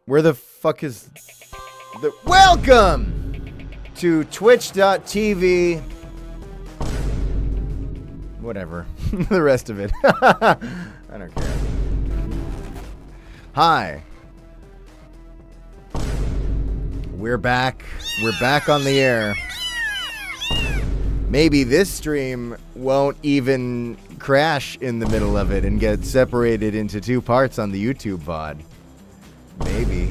Where the fuck is the... Welcome to twitch.tv. Whatever. The rest of it. I don't care. Hi. We're back. We're back on the air. Maybe this stream won't even crash in the middle of it and get separated into two parts on the YouTube VOD. Maybe.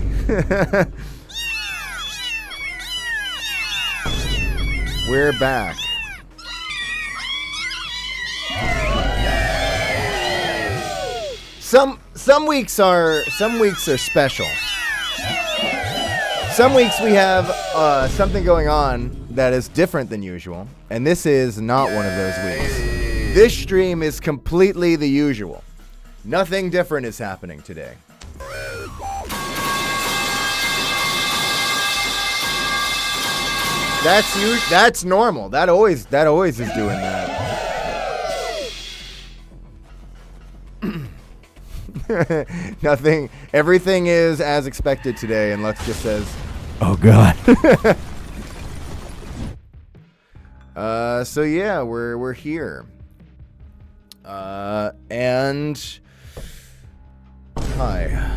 We're back. Some weeks are special. Some weeks we have something going on that is different than usual, and this is not one of those weeks. This stream is completely the usual. Nothing different is happening today. That's normal. That always is doing that. Nothing. Everything is as expected today, and Lux just says, "Oh God." So yeah, we're here. And hi.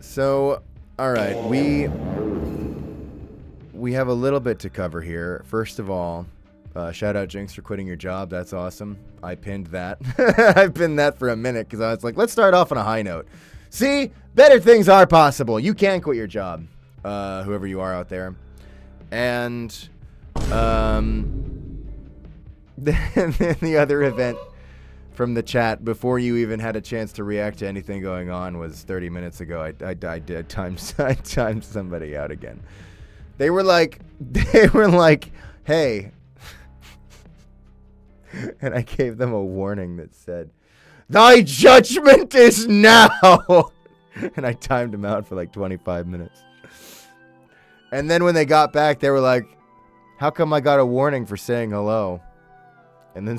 So, all right, we have a little bit to cover here. First of all, shout out Jinx for quitting your job. That's awesome. I pinned that. I pinned that for a minute because I was like, let's start off on a high note. See, better things are possible. You can quit your job, whoever you are out there. And then the other event from the chat before you even had a chance to react to anything going on was 30 minutes ago. I timed somebody out again. They were like, hey. And I gave them a warning that said, thy judgment is now. And I timed them out for like 25 minutes. And then when they got back, they were like, how come I got a warning for saying hello? And then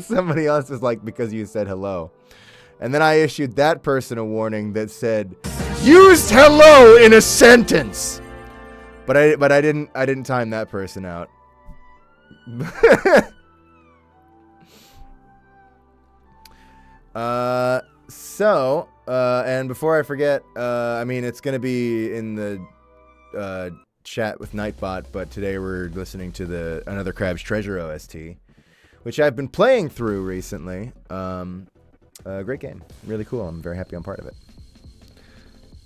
somebody else was like, because you said hello. And then I issued that person a warning that said, used hello in a sentence. But I didn't time that person out. And before I forget, I mean, it's going to be in the chat with Nightbot, but today we're listening to another Crab's Treasure OST, which I've been playing through recently. Great game. Really cool. I'm very happy I'm part of it.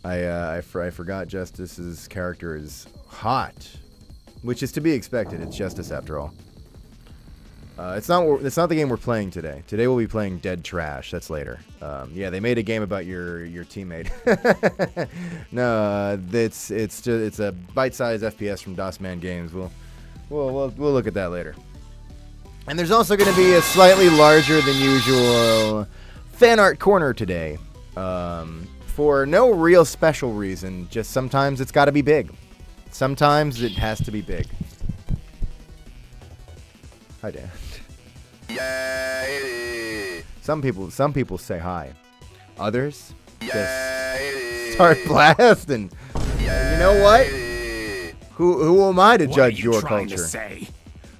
I forgot Justice's character is hot, which is to be expected. It's Justice after all. It's not the game we're playing today. Today we'll be playing Dead Trash. That's later. Yeah, they made a game about your teammate. No, it's a bite-sized FPS from DOS Man Games. We'll look at that later. And there's also going to be a slightly larger than usual fan art corner today. For no real special reason. Just sometimes it's got to be big. Sometimes it has to be big. Hi, Dan. Some people say hi. Others just start blasting. You know what? Who am I to judge your culture?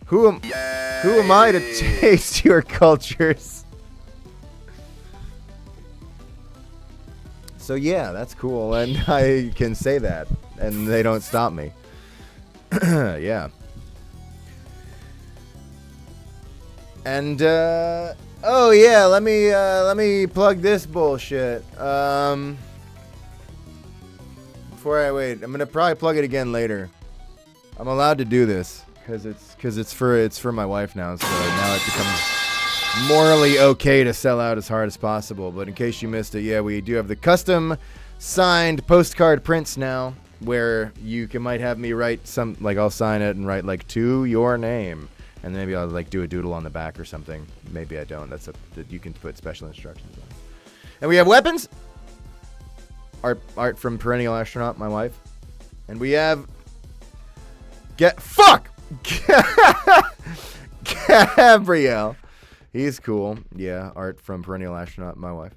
Who am I to taste your cultures? So yeah, that's cool, and I can say that, and they don't stop me. Yeah. And oh yeah, let me plug this bullshit. Before I wait, I'm gonna probably plug it again later. I'm allowed to do this because it's for my wife now, so now it becomes morally okay to sell out as hard as possible. But in case you missed it, yeah, we do have the custom signed postcard prints now, where might have me write some, like I'll sign it and write like to your name. And maybe I'll like do a doodle on the back or something. Maybe I don't. You can put special instructions on. And we have weapons. Art from Perennial Astronaut, my wife. And we have Gabrielle. He's cool. Yeah, art from Perennial Astronaut, my wife.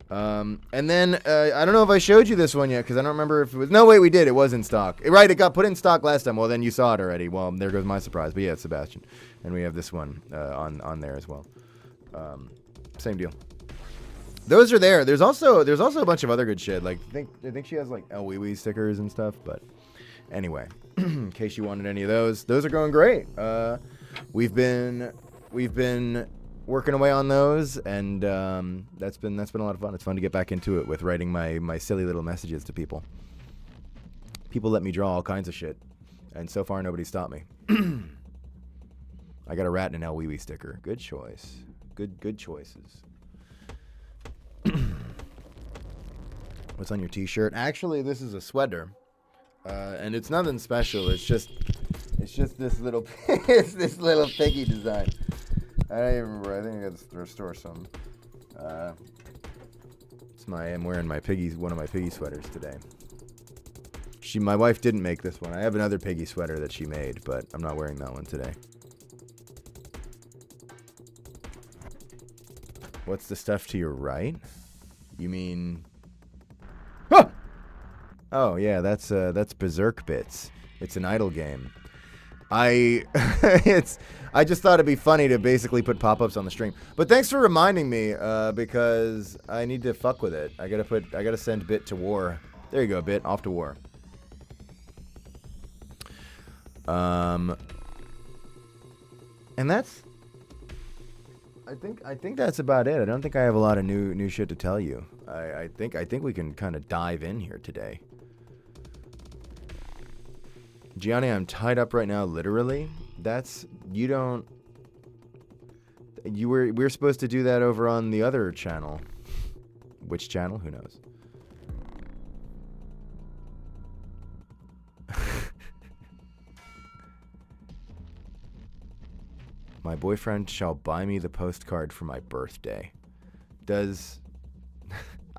And then I don't know if I showed you this one yet because I don't remember if it was. No, wait, we did. It was in stock. Right, it got put in stock last time. Well, then you saw it already. Well, there goes my surprise. But yeah, it's Sebastian, and we have this one on there as well. Same deal. Those are there. There's also a bunch of other good shit. Like I think she has like El stickers and stuff. But anyway, in case you wanted any of those are going great. We've been working away on those, and that's been a lot of fun. It's fun to get back into it with writing my silly little messages to people. People let me draw all kinds of shit, and so far nobody stopped me. I got a rat and an El sticker. Good choice. Good choices. What's on your t-shirt? Actually, this is a sweater, and it's nothing special. It's just this little this little piggy design. I don't even remember. I think I got to restore some. I'm wearing one of my piggy sweaters today. My wife didn't make this one. I have another piggy sweater that she made, but I'm not wearing that one today. What's the stuff to your right? You mean? Ah! Oh yeah, that's Berserk Bits. It's an idle game. I just thought it'd be funny to basically put pop-ups on the stream. But thanks for reminding me, because I need to fuck with it. I gotta send Bit to war. There you go, Bit. Off to war. And that's... I think that's about it. I don't think I have a lot of new shit to tell you. I think we can kind of dive in here today. Gianni, I'm tied up right now, literally. We're supposed to do that over on the other channel. Which channel? Who knows? My boyfriend shall buy me the postcard for my birthday. Does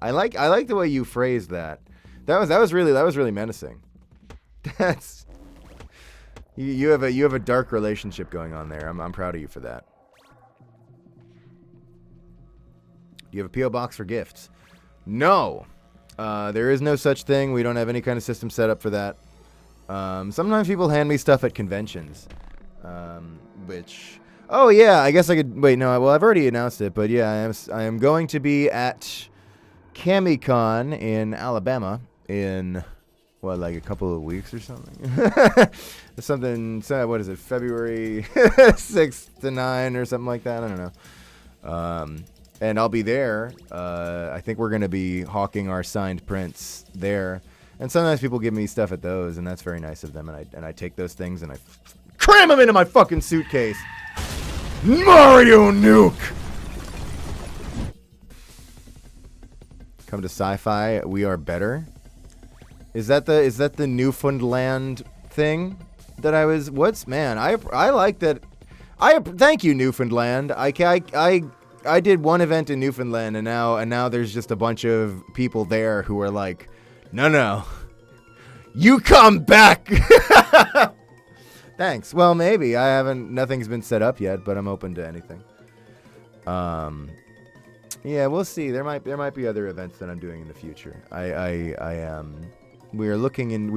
I like the way you phrased that. That was really menacing. That's you have a dark relationship going on there. I'm proud of you for that. Do you have a P.O. box for gifts? No. There is no such thing. We don't have any kind of system set up for that. Sometimes people hand me stuff at conventions. Which... Oh, yeah, I guess I could... Wait, no, well, I've already announced it, but yeah, I am going to be at CamiCon in Alabama in, what, like a couple of weeks or something? What is it, February 6th to 9 or something like that? I don't know. And I'll be there. I think we're going to be hawking our signed prints there. And sometimes people give me stuff at those, and that's very nice of them, and I take those things and I cram them into my fucking suitcase. Mario Nuke! Come to Sci-Fi, we are better. Is that the Newfoundland thing that I was? Man? I like that. Thank you, Newfoundland. I did one event in Newfoundland, and now there's just a bunch of people there who are like, no, you come back. Thanks. Well, maybe. Nothing's been set up yet, but I'm open to anything. Yeah, we'll see. There might be other events that I'm doing in the future. We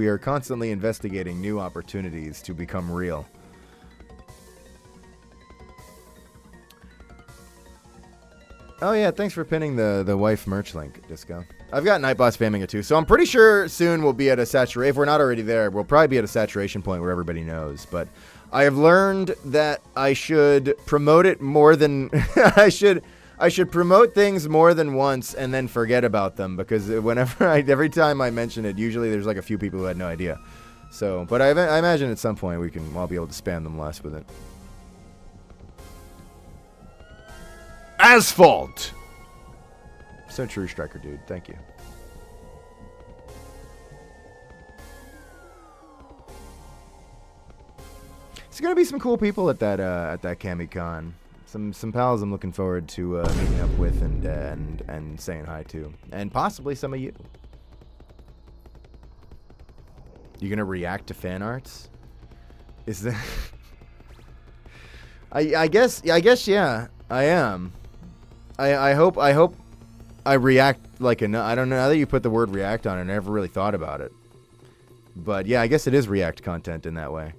are constantly investigating new opportunities to become real. Oh yeah, thanks for pinning the wife merch link, Disco. I've got Nightbot spamming it too, so I'm pretty sure soon we'll be at a saturation. If we're not already there, we'll probably be at a saturation point where everybody knows. But I have learned that I should promote it more than I should promote things more than once and then forget about them, because every time I mention it, usually there's like a few people who had no idea. So, but I imagine at some point I'll be able to spam them less with it. Asphalt! So true, Striker Dude. Thank you. There's gonna be some cool people at that CamiCon. Some pals I'm looking forward to meeting up with and saying hi to, and possibly some of you. You gonna react to fan arts? Is that? I guess yeah. I am. I hope I react like enough. I don't know. Now that you put the word react on it, I never really thought about it. But yeah, I guess it is react content in that way.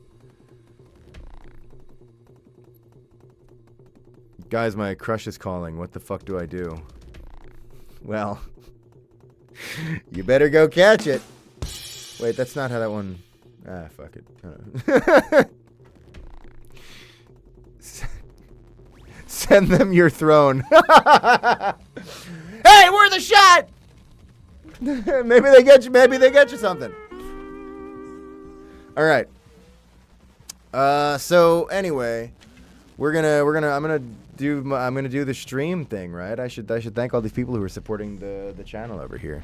Guys, my crush is calling. What the fuck do I do? Well, you better go catch it. Wait, that's not how that one... Ah, fuck it. Send them your throne. Hey, we're the shot! Maybe they get you something. All right. So anyway, I'm gonna do the stream thing, right? I should thank all these people who are supporting the channel over here.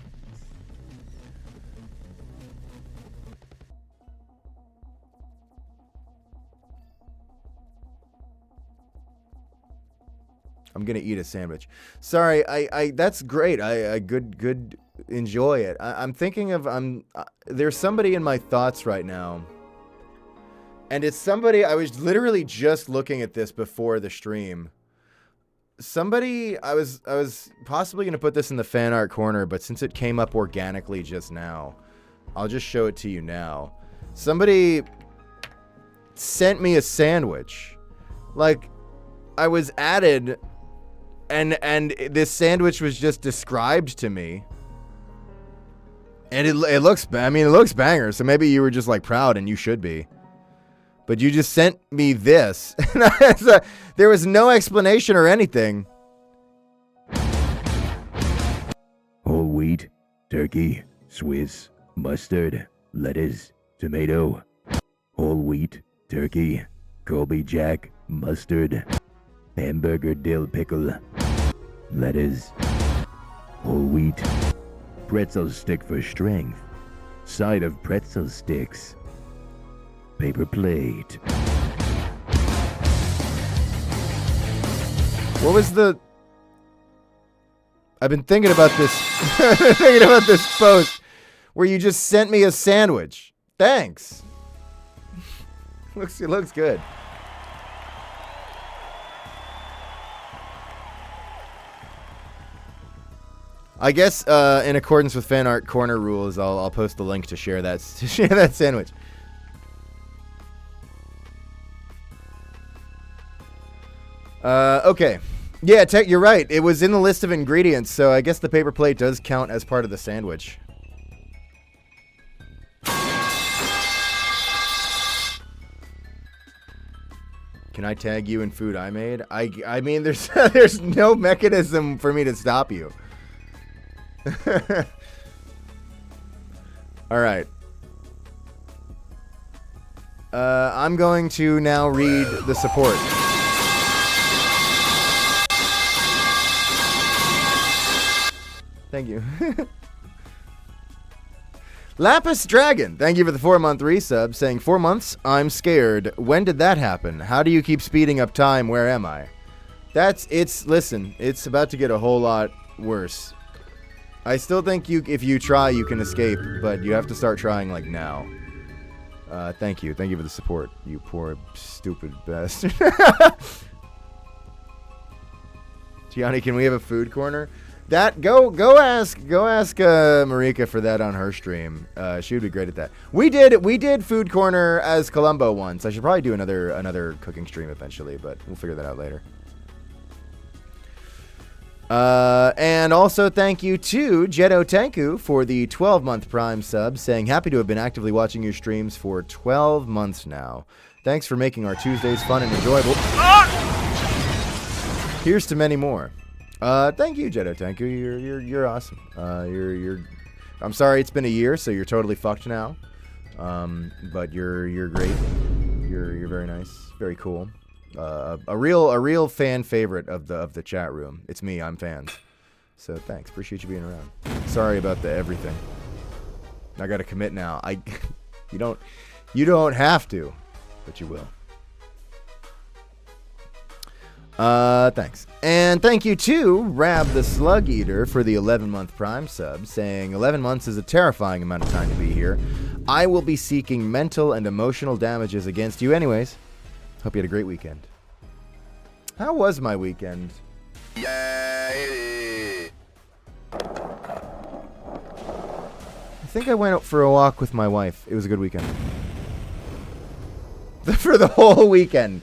I'm gonna eat a sandwich. Sorry, I that's great. I good enjoy it. I'm thinking of there's somebody in my thoughts right now. And it's somebody, I was literally just looking at this before the stream. Somebody, I was possibly going to put this in the fan art corner, but since it came up organically just now, I'll just show it to you now. Somebody sent me a sandwich. Like, I was added, and this sandwich was just described to me. And it looks banger, so maybe you were just like proud, and you should be. But you just sent me this. There was no explanation or anything. Whole wheat, turkey, Swiss, mustard, lettuce, tomato. Whole wheat, turkey, Colby Jack, mustard, hamburger dill pickle, lettuce. Whole wheat, pretzel stick for strength, side of pretzel sticks, paper plate. What was the... I've been thinking about this thinking about this post where you just sent me a sandwich. Thanks. It looks good. I guess in accordance with Fanart Corner rules, I'll post the link to share that sandwich. Okay. Yeah, you're right. It was in the list of ingredients, so I guess the paper plate does count as part of the sandwich. Can I tag you in food I made? I mean, there's no mechanism for me to stop you. All right. I'm going to now read the support. Thank you. Lapis Dragon, thank you for the 4-month resub, saying 4 months, I'm scared. When did that happen? How do you keep speeding up time? Where am I? Listen, it's about to get a whole lot worse. I still think if you try, you can escape, but you have to start trying like now. Thank you. Thank you for the support, you poor stupid bastard. Gianni, can we have a food corner? That go ask Marika for that on her stream. She would be great at that. We did food corner as Columbo once. I should probably do another cooking stream eventually, but we'll figure that out later. And also thank you to Jetto Tanku for the 12-month Prime sub, saying happy to have been actively watching your streams for 12 months now. Thanks for making our Tuesdays fun and enjoyable. Here's to many more. Thank you, Jetto Tanku. You're awesome. I'm sorry it's been a year, so you're totally fucked now. But you're great. You're very nice, very cool. A real fan favorite of the chat room. It's me. I'm fans. So thanks. Appreciate you being around. Sorry about the everything. I gotta commit now. You don't have to, but you will. Thanks. And thank you to Rab the Slug Eater for the 11-month Prime sub, saying 11 months is a terrifying amount of time to be here. I will be seeking mental and emotional damages against you anyways. Hope you had a great weekend. How was my weekend? I think I went out for a walk with my wife. It was a good weekend. For the whole weekend.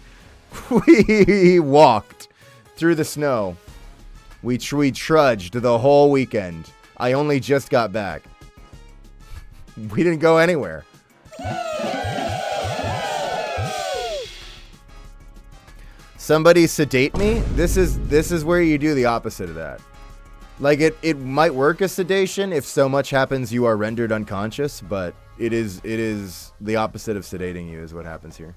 We walked through the snow. We trudged the whole weekend. I only just got back. We didn't go anywhere. Somebody sedate me? This is where you do the opposite of that. Like it might work as sedation if so much happens you are rendered unconscious, but it is the opposite of sedating you is what happens here.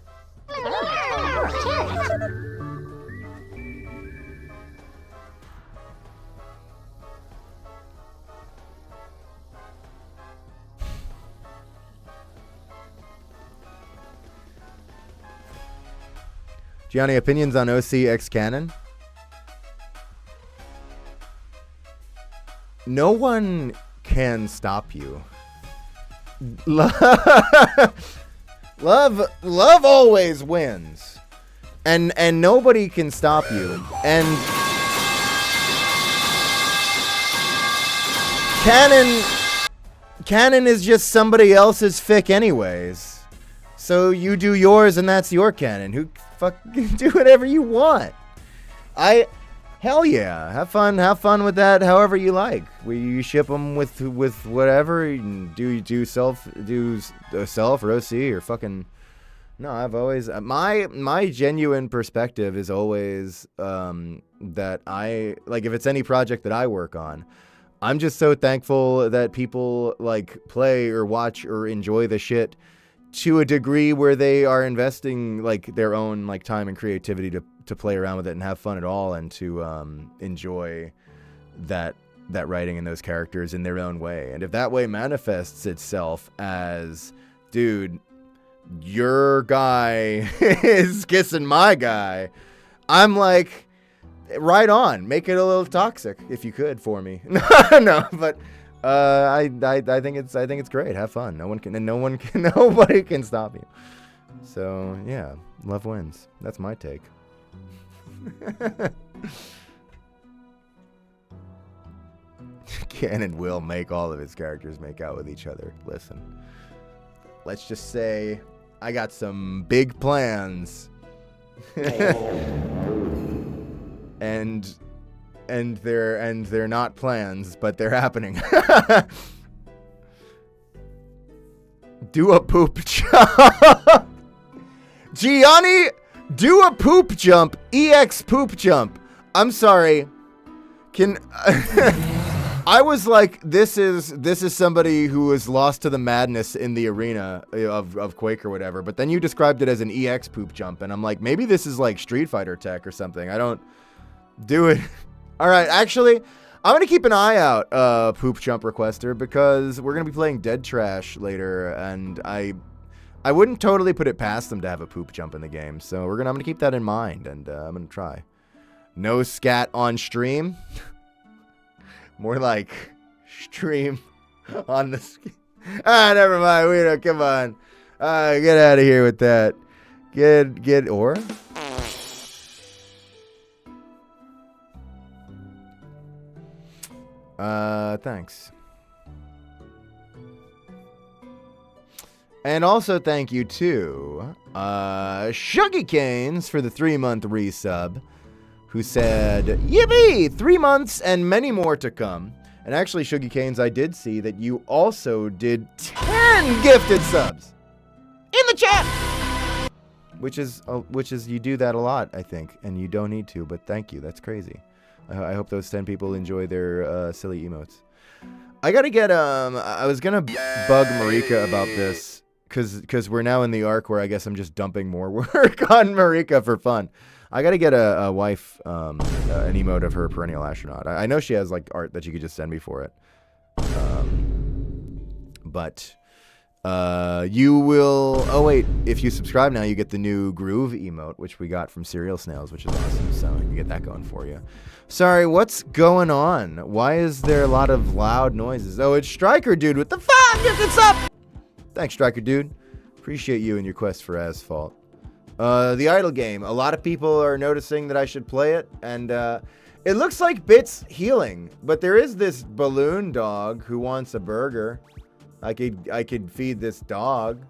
Gianni, opinions on OCX Canon? No one can stop you. Love always wins. And nobody can stop you. And Canon is just somebody else's fic anyways. So you do yours and that's your canon. Who fucking do whatever you want. Hell yeah. Have fun with that however you like. You ship them with whatever. You do self or OC or fucking No, I've always my genuine perspective is always that I like if it's any project that I work on, I'm just so thankful that people like play or watch or enjoy the shit to a degree where they are investing like their own like time and creativity to play around with it and have fun at all and to enjoy that writing and those characters in their own way. And if that way manifests itself as, dude, your guy is kissing my guy, I'm like, right on, make it a little toxic if you could for me. No, but I think it's great. Have fun. Nobody can stop you. So yeah, love wins. That's my take. Can and will make all of his characters make out with each other. Listen, let's just say I got some big plans. and they're not plans, but they're happening. Do a poop jump. Gianni, do a poop jump. EX poop jump. I'm sorry. Can I was like, this is somebody who was lost to the madness in the arena of Quake or whatever, but then you described it as an EX poop jump, and I'm like, maybe this is like Street Fighter tech or something. I don't do it. All right, actually, I'm going to keep an eye out, poop jump requester, because we're going to be playing Dead Trash later, and I wouldn't totally put it past them to have a poop jump in the game, so I'm going to keep that in mind, and I'm going to try. No scat on stream. More like stream on the... never mind. We don't... Come on. Get out of here with that. Get... Or? Thanks. And also thank you to Shuggy Canes for the 3-month resub, who said, yippee, 3 months and many more to come. And actually, Shuggy Canes, I did see that you also did 10 gifted subs in the chat, which is you do that a lot, I think, and you don't need to, but thank you. That's crazy. I hope those 10 people enjoy their silly emotes. I gotta get I was gonna bug Marika about this because we're now in the arc where I guess I'm just dumping more work on Marika for fun. I gotta get a wife an emote of her perennial astronaut. I know she has like art that you could just send me for it. But you will. Oh wait, if you subscribe now, you get the new Groove emote, which we got from Cereal Snails, which is awesome. So you get that going for you. Sorry, what's going on? Why is there a lot of loud noises? Oh, it's Striker Dude with the 5 gifted up. Thanks, Striker Dude. Appreciate you and your quest for asphalt. The idle game. A lot of people are noticing that I should play it, and it looks like Bit's healing, but there is this balloon dog who wants a burger. I could feed this dog.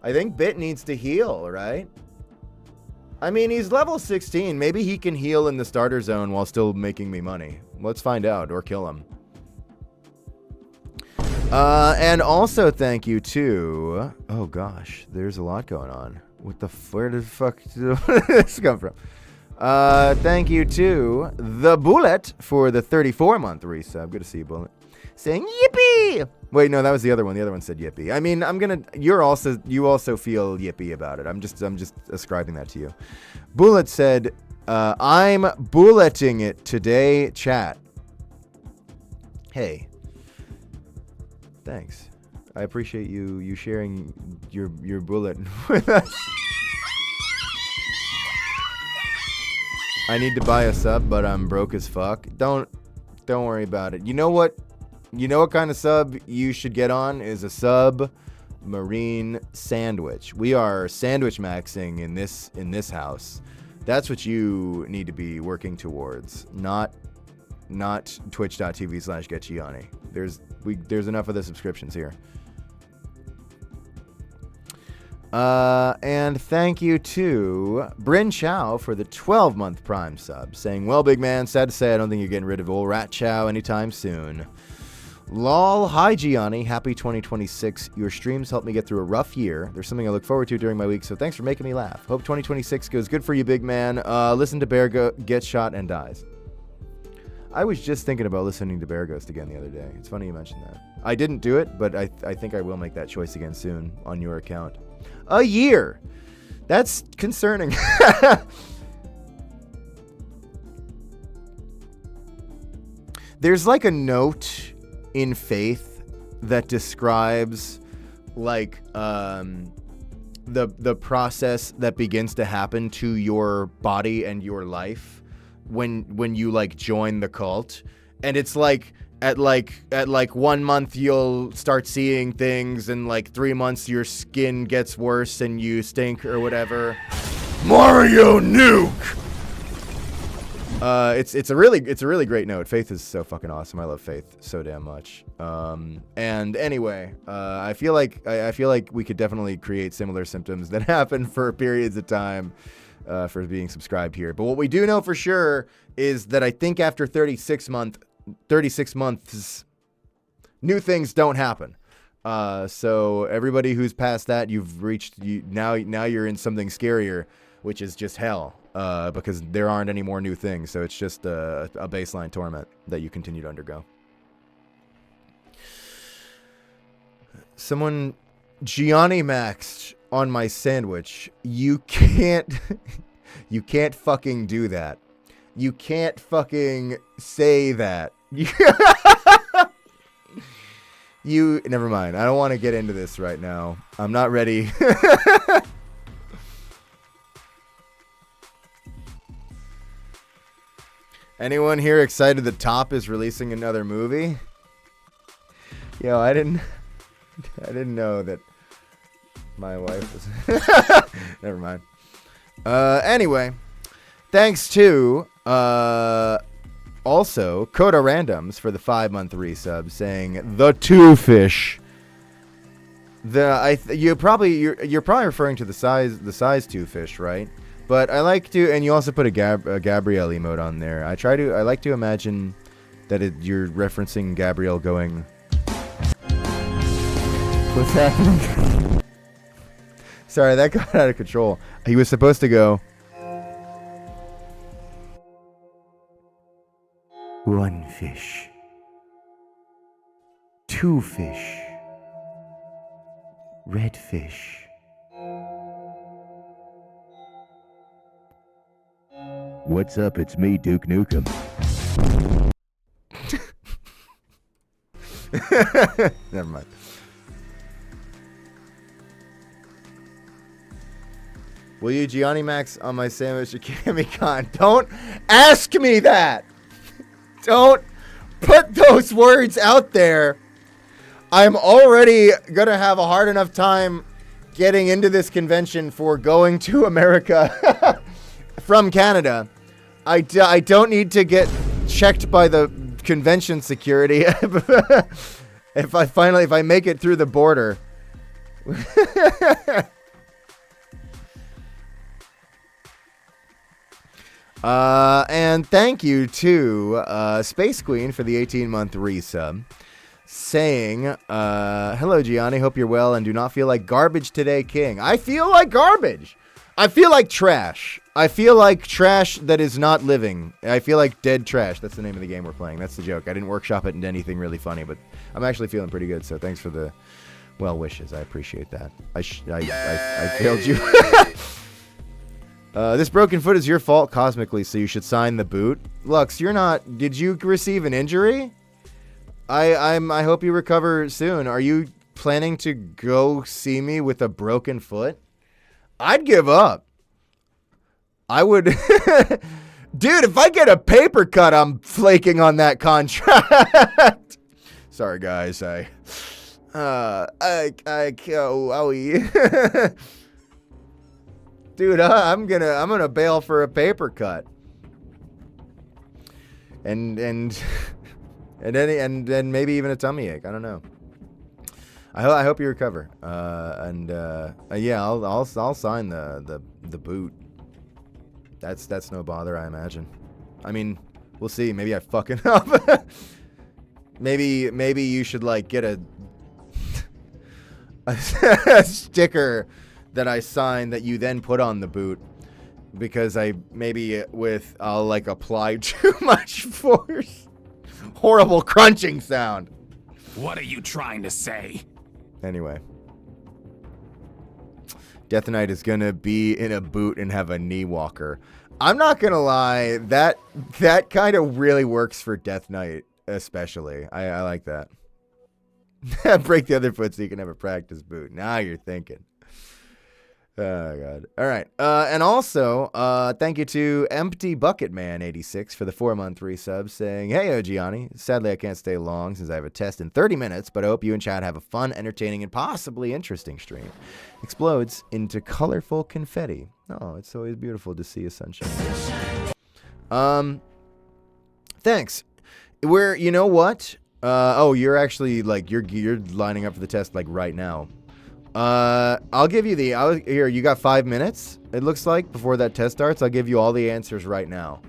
I think Bit needs to heal, right? I mean, he's level 16. Maybe he can heal in the starter zone while still making me money. Let's find out, or kill him. And also thank you to... Oh gosh, there's a lot going on. Where the fuck did this come from? Thank you to The Bullet for the 34-month resub. Good to see you, Bullet. Saying yippee! Wait, no, that was the other one. The other one said yippee. I mean, you also feel yippee about it. I'm just ascribing that to you. Bullet said, I'm bulleting it today, chat. Hey. Thanks. I appreciate you sharing your bullet with us. I need to buy a sub, but I'm broke as fuck. Don't worry about it. You know what kind of sub you should get on is a submarine sandwich. We are sandwich maxing in this house. That's what you need to be working towards. Not twitch.tv/getgianni. There's enough of the subscriptions here. And thank you to Bryn Chow for the 12-month Prime sub, saying, well, big man, sad to say I don't think you're getting rid of old Rat Chow anytime soon. Lol, hi Gianni, happy 2026. Your streams helped me get through a rough year. There's something I look forward to during my week, so thanks for making me laugh. Hope 2026 goes good for you, big man. Listen to Bear get shot and dies. I was just thinking about listening to Bear Ghost again the other day. It's funny you mentioned that. I didn't do it, but I think I will make that choice again soon on your account. A year! That's concerning. There's like a note in Faith that describes like the process that begins to happen to your body and your life when you like join the cult, and it's like at 1 month you'll start seeing things, and like 3 months your skin gets worse and you stink or whatever. Mario Nuke. It's a really great note. Faith is so fucking awesome. I love Faith so damn much. And anyway, I feel like we could definitely create similar symptoms that happen for periods of time for being subscribed here. But what we do know for sure is that I think after 36 months, new things don't happen. So everybody who's past that, you've reached now you're in something scarier, which is just hell. Because there aren't any more new things, so it's just a baseline torment that you continue to undergo. Someone Gianni maxed on my sandwich. You can't fucking do that. You can't fucking say that. You never mind. I don't want to get into this right now. I'm not ready. Anyone here excited that Top is releasing another movie? Yo, I didn't know that my wife was... Never mind. Anyway, thanks to also Coda Randoms for the 5-month resub, saying the two fish. You're probably referring to the size two fish, right? But I like to, and you also put a Gabrielle emote on there. I like to imagine that you're referencing Gabrielle going, what's happening? Sorry, that got out of control. He was supposed to go, one fish, two fish, red fish. What's up? It's me, Duke Nukem. Never mind. Will you Gianni Max on my sandwich or Kamikon? Don't ask me that! Don't put those words out there. I'm already gonna have a hard enough time getting into this convention for going to America from Canada. I don't need to get checked by the convention security if I make it through the border. And thank you to Space Queen for the 18-month resub, saying, hello Gianni, hope you're well and do not feel like garbage today, King. I feel like garbage. I feel like trash. I feel like trash that is not living. I feel like dead trash. That's the name of the game we're playing. That's the joke. I didn't workshop it into anything really funny, but I'm actually feeling pretty good, so thanks for the well wishes. I appreciate that. I failed you. This broken foot is your fault cosmically, so you should sign the boot. Lux, you're not... Did you receive an injury? I hope you recover soon. Are you planning to go see me with a broken foot? I'd give up. I would... Dude, if I get a paper cut, I'm flaking on that contract. Sorry, guys. Dude, I'm gonna bail for a paper cut. And then maybe even a tummy ache. I don't know. I hope you recover. Yeah, I'll sign the boot. That's no bother, I imagine. I mean, we'll see. Maybe I fucking up. Maybe you should like get a sticker that I sign that you then put on the boot, because I'll like apply too much force. Horrible crunching sound. What are you trying to say? Anyway. Death Knight is gonna be in a boot and have a knee walker. I'm not gonna lie, that kind of really works for Death Knight, especially. I like that. Break the other foot so you can have a practice boot. Now you're thinking. Oh, God. All right. And also, thank you to Empty Bucket Man 86 for the 4-month resub, saying, "Hey, Gianni. Sadly, I can't stay long since I have a test in 30 minutes, but I hope you and Chad have a fun, entertaining, and possibly interesting stream." Explodes into colorful confetti. Oh, it's always beautiful to see a sunshine. Thanks. You know what? You're actually, like, you're lining up for the test, like, right now. I'll give you here, you got 5 minutes, it looks like, before that test starts. I'll give you all the answers right now.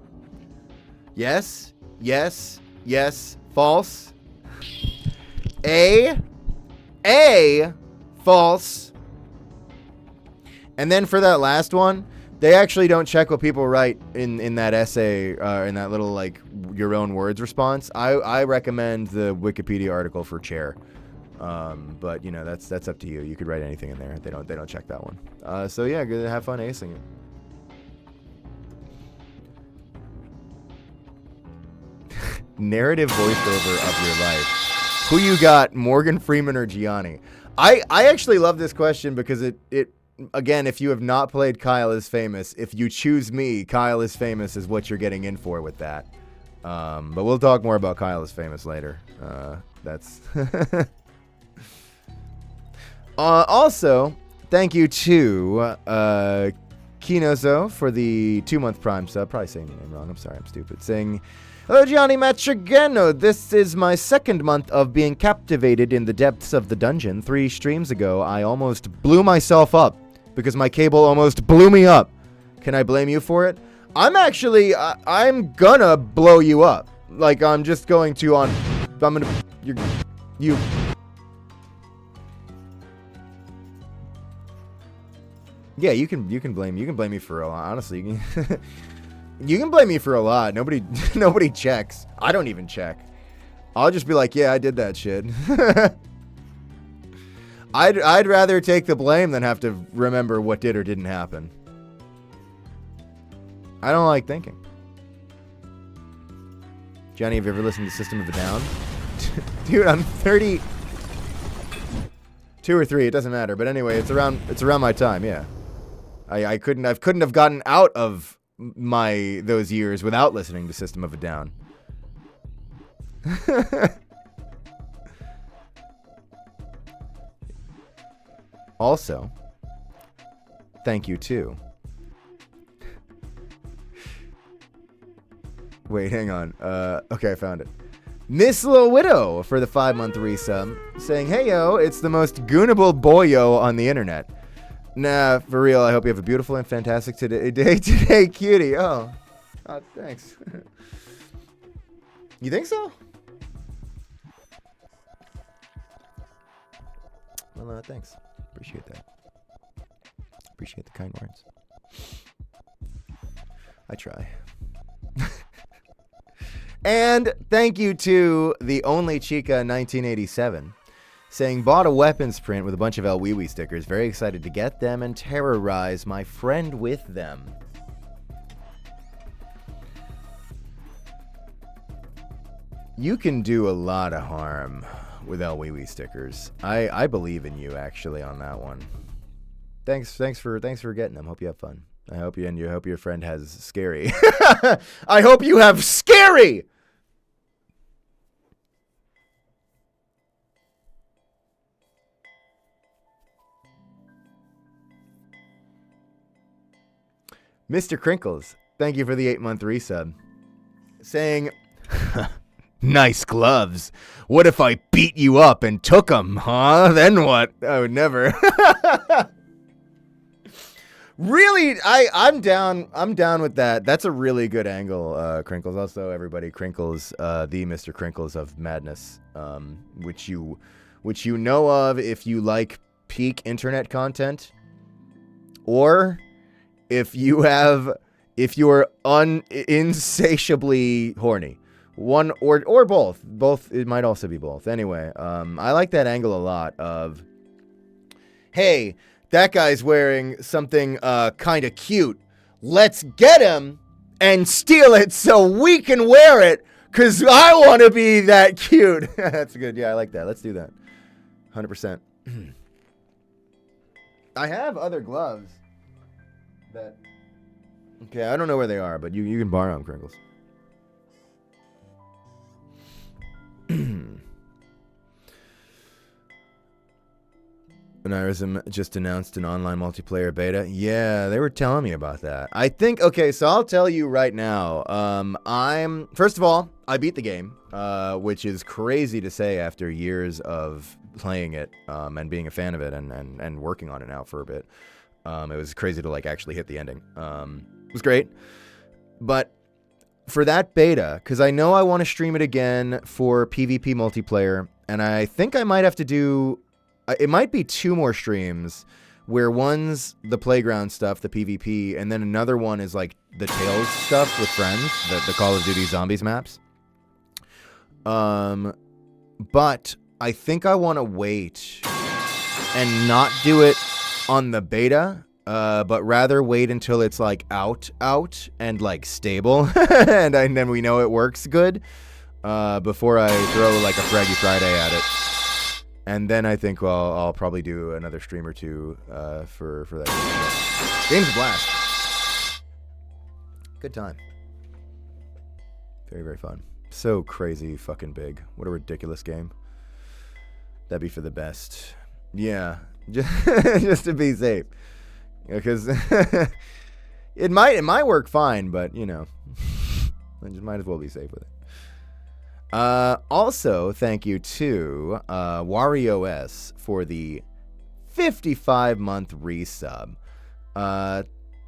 Yes, yes, yes, false. A, false. And then for that last one, they actually don't check what people write in that essay, in that little, like, your own words response. I recommend the Wikipedia article for chair. But you know, that's up to you. You could write anything in there. They don't check that one. So yeah, good. Have fun acing it. Narrative voiceover of your life. Who you got, Morgan Freeman or Gianni? I actually love this question because it again, if you have not played Kyle is Famous, if you choose me, Kyle is Famous is what you're getting in for with that. But we'll talk more about Kyle is Famous later. That's also, thank you to Kinozo for the 2-month Prime sub. Probably saying your name wrong. I'm sorry. I'm stupid. Saying, "Hello, Gianni Matrigano. This is my 2nd month of being captivated in the depths of the dungeon. 3 streams ago, I almost blew myself up because my cable almost blew me up. Can I blame you for it? I'm actually, I'm gonna blow you up. Like, I'm just going to you. Yeah, you can blame me for a lot. Honestly, you can blame me for a lot. Nobody checks. I don't even check. I'll just be like, yeah, I did that shit. I'd rather take the blame than have to remember what did or didn't happen. I don't like thinking. Johnny, have you ever listened to System of a Down? Dude, I'm 32 or 3. It doesn't matter. But anyway, it's around my time. Yeah. I couldn't have gotten out of those years without listening to System of a Down. Also, thank you too. Wait, hang on. Okay, I found it. Miss Little Widow for the 5-month resub, saying, "Hey yo, it's the most goonable boyo on the internet. Nah, for real, I hope you have a beautiful and fantastic day, cutie." Oh, thanks. You think so? Well, thanks. Appreciate that. Appreciate the kind words. I try. And thank you to the Only Chica 1987, saying, "Bought a weapons print with a bunch of El Wee Wee stickers. Very excited to get them and terrorize my friend with them." You can do a lot of harm with El Wee Wee stickers. I believe in you, actually, on that one. Thanks for getting them. Hope you have fun. I hope your friend has scary. I hope you have scary. Mr. Crinkles, thank you for the 8-month resub, saying, "Nice gloves. What if I beat you up and took them, huh? Then what? I would never." Really, I'm down. I'm down with that. That's a really good angle, Crinkles. Also, everybody, Crinkles, the Mr. Crinkles of Madness, which you know of if you like peak internet content, or if you're insatiably horny. One or both. Both. It might also be both. Anyway, I like that angle a lot. Of, hey, that guy's wearing something kind of cute. Let's get him and steal it so we can wear it, because I want to be that cute. That's good. Yeah, I like that. Let's do that. 100%. I have other gloves that... Okay, I don't know where they are, but you can borrow them, Crinkles. Onirism just announced an online multiplayer beta. Yeah, they were telling me about that. I think, okay, so I'll tell you right now. First of all, I beat the game, which is crazy to say after years of playing it, and being a fan of it and working on it now for a bit. It was crazy to like actually hit the ending. It was great. But for that beta, because I know I want to stream it again for PvP multiplayer, and I think I might have to do... It might be 2 more streams, where one's the playground stuff, the PvP, and then another one is like the Tales stuff with friends, the Call of Duty Zombies maps. But I think I want to wait and not do it on the beta, but rather wait until it's like out and like stable, and then we know it works good, before I throw like a Fraggy Friday at it. And then I think I'll probably do another stream or 2 for that game. Game's a blast. Good time. Very, very fun. So crazy fucking big. What a ridiculous game. That'd be for the best. Yeah. Just to be safe. Because it might work fine, but you know. I just might as well be safe with it. Also, thank you to WarioS for the 55-month resub.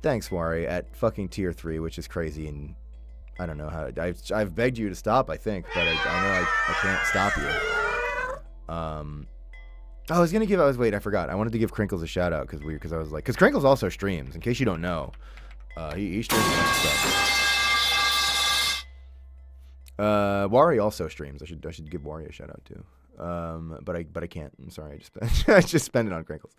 Thanks, Wari, at fucking tier 3, which is crazy, and I don't know how... I've begged you to stop, I think, but I know I can't stop you. I was gonna give... Wait, I forgot. I wanted to give Crinkles a shout-out, because I was like... Because Crinkles also streams, in case you don't know. He streams a bunch of stuff. Wari also streams. I should give Wari a shout out too. But I can't. I'm sorry. I just spend it on Crinkles.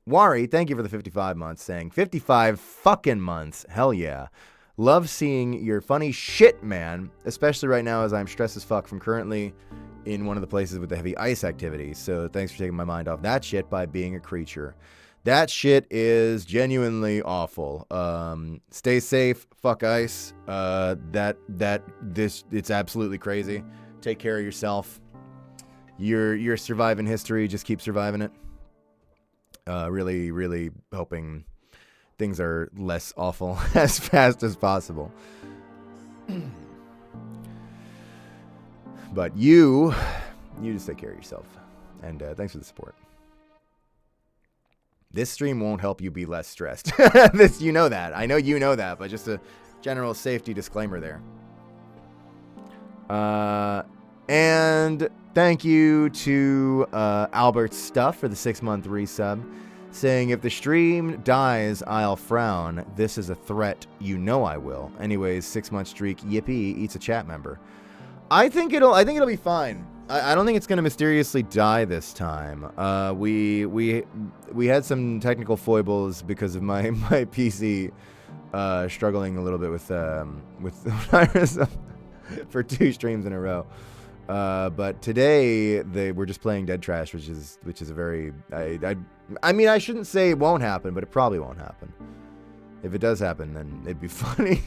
Wari, thank you for the 55 months. Saying 55 fucking months. Hell yeah. Love seeing your funny shit, man. Especially right now as I'm stressed as fuck from currently in one of the places with the heavy ice activity. So thanks for taking my mind off that shit by being a creature. That shit is genuinely awful. Stay safe. Fuck ice. It's absolutely crazy. Take care of yourself. You're surviving history. Just keep surviving it. Really, really hoping things are less awful as fast as possible. But you just take care of yourself. And thanks for the support. This stream won't help you be less stressed. You know that. I know you know that, but just a general safety disclaimer there. And thank you to Albert Stuff for the 6-month resub, saying, if the stream dies, I'll frown. This is a threat. You know I will. Anyways, 6-month streak, yippee, eats a chat member. I think it'll be fine. I don't think it's going to mysteriously die this time. We had some technical foibles because of my PC struggling a little bit with virus for 2 streams in a row. But today we're just playing Dead Trash, which is a very I mean, I shouldn't say it won't happen, but it probably won't happen. If it does happen, then it'd be funny.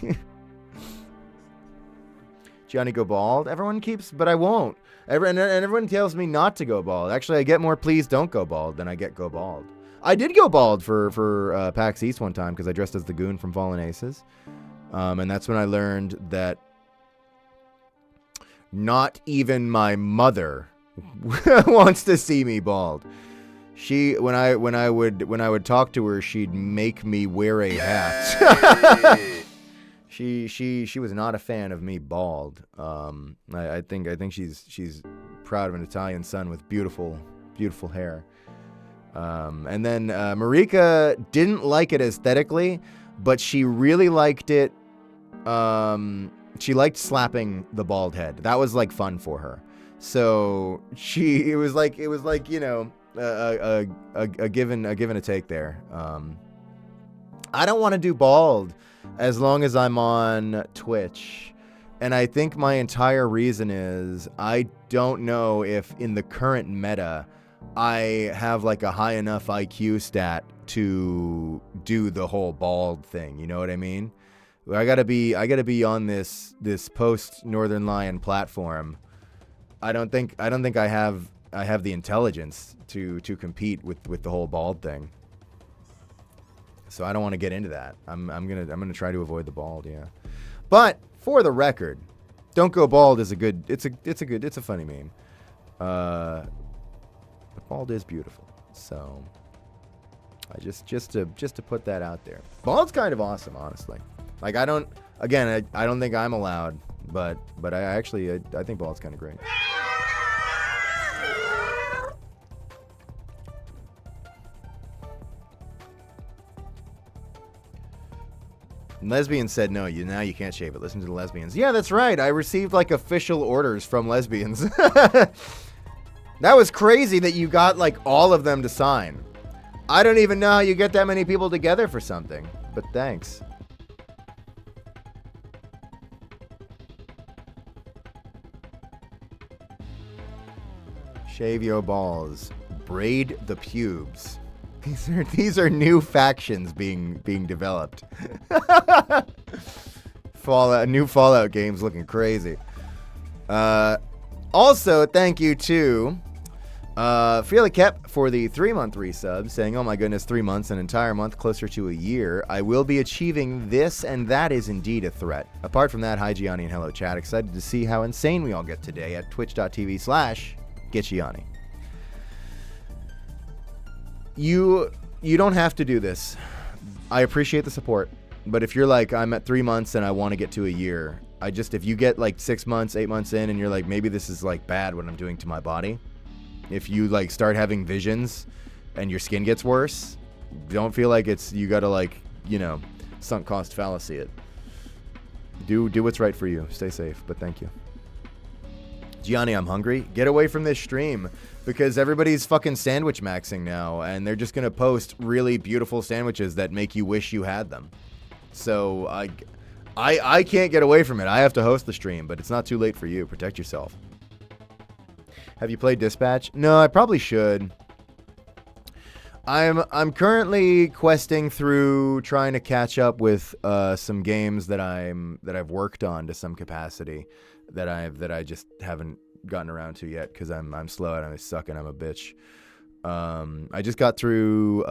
Johnny go bald. Everyone keeps, but I won't. Everyone tells me not to go bald. Actually, I get more please don't go bald than I get go bald. I did go bald for PAX East one time because I dressed as the goon from Fallen Aces. And that's when I learned that not even my mother wants to see me bald. when I would talk to her, she'd make me wear a hat. She was not a fan of me bald. I think she's proud of an Italian son with beautiful hair. And then Marika didn't like it aesthetically, but she really liked it. She liked slapping the bald head. That was like fun for her. So it was like you know, a give and a take there. I don't want to do bald as long as I'm on Twitch. And I think my entire reason is I don't know if in the current meta I have like a high enough IQ stat to do the whole bald thing. You know what I mean? I gotta be on this post Northern Lion platform. I don't think I have the intelligence to compete with the whole bald thing. So I don't want to get into that. I'm gonna try to avoid the bald, yeah. But for the record, don't go bald is it's a funny meme. But bald is beautiful. So I just to put that out there. Bald's kind of awesome, honestly. Like I don't think I'm allowed, but I think bald's kind of great. Lesbians said no, now you can't shave it. Listen to the lesbians. Yeah, that's right. I received like official orders from lesbians. That was crazy that you got like all of them to sign. I don't even know how you get that many people together for something, but thanks. Shave your balls. Braid the pubes. These are new factions being developed. New Fallout games looking crazy. Also, thank you to Fearly Kep for the 3-month resub, saying, "Oh my goodness, 3 months, an entire month, closer to a year. I will be achieving this, and that is indeed a threat. Apart from that, hi Gianni and hello chat. Excited to see how insane we all get today at twitch.tv/GetGianni. You don't have to do this. I appreciate the support, but if you're like, I'm at 3 months and I want to get to a year, if you get like 6 months, 8 months in and you're like, maybe this is like bad what I'm doing to my body. If you like start having visions and your skin gets worse, don't feel like you gotta like, you know, sunk cost fallacy it. Do what's right for you. Stay safe, but thank you. Gianni, I'm hungry. Get away from this stream because everybody's fucking sandwich maxing now and they're just going to post really beautiful sandwiches that make you wish you had them. So I can't get away from it. I have to host the stream, but it's not too late for you. Protect yourself. Have you played Dispatch? No, I probably should. I'm currently questing through trying to catch up with some games that I've worked on to some capacity that I just haven't gotten around to yet because I'm slow and I suck and I'm a bitch. I just got through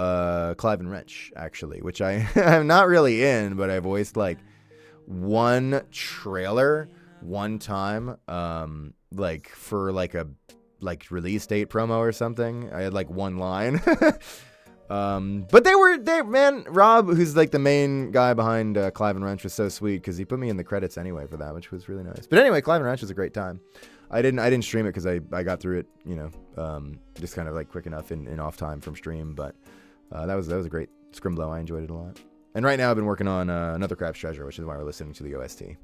Clive and Wrench actually, which I'm not really in, but I voiced like one trailer one time, like for like a release date promo or something. I had like one line. But man, Rob, who's like the main guy behind Clive and Wrench, was so sweet because he put me in the credits anyway for that, which was really nice. But anyway, Clive and Wrench was a great time. I didn't stream it because I got through it, you know, just kind of like quick enough in off time from stream. But that was a great scrimblow. I enjoyed it a lot. And right now I've been working on Another Crab's Treasure, which is why we're listening to the OST.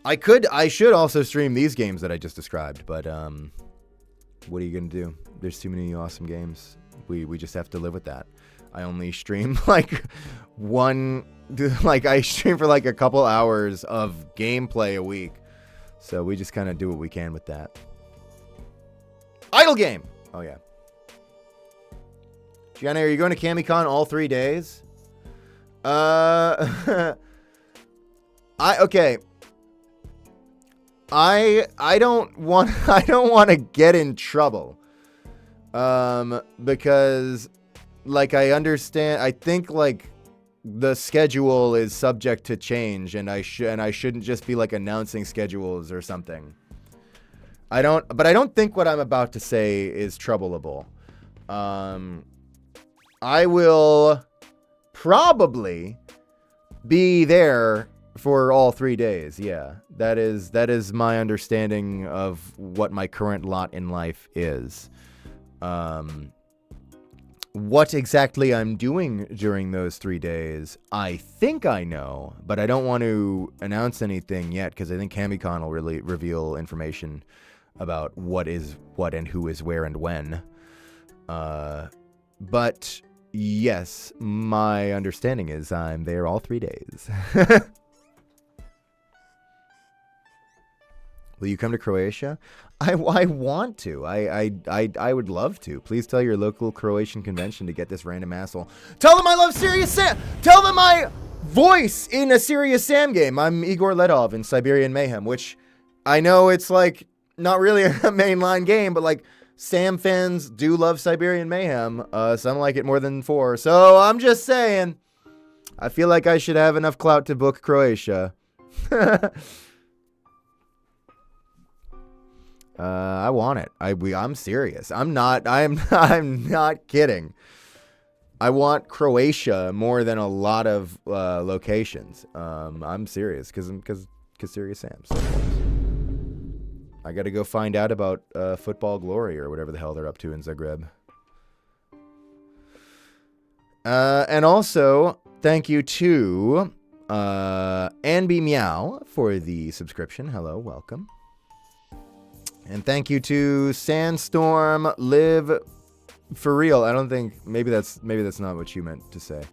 I should also stream these games that I just described, but what are you gonna do? There's too many awesome games. We just have to live with that. I only stream like I stream for like a couple hours of gameplay a week. So we just kind of do what we can with that. Idle game. Oh yeah. Gianni, are you going to CamiCon all 3 days? Okay. I don't want to get in trouble. Because like I understand, I think like the schedule is subject to change and I shouldn't just be like announcing schedules or something. But I don't think what I'm about to say is troubleable. I will probably be there for all 3 days. Yeah, that is my understanding of what my current lot in life is. What exactly I'm doing during those 3 days, I think I know, but I don't want to announce anything yet because I think CamiCon will really reveal information about what is what and who is where and when. But yes, my understanding is I'm there all 3 days. Will you come to Croatia? I want to. I would love to. Please tell your local Croatian convention to get this random asshole. Tell them I love Serious Sam. Tell them I voice in a Serious Sam game. I'm Igor Ledov in Siberian Mayhem, which I know it's like not really a mainline game, but like Sam fans do love Siberian Mayhem. Some like it more than 4. So I'm just saying, I feel like I should have enough clout to book Croatia. I want it. I'm serious. I'm not kidding. I want Croatia more than a lot of locations. I'm serious because Serious Sam. So I got to go find out about Football Glory or whatever the hell they're up to in Zagreb. And also, thank you to Anby Meow for the subscription. Hello, welcome. And thank you to Sandstorm Live for real. I don't think maybe that's not what you meant to say.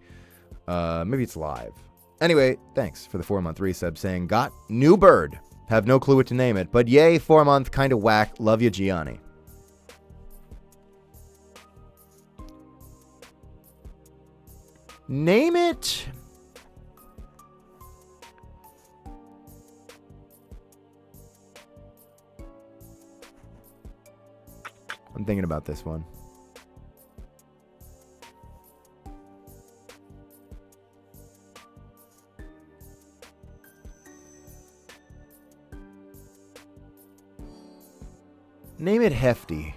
Maybe it's live. Anyway, thanks for the 4-month resub saying got new bird. Have no clue what to name it, but yay, 4-month, kind of whack. Love you, Gianni. Name it. I'm thinking about this one. Name it Hefty.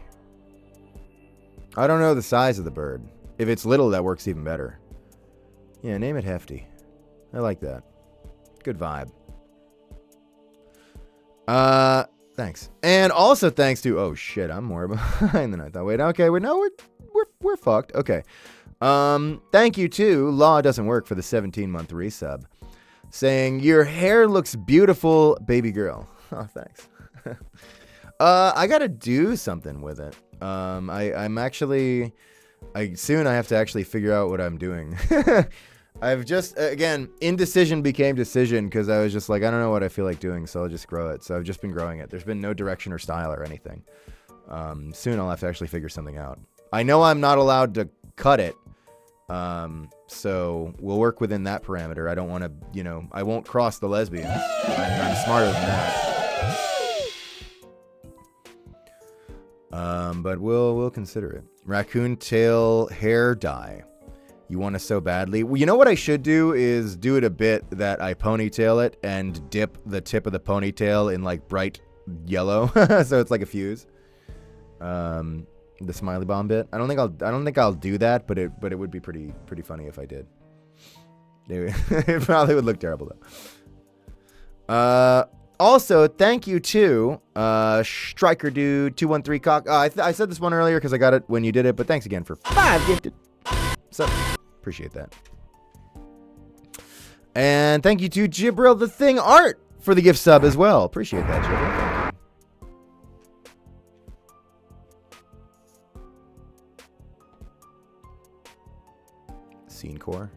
I don't know the size of the bird. If it's little, that works even better. Yeah, name it Hefty. I like that. Good vibe. Thanks. And also thanks to, oh shit, I'm more behind than I thought. Wait, okay, we're fucked. Okay. Thank you to Law Doesn't Work for the 17-month resub. Saying, your hair looks beautiful, baby girl. Oh, thanks. I gotta do something with it. I'm actually, soon I have to actually figure out what I'm doing. I've just, again, indecision became decision because I was just like, I don't know what I feel like doing, so I'll just grow it. So I've just been growing it. There's been no direction or style or anything. Soon I'll have to actually figure something out. I know I'm not allowed to cut it, so we'll work within that parameter. I don't want to, I won't cross the lesbians. I'm smarter than that. But we'll consider it. Raccoon tail hair dye. You want to so badly? Well, you know what I should do is do it a bit that I ponytail it and dip the tip of the ponytail in like bright yellow, so it's like a fuse. The smiley bomb bit. I don't think I'll do that, but it would be pretty funny if I did. It probably would look terrible though. Also, thank you to Striker Dude 213 Cock. I said this one earlier because I got it when you did it, but thanks again for 5 gifted. So, appreciate that. And thank you to Jibril the Thing Art for the gift sub as well. Appreciate that, Jibril. Scene core.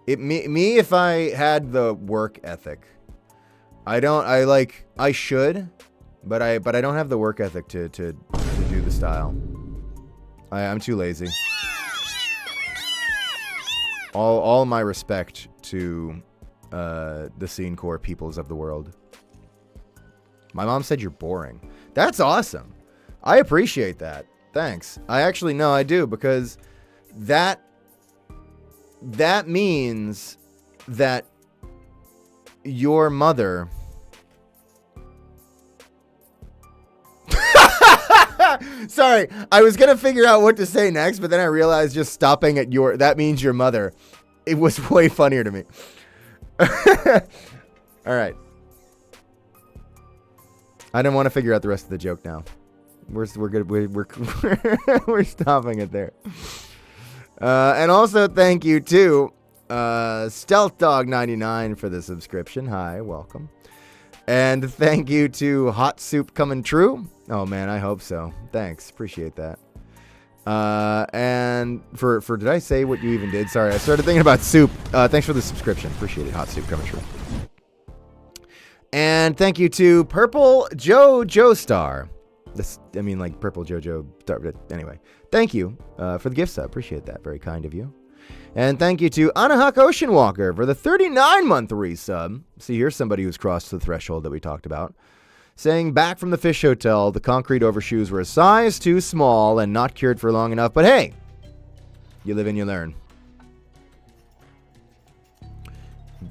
Me if I had the work ethic. I should, but I don't have the work ethic to do the style. I'm too lazy. All my respect to the scene core peoples of the world. My mom said you're boring. That's awesome. I appreciate that. Thanks. I do, because that means that your mother Sorry, I was gonna figure out what to say next, but then I realized just stopping at that means your mother. It was way funnier to me. All right. I don't want to figure out the rest of the joke now. We're good. We're stopping it there. And also thank you to Stealth Dog 99 for the subscription. Hi, welcome. And thank you to Hot Soup Coming True. Oh man, I hope so. Thanks, appreciate that. And for did I say what you even did? Sorry, I started thinking about soup. Thanks for the subscription. Appreciate it. Hot Soup Coming True. And thank you to Purple Joe Star. Like Purple Jojo Star. Anyway, thank you for the gift sub. Appreciate that. Very kind of you. And thank you to Anahak Oceanwalker for the 39-month resub. See, here's somebody who's crossed the threshold that we talked about. Saying, back from the fish hotel, the concrete overshoes were a size too small and not cured for long enough. But hey, you live and you learn.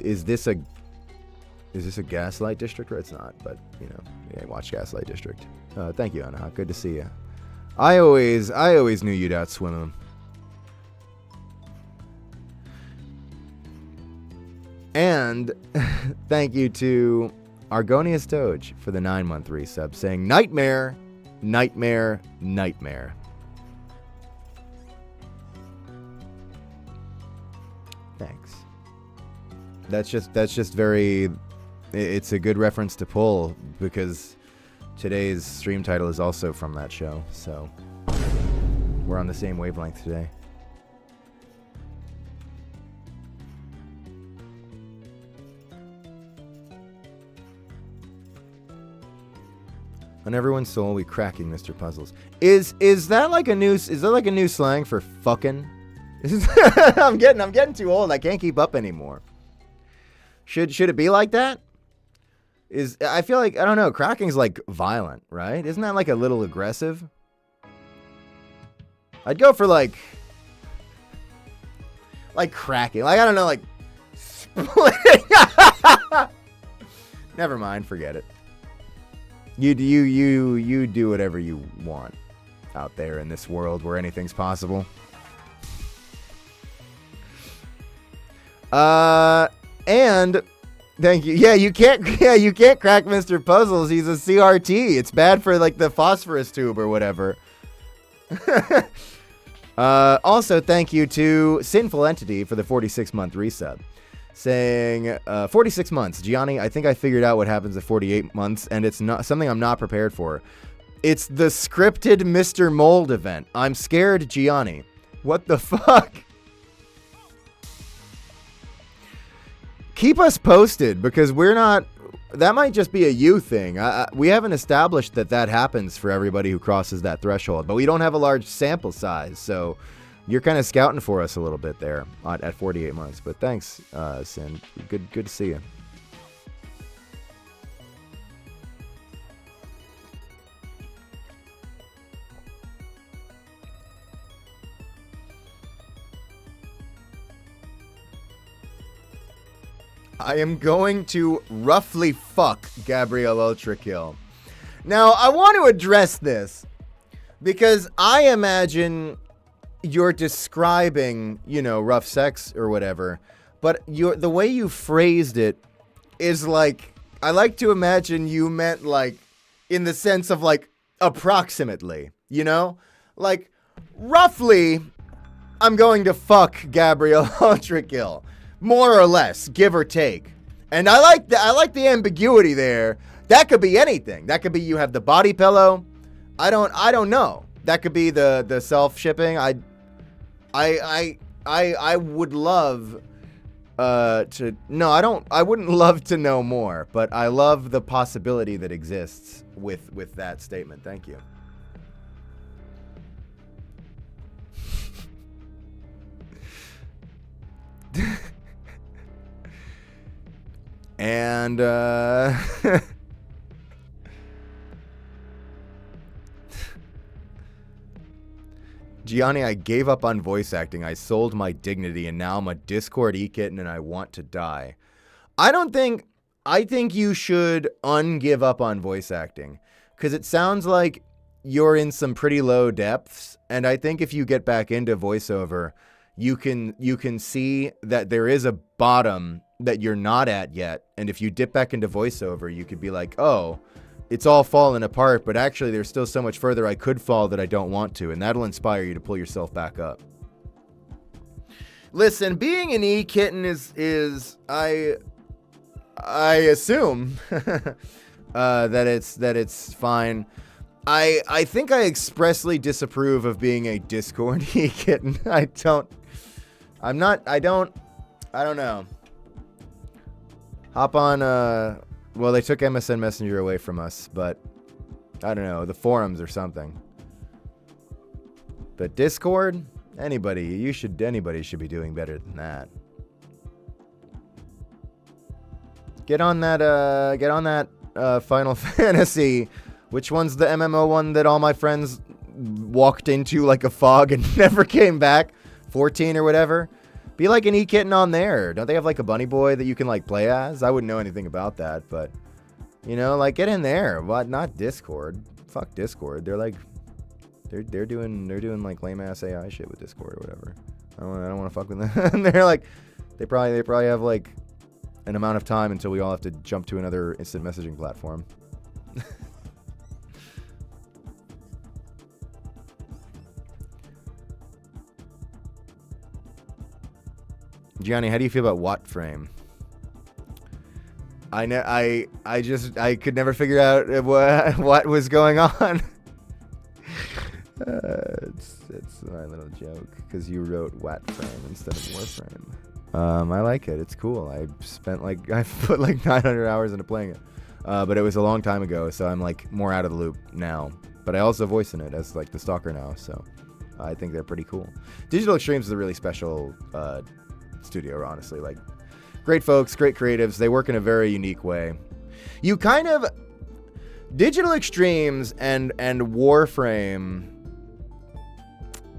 Is this a Gaslight District? Or it's not, but, yeah, watch Gaslight District. Thank you, Anahak. Good to see you. I always knew you'd outswim him. And thank you to Argonius Doge for the 9-month resub, saying nightmare, nightmare, nightmare. Thanks. That's just very. It's a good reference to pull because today's stream title is also from that show, so we're on the same wavelength today. On everyone's soul, we cracking Mr. Puzzles. Is that like a new slang for fucking? I'm getting too old. I can't keep up anymore. Should it be like that? I feel like, I don't know, cracking's like violent, right? Isn't that like a little aggressive? I'd go for like cracking. Like, I don't know, like splitting. Never mind, forget it. You do whatever you want out there in this world where anything's possible. And thank you. Yeah, you can't crack Mr. Puzzles. He's a CRT. It's bad for like the phosphorus tube or whatever. Also, thank you to Sinful Entity for the 46-month resub. Saying 46 months. Gianni, I think I figured out what happens at 48 months, and it's not something I'm not prepared for. It's the scripted Mr. Mold event. I'm scared, Gianni. What the fuck? Keep us posted, because we're not... That might just be a you thing. We haven't established that happens for everybody who crosses that threshold, but we don't have a large sample size, so... You're kind of scouting for us a little bit there at 48 months, but thanks, Sin. Good to see you. I am going to roughly fuck Gabrielle Ultrakill. Now, I want to address this because I imagine... You're describing, rough sex or whatever, but the way you phrased it is like, I like to imagine you meant like, in the sense of like, approximately, like, roughly, I'm going to fuck Gabrielle Ultrakill, more or less, give or take, and I like the ambiguity there. That could be anything. That could be you have the body pillow. I don't know. That could be the self-shipping. I would love I wouldn't love to know more, but I love the possibility that exists with that statement. Thank you. And Gianni, I gave up on voice acting. I sold my dignity, and now I'm a Discord e-kitten, and I want to die. I think you should ungive up on voice acting, because it sounds like you're in some pretty low depths, and I think if you get back into voiceover, you can see that there is a bottom that you're not at yet, and if you dip back into voiceover, you could be like, oh, it's all falling apart, but actually there's still so much further I could fall that I don't want to, and that'll inspire you to pull yourself back up. Listen, being an e-kitten is I assume that it's fine. I think I expressly disapprove of being a Discord e-kitten. I don't know. Hop on, well, they took MSN Messenger away from us, but I don't know, the forums or something. But Discord, anybody should be doing better than that. Get on that Final Fantasy. Which one's the MMO one that all my friends walked into like a fog and never came back? 14 or whatever. Be like an e-kitten on there. Don't they have like a bunny boy that you can like play as? I wouldn't know anything about that, but you know, like get in there. What? Not Discord. Fuck Discord. They're like they're doing like lame ass AI shit with Discord or whatever. I don't want to fuck with them. They're like they probably have like an amount of time until we all have to jump to another instant messaging platform. Gianni, how do you feel about watt frame? I could never figure out what was going on. It's my little joke because you wrote watt frame instead of warframe. I like it. It's cool. I put like 900 hours into playing it, but it was a long time ago, so I'm like more out of the loop now. But I also voice in it as like the stalker now, so I think they're pretty cool. Digital Extremes is a really special studio, honestly. Like, great folks, great creatives. They work in a very unique way. You kind of Digital Extremes and Warframe.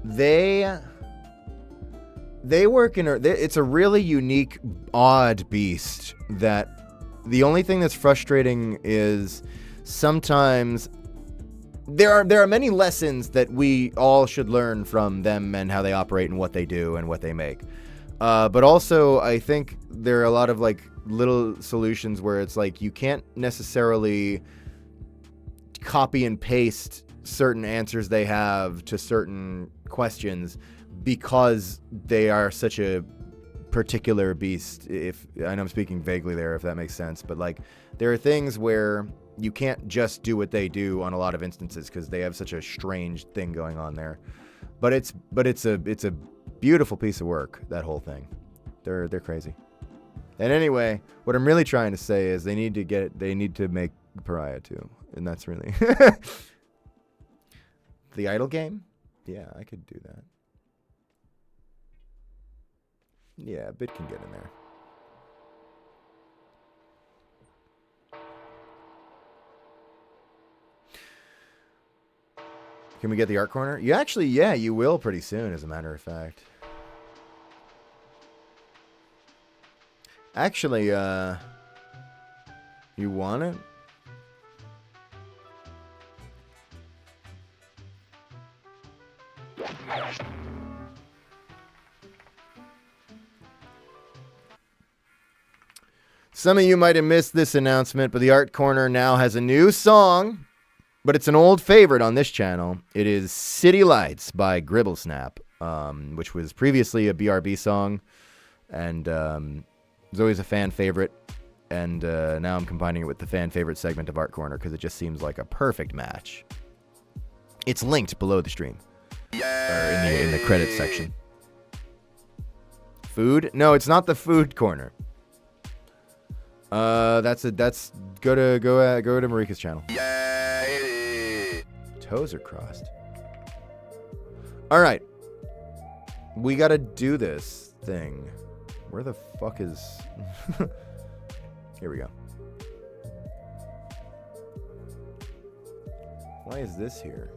They work in it's a really unique, odd beast. That the only thing that's frustrating is sometimes there are many lessons that we all should learn from them and how they operate and what they do and what they make. But also, I think there are a lot of like little solutions where it's like you can't necessarily copy and paste certain answers they have to certain questions because they are such a particular beast. I know I'm speaking vaguely there, if that makes sense, but like there are things where you can't just do what they do on a lot of instances because they have such a strange thing going on there. But it's a beautiful piece of work, that whole thing. They're crazy. And anyway, what I'm really trying to say is they need to make Pariah too. And that's really the idle game? Yeah, I could do that. Yeah, a bit can get in there. Can we get the art corner? You actually, yeah, you will pretty soon, as a matter of fact. Actually, you want it? Some of you might have missed this announcement, but the Art Corner now has a new song, but it's an old favorite on this channel. It is City Lights by Gribblesnap, which was previously a BRB song, and it was always a fan favorite, and now I'm combining it with the fan favorite segment of Art Corner because it just seems like a perfect match. It's linked below the stream, or in the credits section. Food? No, it's not the food corner. That's go to Marika's channel. Toes are crossed. All right, we gotta do this thing. Where the fuck is? Here we go. Why is this here?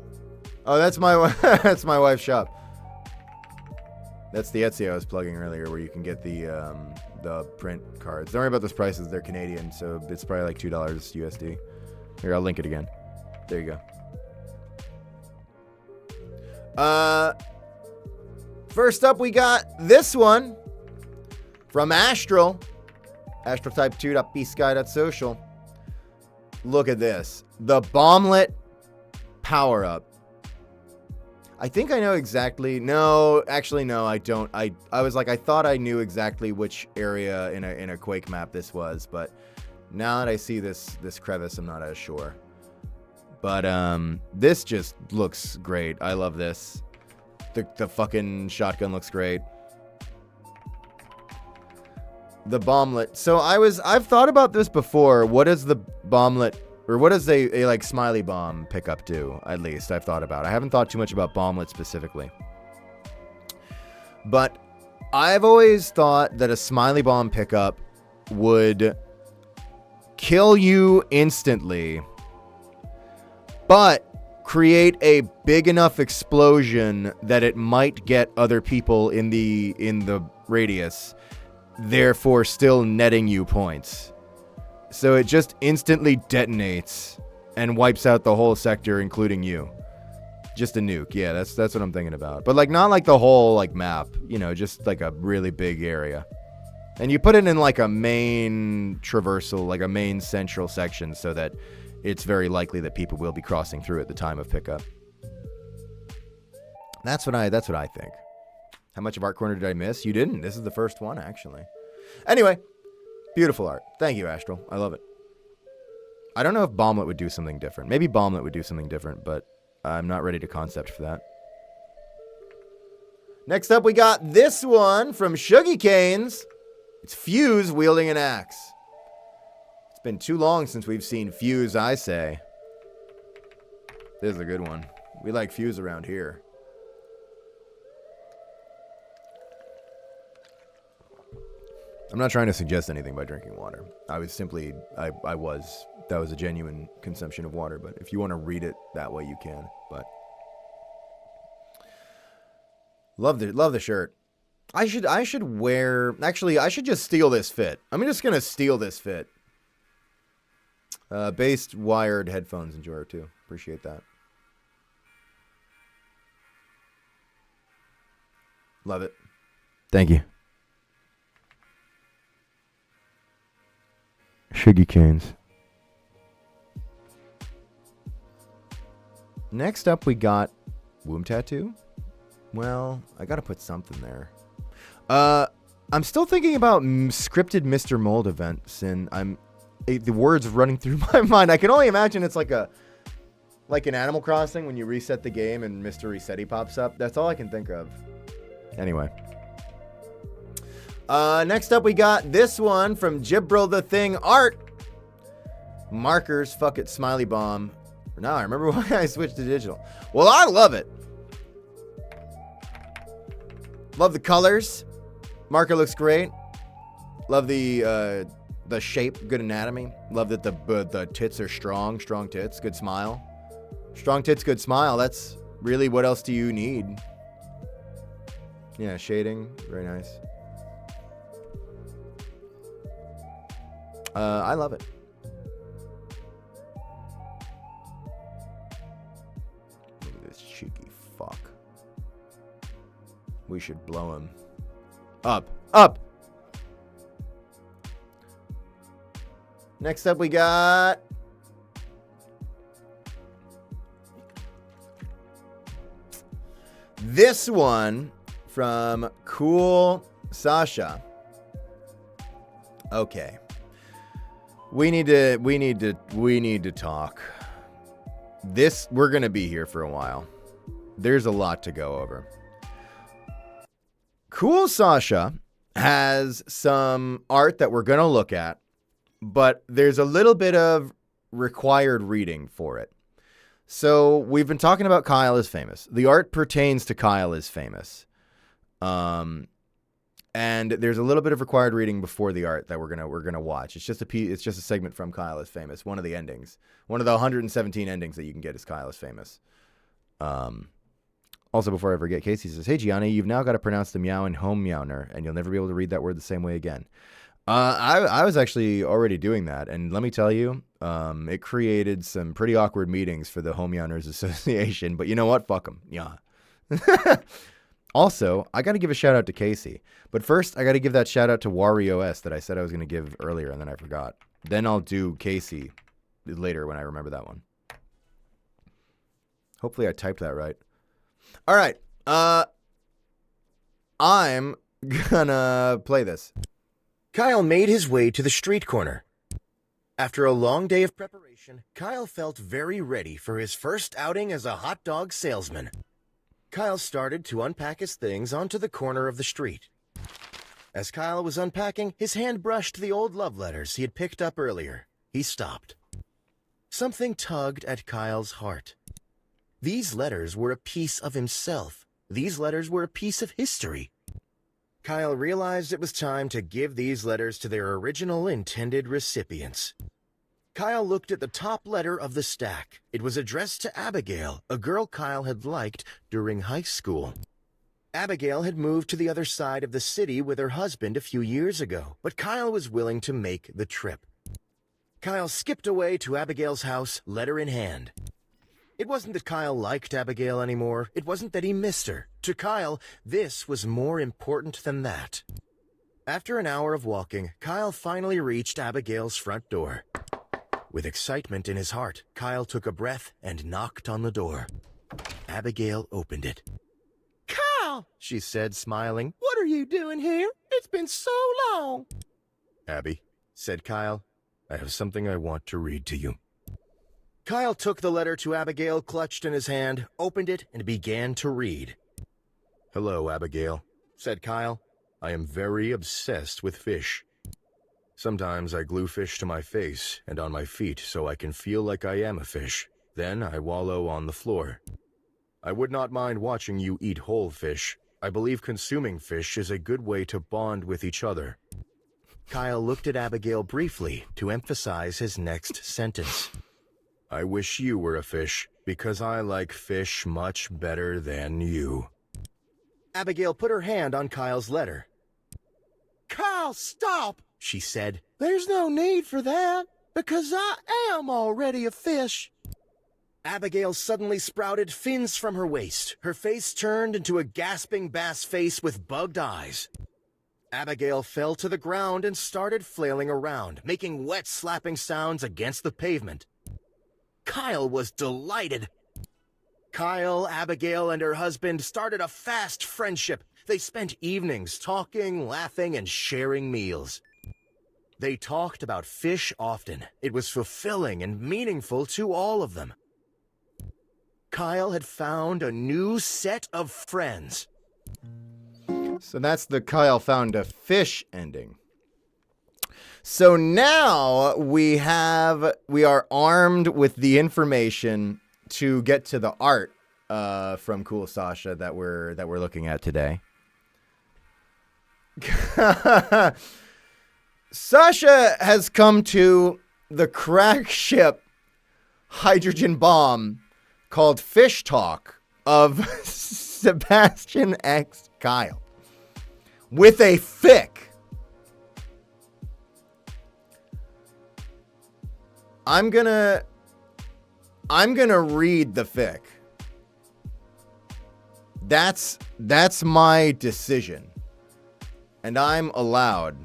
Oh, that's my that's my wife's shop. That's the Etsy I was plugging earlier, where you can get the print cards. Don't worry about those prices; they're Canadian, so it's probably like $2 USD. Here, I'll link it again. There you go. First up, we got this one from Astral. AstralType2.bsky.social. Look at this. The Bomblet power-up. I think I know exactly. No, actually, no, I don't. I was like, I thought I knew exactly which area in a Quake map this was, but now that I see this crevice, I'm not as sure. But this just looks great. I love this. The fucking shotgun looks great. The bomblet. So I've thought about this before. What does the bomblet, or what does a like smiley bomb pickup do? At least I've thought about. I haven't thought too much about bomblet specifically. But I've always thought that a smiley bomb pickup would kill you instantly, but create a big enough explosion that it might get other people in the radius, therefore still netting you points. So it just instantly detonates and wipes out the whole sector, including you. Just a nuke. Yeah, that's what I'm thinking about. But like not like the whole like map, you know, just like a really big area. And you put it in like a main traversal, like a main central section, so that it's very likely that people will be crossing through at the time of pickup. That's what I think. How much of Art Corner did I miss? You didn't. This is the first one, actually. Anyway, beautiful art. Thank you, Astral. I love it. I don't know if Bomblet would do something different. Maybe Bomblet would do something different, but I'm not ready to concept for that. Next up, we got this one from Shuggy Canes. It's Fuse wielding an axe. It's been too long since we've seen Fuse, I say. This is a good one. We like Fuse around here. I'm not trying to suggest anything by drinking water. I was simply, that was a genuine consumption of water, but if you want to read it that way, you can, but. Love the shirt. I should wear, actually, I should just steal this fit. I'm just going to steal this fit. Based wired headphones, enjoyer too. Appreciate that. Love it. Thank you. Shuggy Canes. Next up, we got womb tattoo. Well, I gotta put something there. I'm still thinking about scripted Mr. Mold events, and the words running through my mind. I can only imagine it's like an Animal Crossing when you reset the game and Mr. Resetti pops up. That's all I can think of. Anyway. Next up, we got this one from Jibril the Thing Art. Markers, fuck it, smiley bomb. Now I remember why I switched to digital. Well, I love it. Love the colors. Marker looks great. Love the shape, good anatomy. Love that the tits are strong tits, good smile. Strong tits, good smile. That's really, what else do you need? Yeah, shading, very nice. I love it. Look at this cheeky fuck. We should blow him. Up. Next up, we got this one from Cool Sasha. Okay. We need to talk. We're going to be here for a while. There's a lot to go over. Cool Sasha has some art that we're going to look at, but there's a little bit of required reading for it. So we've been talking about Kyle is Famous. The art pertains to Kyle is Famous. And there's a little bit of required reading before the art that we're gonna watch. It's just a segment from Kyle is Famous. One of the endings. One of the 117 endings that you can get is Kyle is Famous. Also, before I forget, Casey says, "Hey Gianni, you've now got to pronounce the meow in home meowner, and you'll never be able to read that word the same way again." I was actually already doing that, and let me tell you, it created some pretty awkward meetings for the Home Meowners Association. But you know what? Fuck them. Yeah. Also, I got to give a shout out to Casey. But first, I got to give that shout out to WarioS that I said I was going to give earlier and then I forgot. Then I'll do Casey later when I remember that one. Hopefully I typed that right. All right. I'm gonna play this. Kyle made his way to the street corner. After a long day of preparation, Kyle felt very ready for his first outing as a hot dog salesman. Kyle started to unpack his things onto the corner of the street. As Kyle was unpacking, his hand brushed the old love letters he had picked up earlier. He stopped. Something tugged at Kyle's heart. These letters were a piece of himself. These letters were a piece of history. Kyle realized it was time to give these letters to their original intended recipients. Kyle looked at the top letter of the stack. It was addressed to Abigail, a girl Kyle had liked during high school. Abigail had moved to the other side of the city with her husband a few years ago, but Kyle was willing to make the trip. Kyle skipped away to Abigail's house, letter in hand. It wasn't that Kyle liked Abigail anymore. It wasn't that he missed her. To Kyle, this was more important than that. After an hour of walking, Kyle finally reached Abigail's front door. With excitement in his heart, Kyle took a breath and knocked on the door. Abigail opened it. "Kyle," she said, smiling, "what are you doing here? It's been so long." "Abby," said Kyle, "I have something I want to read to you." Kyle took the letter to Abigail clutched in his hand, opened it, and began to read. "Hello, Abigail," said Kyle. "I am very obsessed with fish. Sometimes I glue fish to my face and on my feet so I can feel like I am a fish. Then I wallow on the floor. I would not mind watching you eat whole fish. I believe consuming fish is a good way to bond with each other." Kyle looked at Abigail briefly to emphasize his next sentence. "I wish you were a fish, because I like fish much better than you." Abigail put her hand on Kyle's letter. "Kyle, stop," she said. "There's no need for that, because I am already a fish." Abigail suddenly sprouted fins from her waist. Her face turned into a gasping bass face with bugged eyes. Abigail fell to the ground and started flailing around, making wet slapping sounds against the pavement. Kyle was delighted. Kyle, Abigail, and her husband started a fast friendship. They spent evenings talking, laughing, and sharing meals. They talked about fish often. It was fulfilling and meaningful to all of them. Kyle had found a new set of friends. So that's the Kyle found a fish ending. So now we are armed with the information to get to the art from Cool Sasha that we're looking at today. Sasha has come to the crack ship hydrogen bomb called Fish Talk of Sebastian X Kyle with a fic. I'm gonna read the fic. That's my decision. And I'm allowed.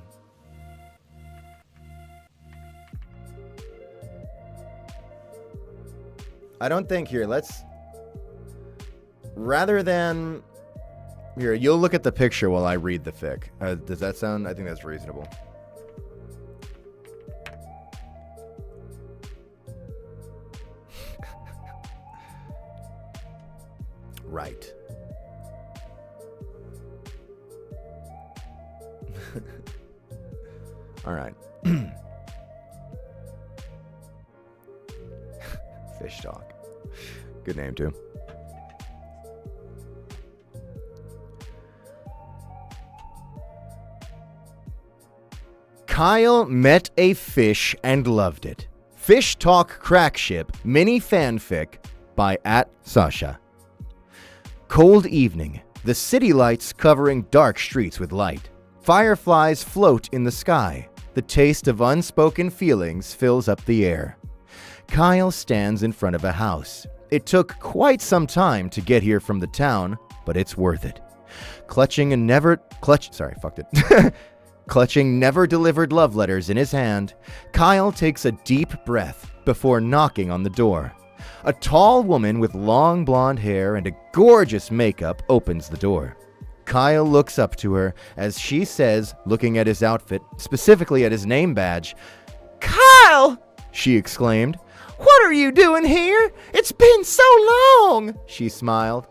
I don't think here, rather than here, you'll look at the picture while I read the fic. Does that sound? I think that's reasonable. Right. All right. Fish Talk. Good name, too. Kyle met a fish and loved it. Fish Talk Crack Ship mini fanfic by @Sasha. Cold evening. The city lights covering dark streets with light. Fireflies float in the sky. The taste of unspoken feelings fills up the air. Kyle stands in front of a house. It took quite some time to get here from the town. but it's worth it. Clutching never delivered love letters in his hand, Kyle takes a deep breath before knocking on the door. A tall woman with long blonde hair and a gorgeous makeup opens the door. Kyle looks up to her as she says, looking at his outfit, specifically at his name badge, "Kyle!" she exclaimed. "What are you doing here? It's been so long!" she smiled.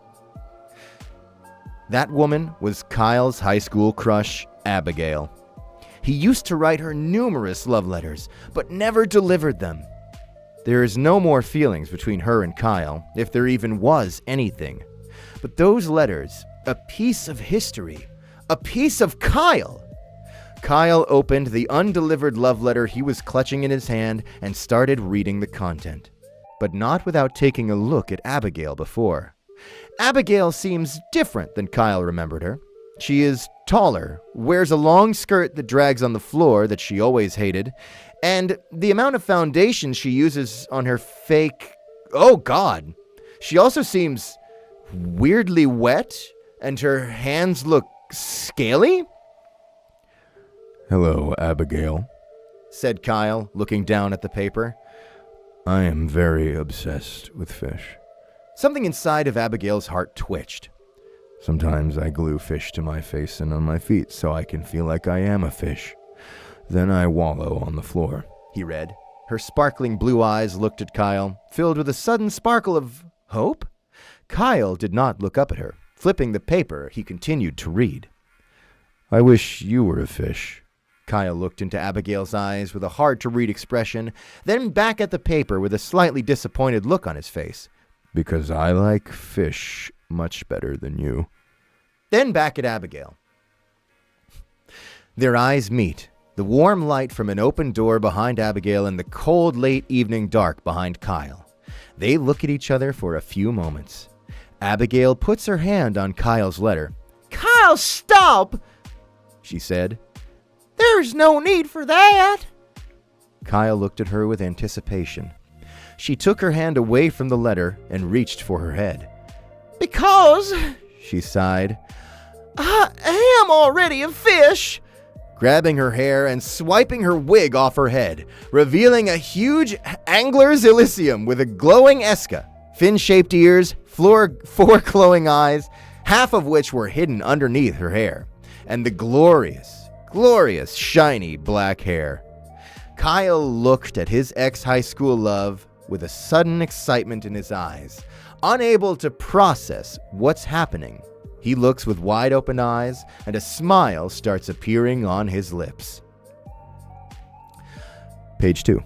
That woman was Kyle's high school crush, Abigail. He used to write her numerous love letters, but never delivered them. There is no more feelings between her and Kyle, if there even was anything. But those letters, a piece of history, a piece of Kyle. Kyle opened the undelivered love letter he was clutching in his hand and started reading the content, but not without taking a look at Abigail before. Abigail seems different than Kyle remembered her. She is taller, wears a long skirt that drags on the floor that she always hated, and the amount of foundation she uses on her fake... Oh, God! She also seems weirdly wet, and her hands look scaly? Hello, Abigail, said Kyle, looking down at the paper. I am very obsessed with fish. Something inside of Abigail's heart twitched. Sometimes I glue fish to my face and on my feet so I can feel like I am a fish. Then I wallow on the floor, he read. Her sparkling blue eyes looked at Kyle, filled with a sudden sparkle of hope. Kyle did not look up at her. Flipping the paper, he continued to read. I wish you were a fish. Kyle looked into Abigail's eyes with a hard-to-read expression, then back at the paper with a slightly disappointed look on his face. Because I like fish much better than you. Then back at Abigail. Their eyes meet, the warm light from an open door behind Abigail and the cold late evening dark behind Kyle. They look at each other for a few moments. Abigail puts her hand on Kyle's letter. "Kyle, stop!" she said. "There's no need for that." Kyle looked at her with anticipation. She took her hand away from the letter and reached for her head. "Because," she sighed, "I am already a fish." Grabbing her hair and swiping her wig off her head, revealing a huge angler's elysium with a glowing esca, fin-shaped ears, four glowing eyes, half of which were hidden underneath her hair, and the glorious, shiny black hair. Kyle looked at his ex-high school love with a sudden excitement in his eyes, unable to process what's happening. He looks with wide open eyes, and a smile starts appearing on his lips. Page 2.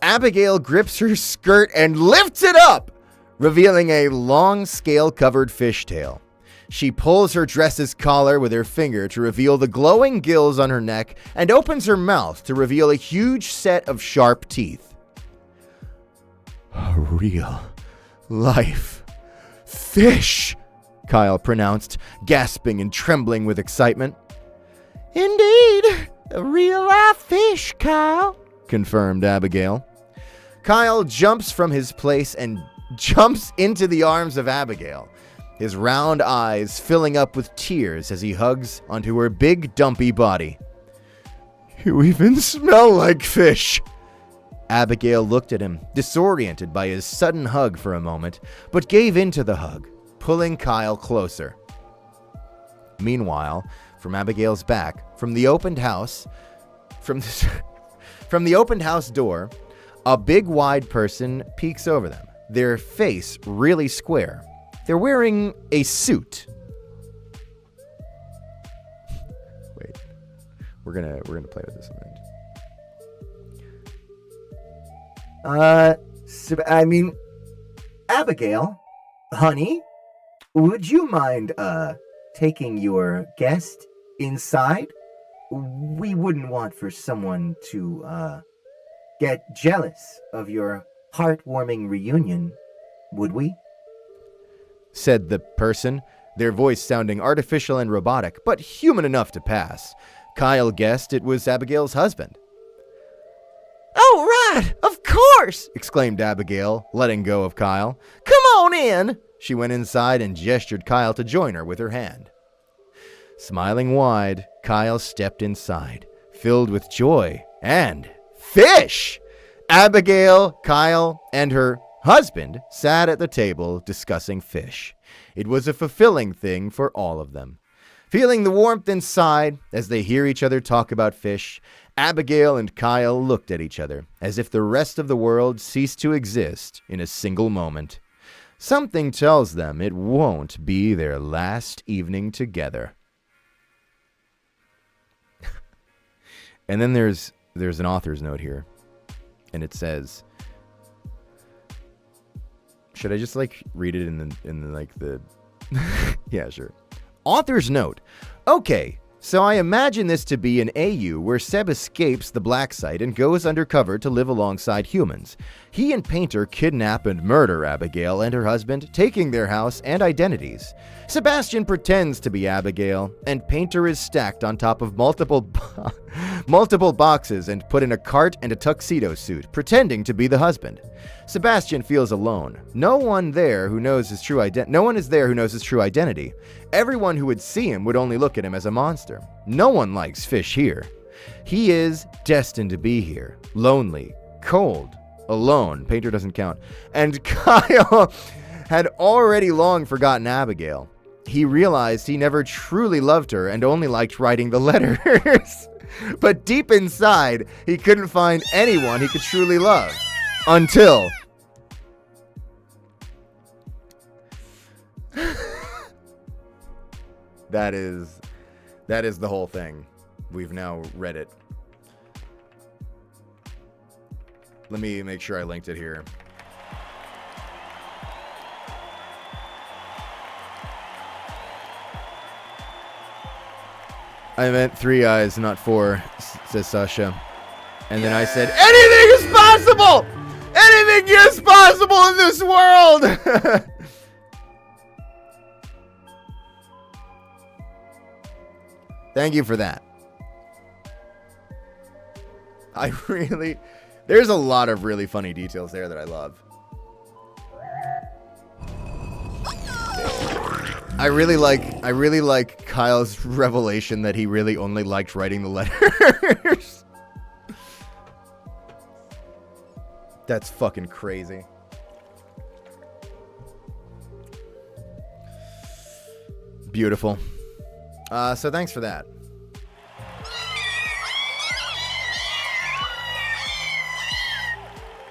Abigail grips her skirt and lifts it up, revealing a long scale-covered fishtail. She pulls her dress's collar with her finger to reveal the glowing gills on her neck and opens her mouth to reveal a huge set of sharp teeth. A real life fish, Kyle pronounced, gasping and trembling with excitement. "Indeed, a real-life fish, Kyle," confirmed Abigail. Kyle jumps from his place and jumps into the arms of Abigail, his round eyes filling up with tears as he hugs onto her big, dumpy body. "You even smell like fish." Abigail looked at him, disoriented by his sudden hug for a moment, but gave in to the hug, pulling Kyle closer. Meanwhile, from Abigail's back, from the opened house door, a big wide person peeks over them, their face really square. They're wearing a suit. Wait, we're gonna play with this a minute. Abigail, honey, would you mind, taking your guest inside? We wouldn't want for someone to, get jealous of your heartwarming reunion, would we? Said the person, their voice sounding artificial and robotic, but human enough to pass. Kyle guessed it was Abigail's husband. "Oh, right, of course!" exclaimed Abigail, letting go of Kyle. "Come on in. She went inside and gestured Kyle to join her with her hand. Smiling wide, Kyle stepped inside, filled with joy and fish. Abigail, Kyle, and her husband sat at the table discussing fish. It was a fulfilling thing for all of them. Feeling the warmth inside as they hear each other talk about fish, Abigail and Kyle looked at each other as if the rest of the world ceased to exist in a single moment. Something tells them it won't be their last evening together. And then there's an author's note here, and it says, should I just read it in the yeah, sure. Author's note. Okay, so I imagine this to be an AU where Seb escapes the black site and goes undercover to live alongside humans. He and Painter kidnap and murder Abigail and her husband, taking their house and identities. Sebastian pretends to be Abigail, and Painter is stacked on top of multiple boxes and put in a cart and a tuxedo suit, pretending to be the husband. Sebastian feels alone. No one is there who knows his true identity. Everyone who would see him would only look at him as a monster. No one likes Fish here. He is destined to be here. Lonely, cold, alone. Painter doesn't count. And Kyle had already long forgotten Abigail. He realized he never truly loved her and only liked writing the letters. But deep inside, he couldn't find anyone he could truly love. Until... That is the whole thing. We've now read it. Let me make sure I linked it here. I meant 3 eyes, not 4, says Sasha. And then I said, anything is possible! Anything is possible in this world! Thank you for that. There's a lot of really funny details there that I love. I really like Kyle's revelation that he really only liked writing the letters. That's fucking crazy. Beautiful. So thanks for that.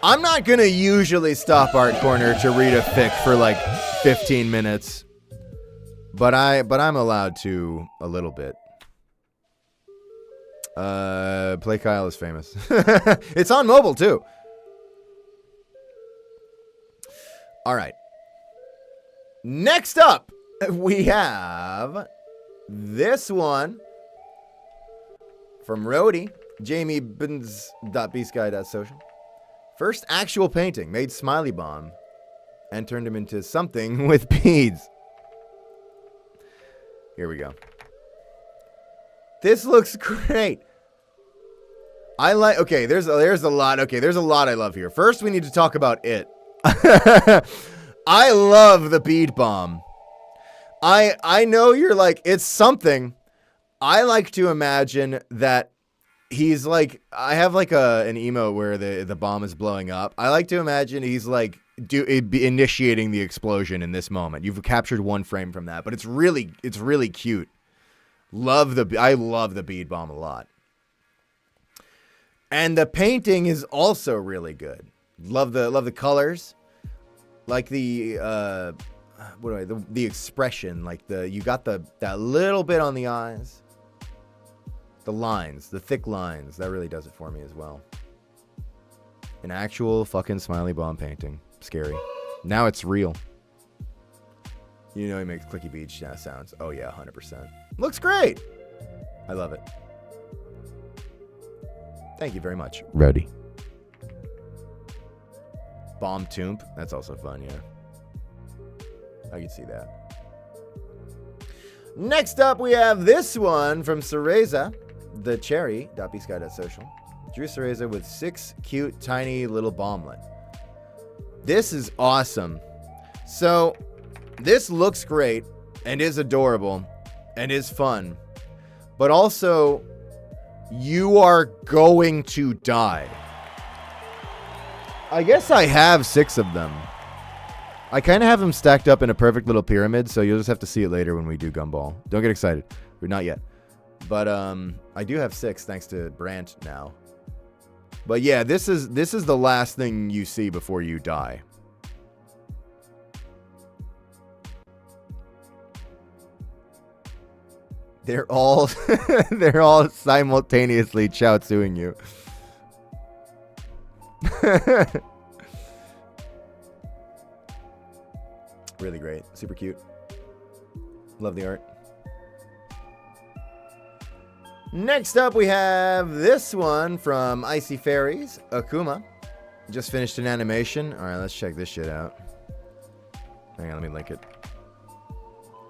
I'm not gonna usually stop Art Corner to read a fic for 15 minutes. But I'm allowed to a little bit. Play Kyle is famous. It's on mobile too. All right. Next up, we have this one from Rhodey, JamieBins.bsky.social. First actual painting, made Smiley Bomb and turned him into something with beads. Here we go. This looks great. Okay, there's a lot. Okay, there's a lot I love here. First, we need to talk about it. I love the bead bomb. I know you're like, it's something. I like to imagine that he's like, I have an emote where the bomb is blowing up. I like to imagine he's initiating the explosion in this moment. You've captured one frame from that, but it's really cute. I love the bead bomb a lot. And the painting is also really good. Love the colors. Like the expression, you got that little bit on the eyes. The lines, the thick lines, that really does it for me as well. An actual fucking Smiley Bomb painting. Scary. Now it's real. You know he makes clicky beach sounds. Oh yeah, 100%. Looks great. I love it. Thank you very much. Ready. Bomb Tomb. That's also fun, yeah. I can see that. Next up, we have this one from Cereza, the cherry.bsky.social. Drew Cereza with 6 cute, tiny little bomblet. This is awesome. So, this looks great and is adorable and is fun. But also, you are going to die. I guess I have 6 of them. I kind of have them stacked up in a perfect little pyramid, so you'll just have to see it later when we do Gumball. Don't get excited. We're not yet. But I do have 6 thanks to Brant now. But yeah, this is the last thing you see before you die. They're all simultaneously Chaozuing you. Really great. Super cute. Love the art. Next up, we have this one from Icy Fairies, Akuma. Just finished an animation. All right, let's check this shit out. Hang on, let me link it.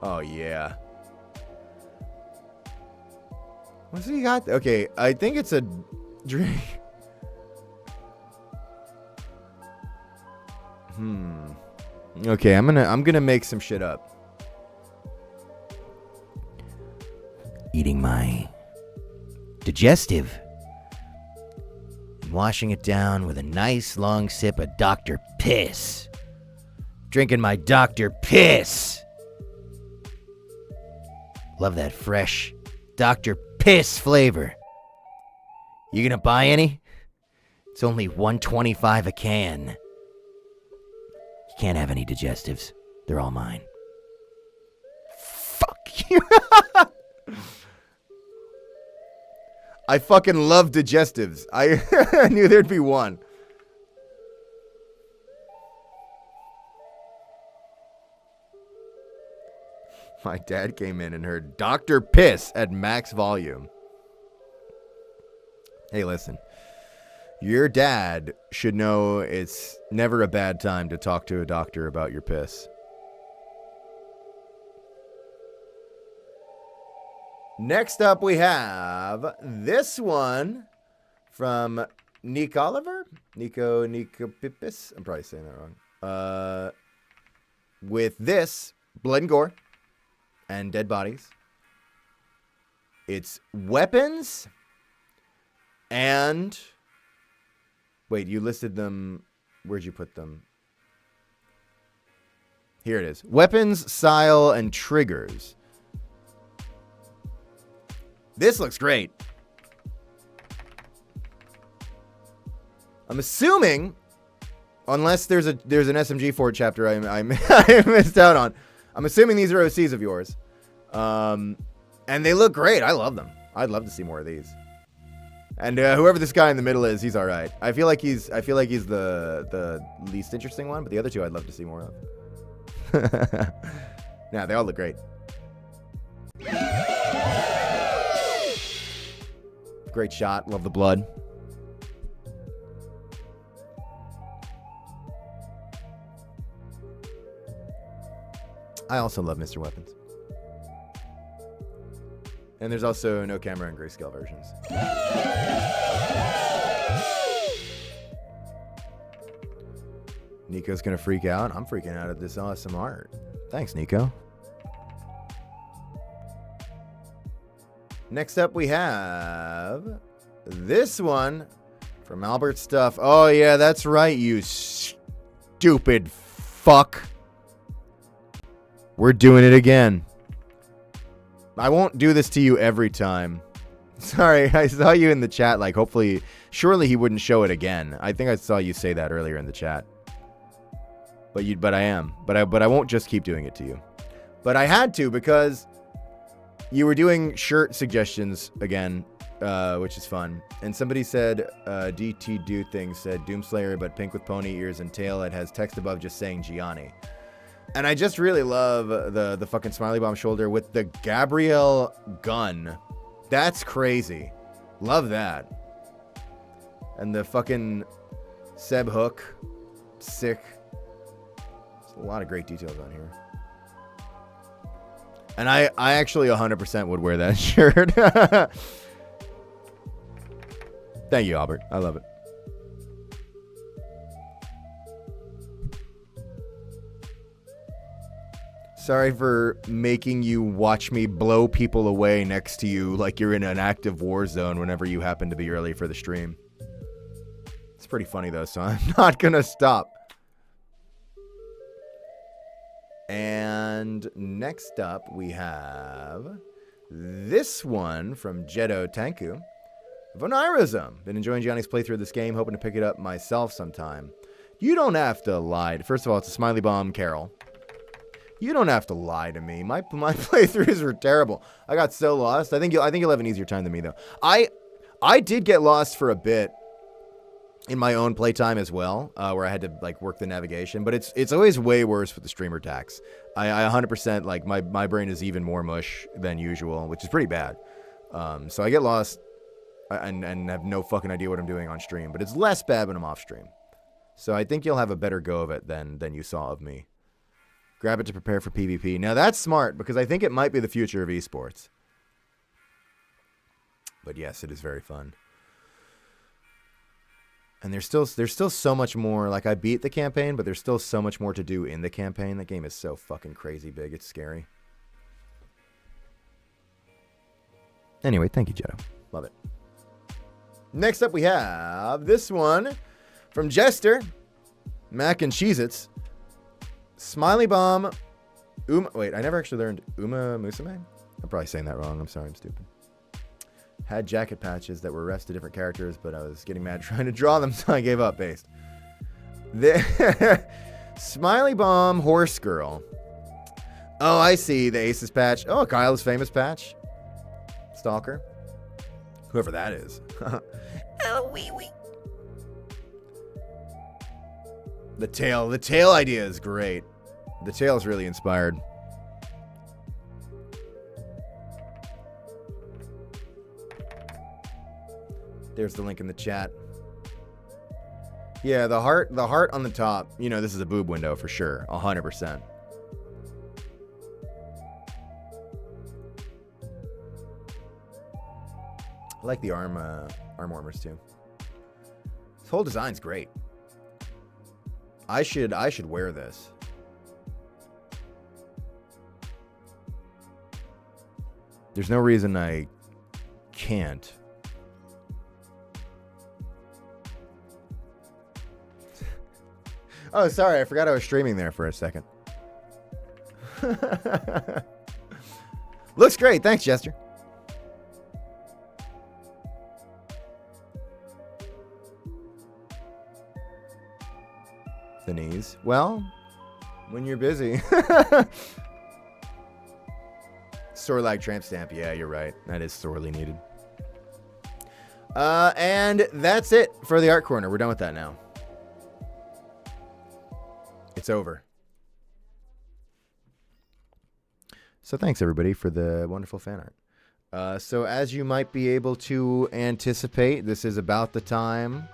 Oh, yeah. What's he got? Okay, I think it's a drink. Okay, I'm gonna make some shit up. Eating my digestive and washing it down with a nice long sip of Dr. Piss. Drinking my Dr. Piss. Love that fresh Dr. Piss flavor. You gonna buy any? It's only $1.25 a can. You can't have any digestives. They're all mine. Fuck you. I fucking love digestives. I knew there'd be one. My dad came in and heard Dr. Piss at max volume. Hey, listen. Your dad should know it's never a bad time to talk to a doctor about your piss. Next up, we have this one from Nick Oliver. Nico Pipis. I'm probably saying that wrong. With this, Blood and Gore and Dead Bodies. It's weapons and... Wait, you listed them... Where'd you put them? Here it is. Weapons, style, and triggers. This looks great. I'm assuming, unless there's an SMG Ford chapter I missed out on, I'm assuming these are OCs of yours, and they look great. I love them. I'd love to see more of these. And whoever this guy in the middle is, he's all right. I feel like he's the least interesting one, but the other two I'd love to see more of. Yeah, they all look great. Great shot. Love the blood. I also love Mr. Weapons. And there's also no camera and grayscale versions. Nico's gonna freak out. I'm freaking out at this awesome art. Thanks, Nico. Next up, we have this one from Albert Stuff. Oh, yeah, that's right, you stupid fuck. We're doing it again. I won't do this to you every time. Sorry, I saw you in the chat, like, hopefully, surely he wouldn't show it again. I think I saw you say that earlier in the chat. But I am. But I won't just keep doing it to you. But I had to because... You were doing shirt suggestions again, which is fun. And somebody said, DT Do Things said, Doomslayer, but pink with pony ears and tail. It has text above just saying Gianni. And I just really love the fucking Smiley Bomb shoulder with the Gabrielle gun. That's crazy. Love that. And the fucking Seb hook. Sick. There's a lot of great details on here. And I actually 100% would wear that shirt. Thank you, Albert. I love it. Sorry for making you watch me blow people away next to you like you're in an active war zone whenever you happen to be early for the stream. It's pretty funny though, so I'm not gonna stop. And next up we have this one from Jeddo Tanku. Vonarism. Been enjoying Gianni's playthrough of this game, hoping to pick it up myself sometime. You don't have to lie. First of all, it's a Smiley Bomb Carol. You don't have to lie to me. My playthroughs were terrible. I got so lost. I think you'll have an easier time than me though. I did get lost for a bit in my own playtime as well, where I had to like work the navigation. But it's always way worse with the streamer tax. I 100% like my brain is even more mush than usual, which is pretty bad. So I get lost and have no fucking idea what I'm doing on stream. But it's less bad when I'm off stream. So I think you'll have a better go of it than you saw of me. Grab it to prepare for PvP. Now that's smart because I think it might be the future of esports. But yes, it is very fun. And there's still so much more. Like I beat the campaign, but there's still so much more to do in the campaign. That game is so fucking crazy big. It's scary. Anyway, thank you, Jeddo. Love it. Next up we have this one from Jester. Mac and Cheez-Its. Smiley Bomb. Wait, I never actually learned Uma Musume? I'm probably saying that wrong. I'm sorry, I'm stupid. Had jacket patches that were refs to different characters, but I was getting mad trying to draw them, so I gave up based. Smiley Bomb Horse Girl. Oh, I see. The Aces patch. Oh, Kyle's famous patch. Stalker. Whoever that is. Oh, wee wee. The tail idea is great. The tail is really inspired. There's the link in the chat. Yeah, the heart on the top. You know, this is a boob window for sure. 100%. I like the arm warmers too. This whole design's great. I should wear this. There's no reason I can't. Oh, sorry. I forgot I was streaming there for a second. Looks great. Thanks, Jester. The knees. Well, when you're busy. Sore lag tramp stamp. Yeah, you're right. That is sorely needed. And that's it for the art corner. We're done with that now. It's over. So thanks everybody for the wonderful fan art. So as you might be able to anticipate, this is about the time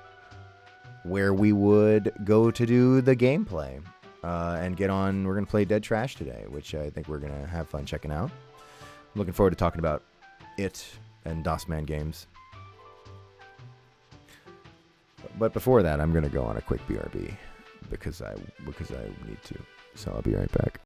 where we would go to do the gameplay and get on. We're going to play Dead Trash today, which I think we're going to have fun checking out. I'm looking forward to talking about it and DOS Man games. But before that, I'm going to go on a quick BRB because I need to. So I'll be right back.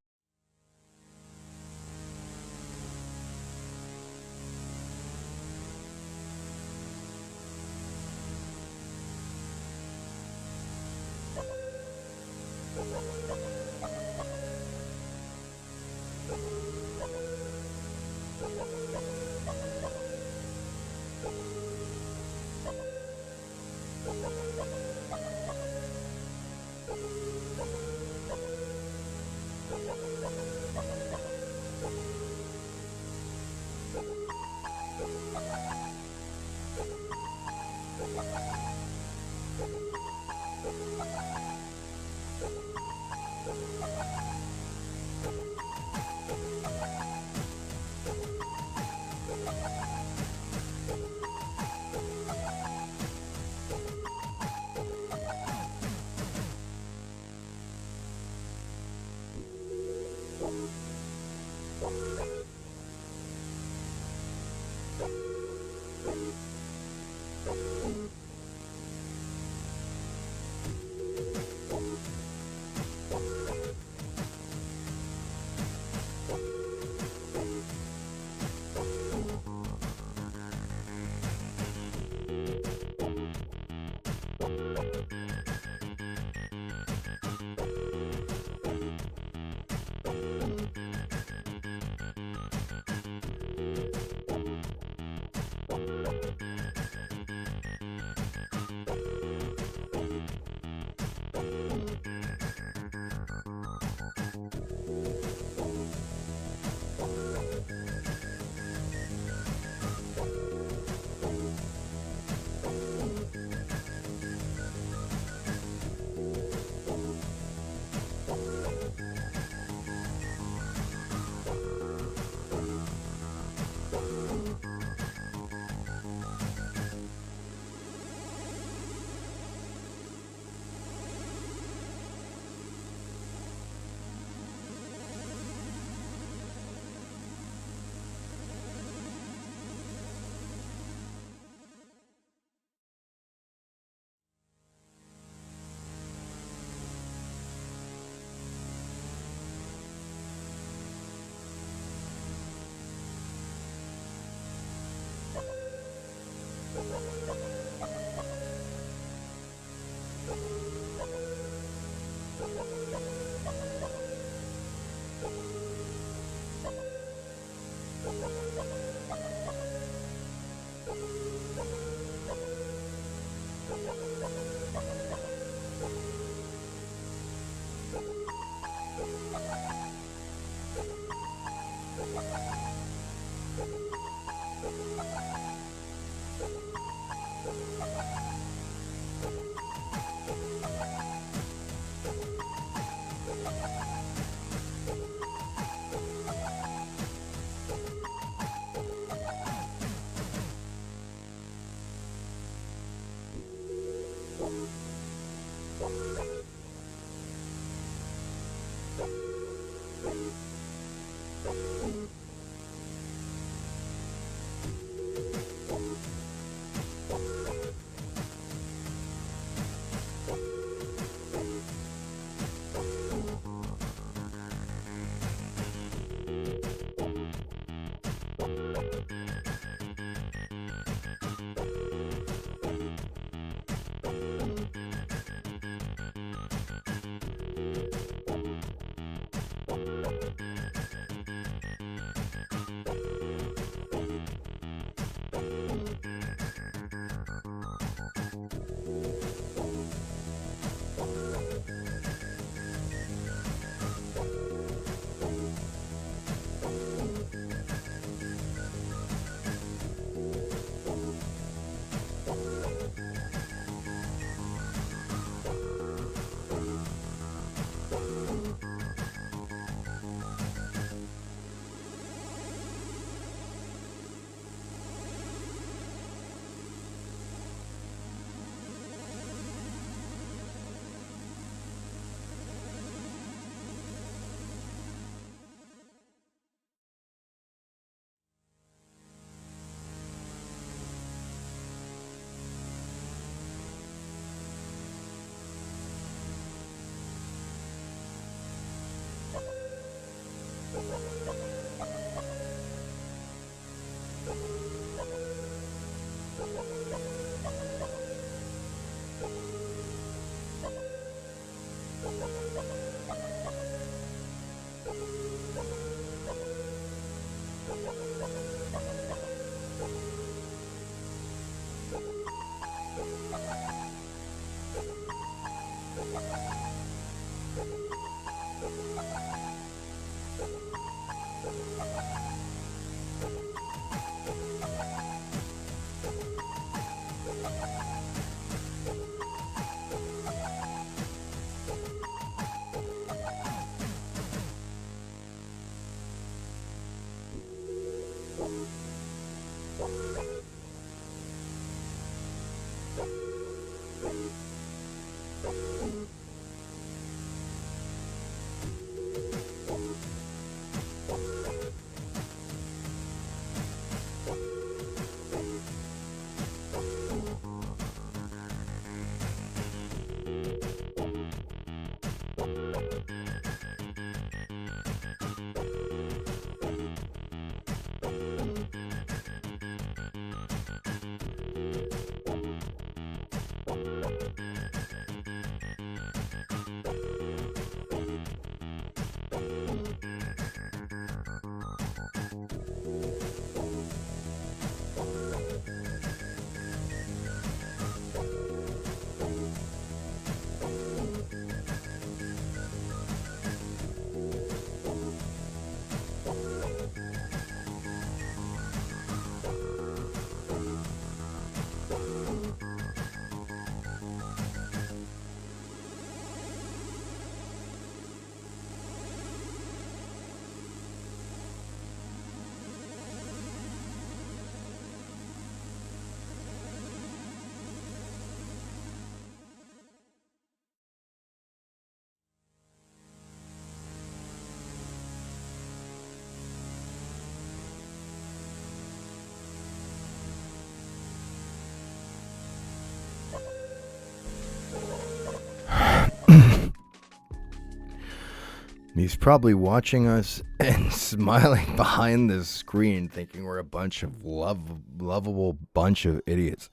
He's probably watching us and smiling behind the screen, thinking we're a bunch of lovable bunch of idiots.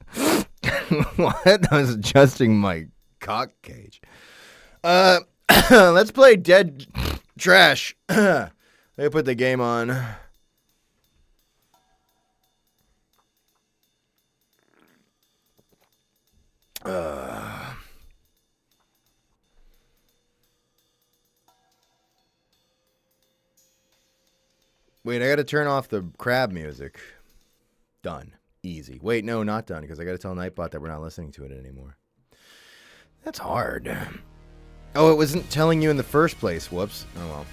What? I was adjusting my cock cage. Let's play Dead Trash. Let me put the game on. Wait, I gotta turn off the crab music. Done. Easy. Wait, no, not done, because I gotta tell Nightbot that we're not listening to it anymore. That's hard. Oh, it wasn't telling you in the first place. Whoops. Oh, well.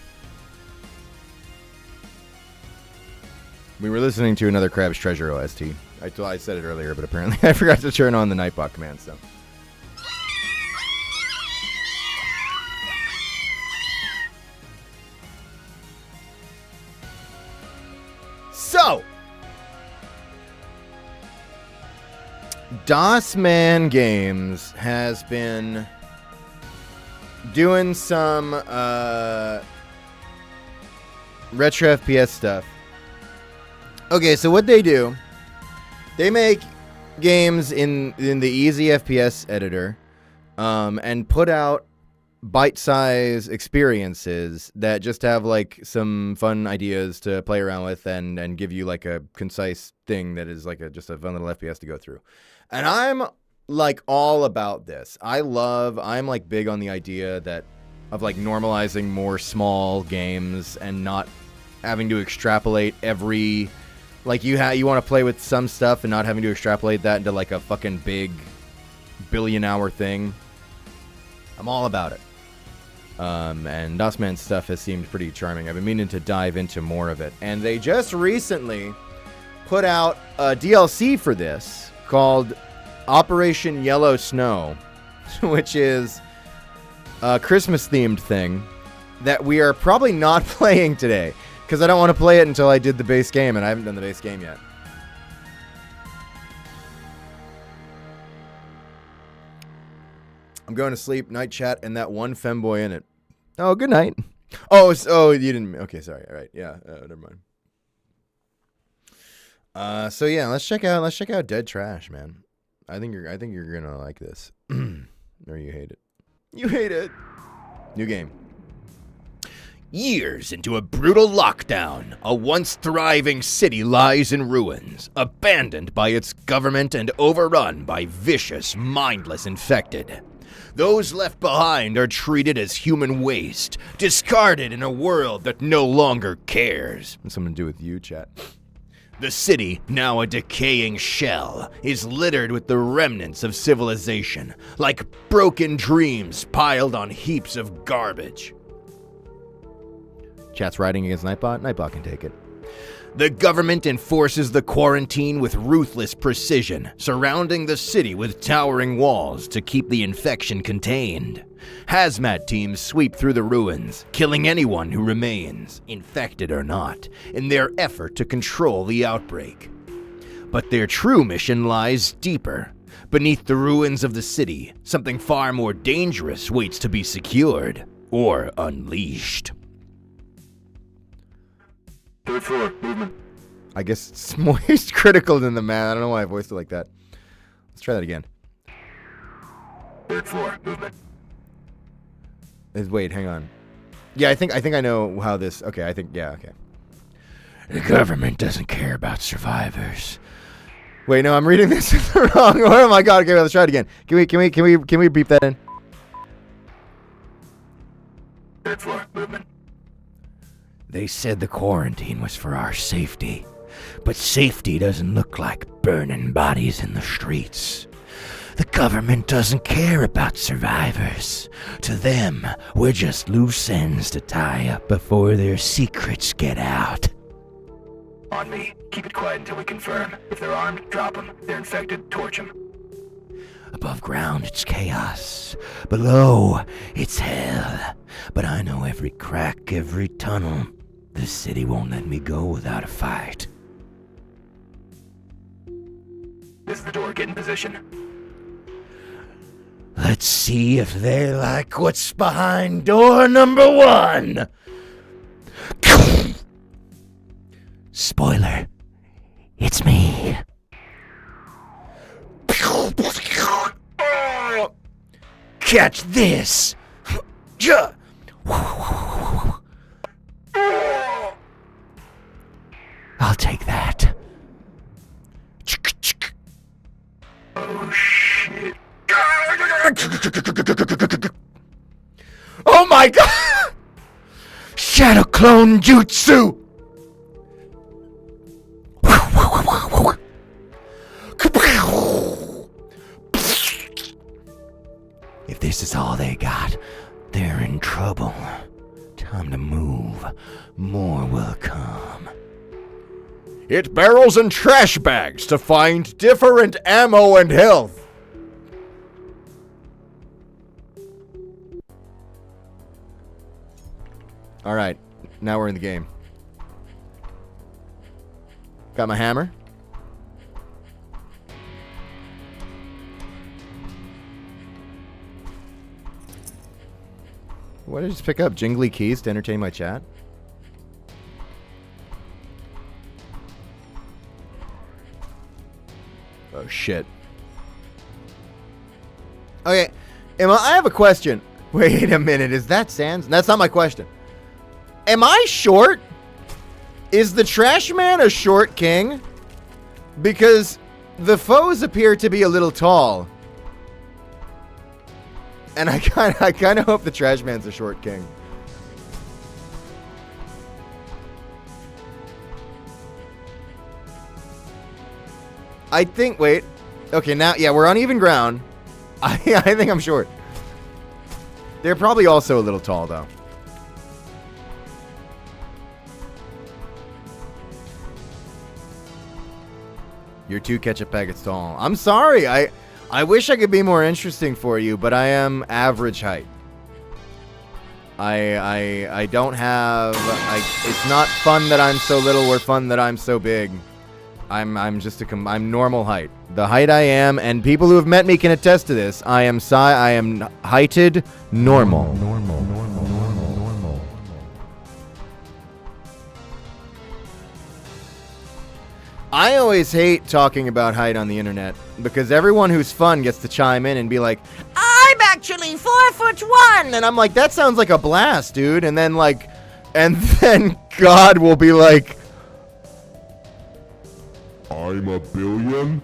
We were listening to another Crab's Treasure OST. I said it earlier, but apparently I forgot to turn on the Nightbot command, so. So, DOS Man Games has been doing some retro FPS stuff. Okay, so what they do, they make games in the easy FPS editor and put out bite-sized experiences that just have like some fun ideas to play around with and give you like a concise thing that is like just a fun little FPS to go through. And I'm like all about this. I'm like big on the idea of like normalizing more small games and not having to extrapolate every, like you want to play with some stuff and not having to extrapolate that into like a fucking big billion-hour thing. I'm all about it. And DOSman's stuff has seemed pretty charming. I've been meaning to dive into more of it. And they just recently put out a DLC for this called Operation Yellow Snow, which is a Christmas-themed thing that we are probably not playing today, because I don't want to play it until I did the base game, and I haven't done the base game yet. I'm going to sleep, night chat, and that one femboy in it. Oh, good night. Oh, you didn't. Okay, sorry. All right, yeah, never mind. So yeah, let's check out Dead Trash, man. I think you're gonna like this, or you hate it. You hate it. New game. Years into a brutal lockdown, a once thriving city lies in ruins, abandoned by its government and overrun by vicious, mindless infected. Those left behind are treated as human waste, discarded in a world that no longer cares. What's something to do with you, chat? The city, now a decaying shell, is littered with the remnants of civilization, like broken dreams piled on heaps of garbage. Chat's riding against Nightbot. Nightbot can take it. The government enforces the quarantine with ruthless precision, surrounding the city with towering walls to keep the infection contained. Hazmat teams sweep through the ruins, killing anyone who remains, infected or not, in their effort to control the outbreak. But their true mission lies deeper. Beneath the ruins of the city, something far more dangerous waits to be secured or unleashed. Third floor, movement. I guess it's more critical than the man. I don't know why I voiced it like that. Let's try that again. Third floor, movement. Wait, hang on. Yeah, I think I know how this. Okay, okay. The government doesn't care about survivors. Wait, no, I'm reading this wrong. Oh my god. Okay, let's try it again. Can we beep that in? Third floor, movement. They said the quarantine was for our safety, but safety doesn't look like burning bodies in the streets. The government doesn't care about survivors. To them, we're just loose ends to tie up before their secrets get out. On me. Keep it quiet until we confirm. If they're armed, drop them. If they're infected, torch them. Above ground, it's chaos. Below, it's hell. But I know every crack, every tunnel. The city won't let me go without a fight. This is the door. Get in position. Let's Let's see if they like what's behind door number 1. Spoiler, it's me. Catch this. I'll take that. Oh shit. Oh my god! Shadow clone jutsu! If this is all they got, they're in trouble. Time to move. More will come. Hit barrels and trash bags to find different ammo and health. Alright, now we're in the game. Got my hammer. What did I just pick up? Jingly keys to entertain my chat? Oh, shit. Okay, Emma, I have a question. Wait a minute, is that Sans? That's not my question. Am I short? Is the trash man a short king? Because the foes appear to be a little tall. And I kind of hope the trash man's a short king. I think, wait. Okay, now, yeah, we're on even ground. I think I'm short. They're probably also a little tall, though. You're 2 ketchup packets tall. I'm sorry. I wish I could be more interesting for you, but I am average height. I don't have... it's not fun that I'm so little or fun that I'm so big. I'm just I'm normal height. The height I am, and people who have met me can attest to this. I am heighted normal. I always hate talking about height on the internet because everyone who's fun gets to chime in and be like, I'm actually 4'1", and I'm like, that sounds like a blast, dude. And then God will be like, I'm a billion.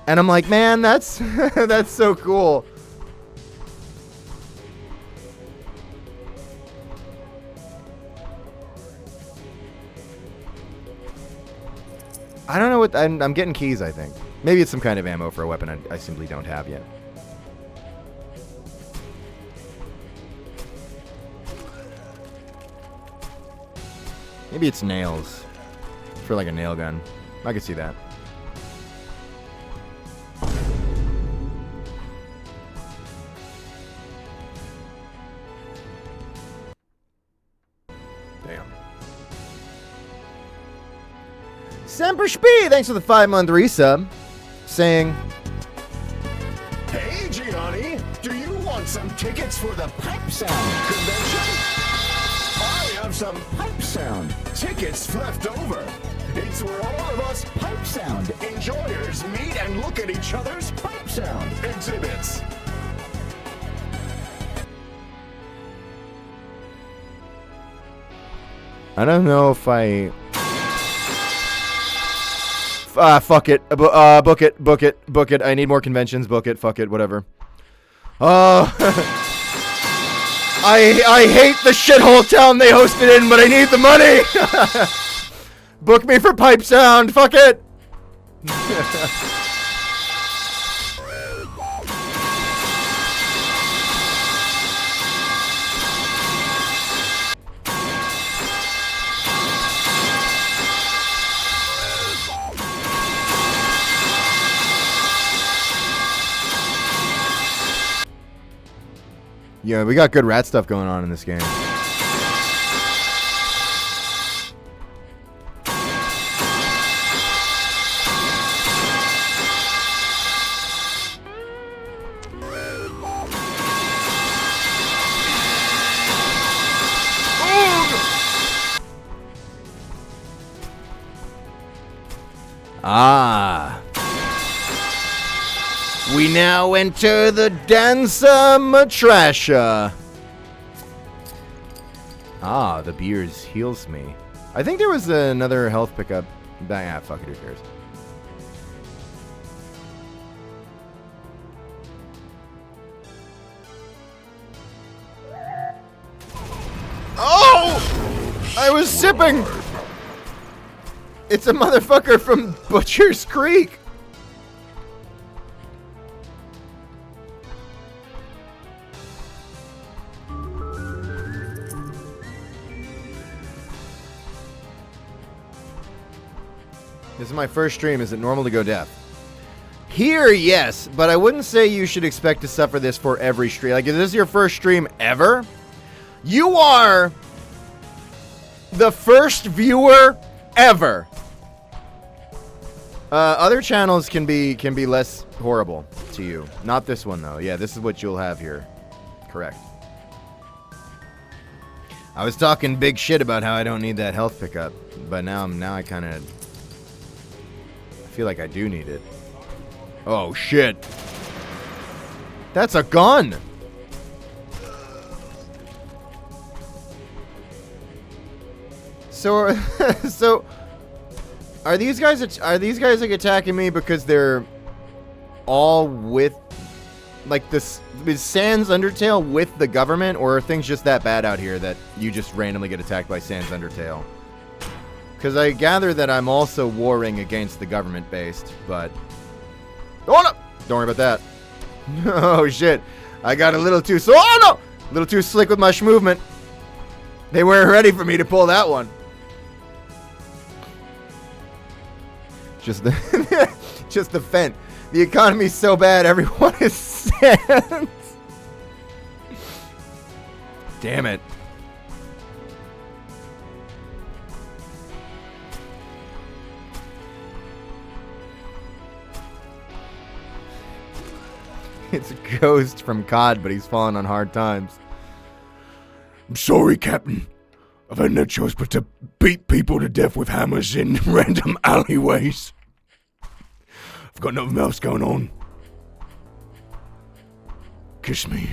and I'm like, man, that's that's so cool. I don't know what I'm getting keys, I think. Maybe it's some kind of ammo for a weapon I simply don't have yet. Maybe it's nails for like a nail gun. I could see that. Damn. Semper Spee, thanks for the 5-month resub. Saying, Hey, Gianni, do you want some tickets for the Pipe Sound convention? I have some Pipe Sound tickets left over. It's where all of us Pipe Sound enjoyers meet and look at each other's Pipe Sound exhibits. I don't know if I... fuck it. Book it. I need more conventions. Book it. Fuck it. Whatever. I hate the shithole town they hosted in, but I need the money. Book me for Pipe Sound. Fuck it. Yeah, we got good rat stuff going on in this game. Ah. We now enter the Danza Matrasha. Ah, the beers heals me. I think there was another health pickup. Ah, fuck it, who cares? Oh! I was sipping! It's a motherfucker from Butcher's Creek! This is my first stream. Is it normal to go deaf? Here, yes, but I wouldn't say you should expect to suffer this for every stream. Like, if this is your first stream ever, you are the first viewer ever. Other channels can be less horrible to you. Not this one, though. Yeah, this is what you'll have here. Correct. I was talking big shit about how I don't need that health pickup, but now I kind of feel like I do need it. Oh shit! That's a gun. So, so are these guys like attacking me because they're all with like this? Is Sans Undertale with the government, or are things just that bad out here that you just randomly get attacked by Sans Undertale? Because I gather that I'm also warring against the government-based, but... Oh, no! Don't worry about that. Oh, shit. I got a little too... Oh, no! A little too slick with my movement. They weren't ready for me to pull that one. Just the... just the Fent. The economy's so bad, everyone is Sans. Damn it. It's a ghost from COD, but he's fallen on hard times. I'm sorry, Captain. I've had no choice but to beat people to death with hammers in random alleyways. I've got nothing else going on. Kiss me.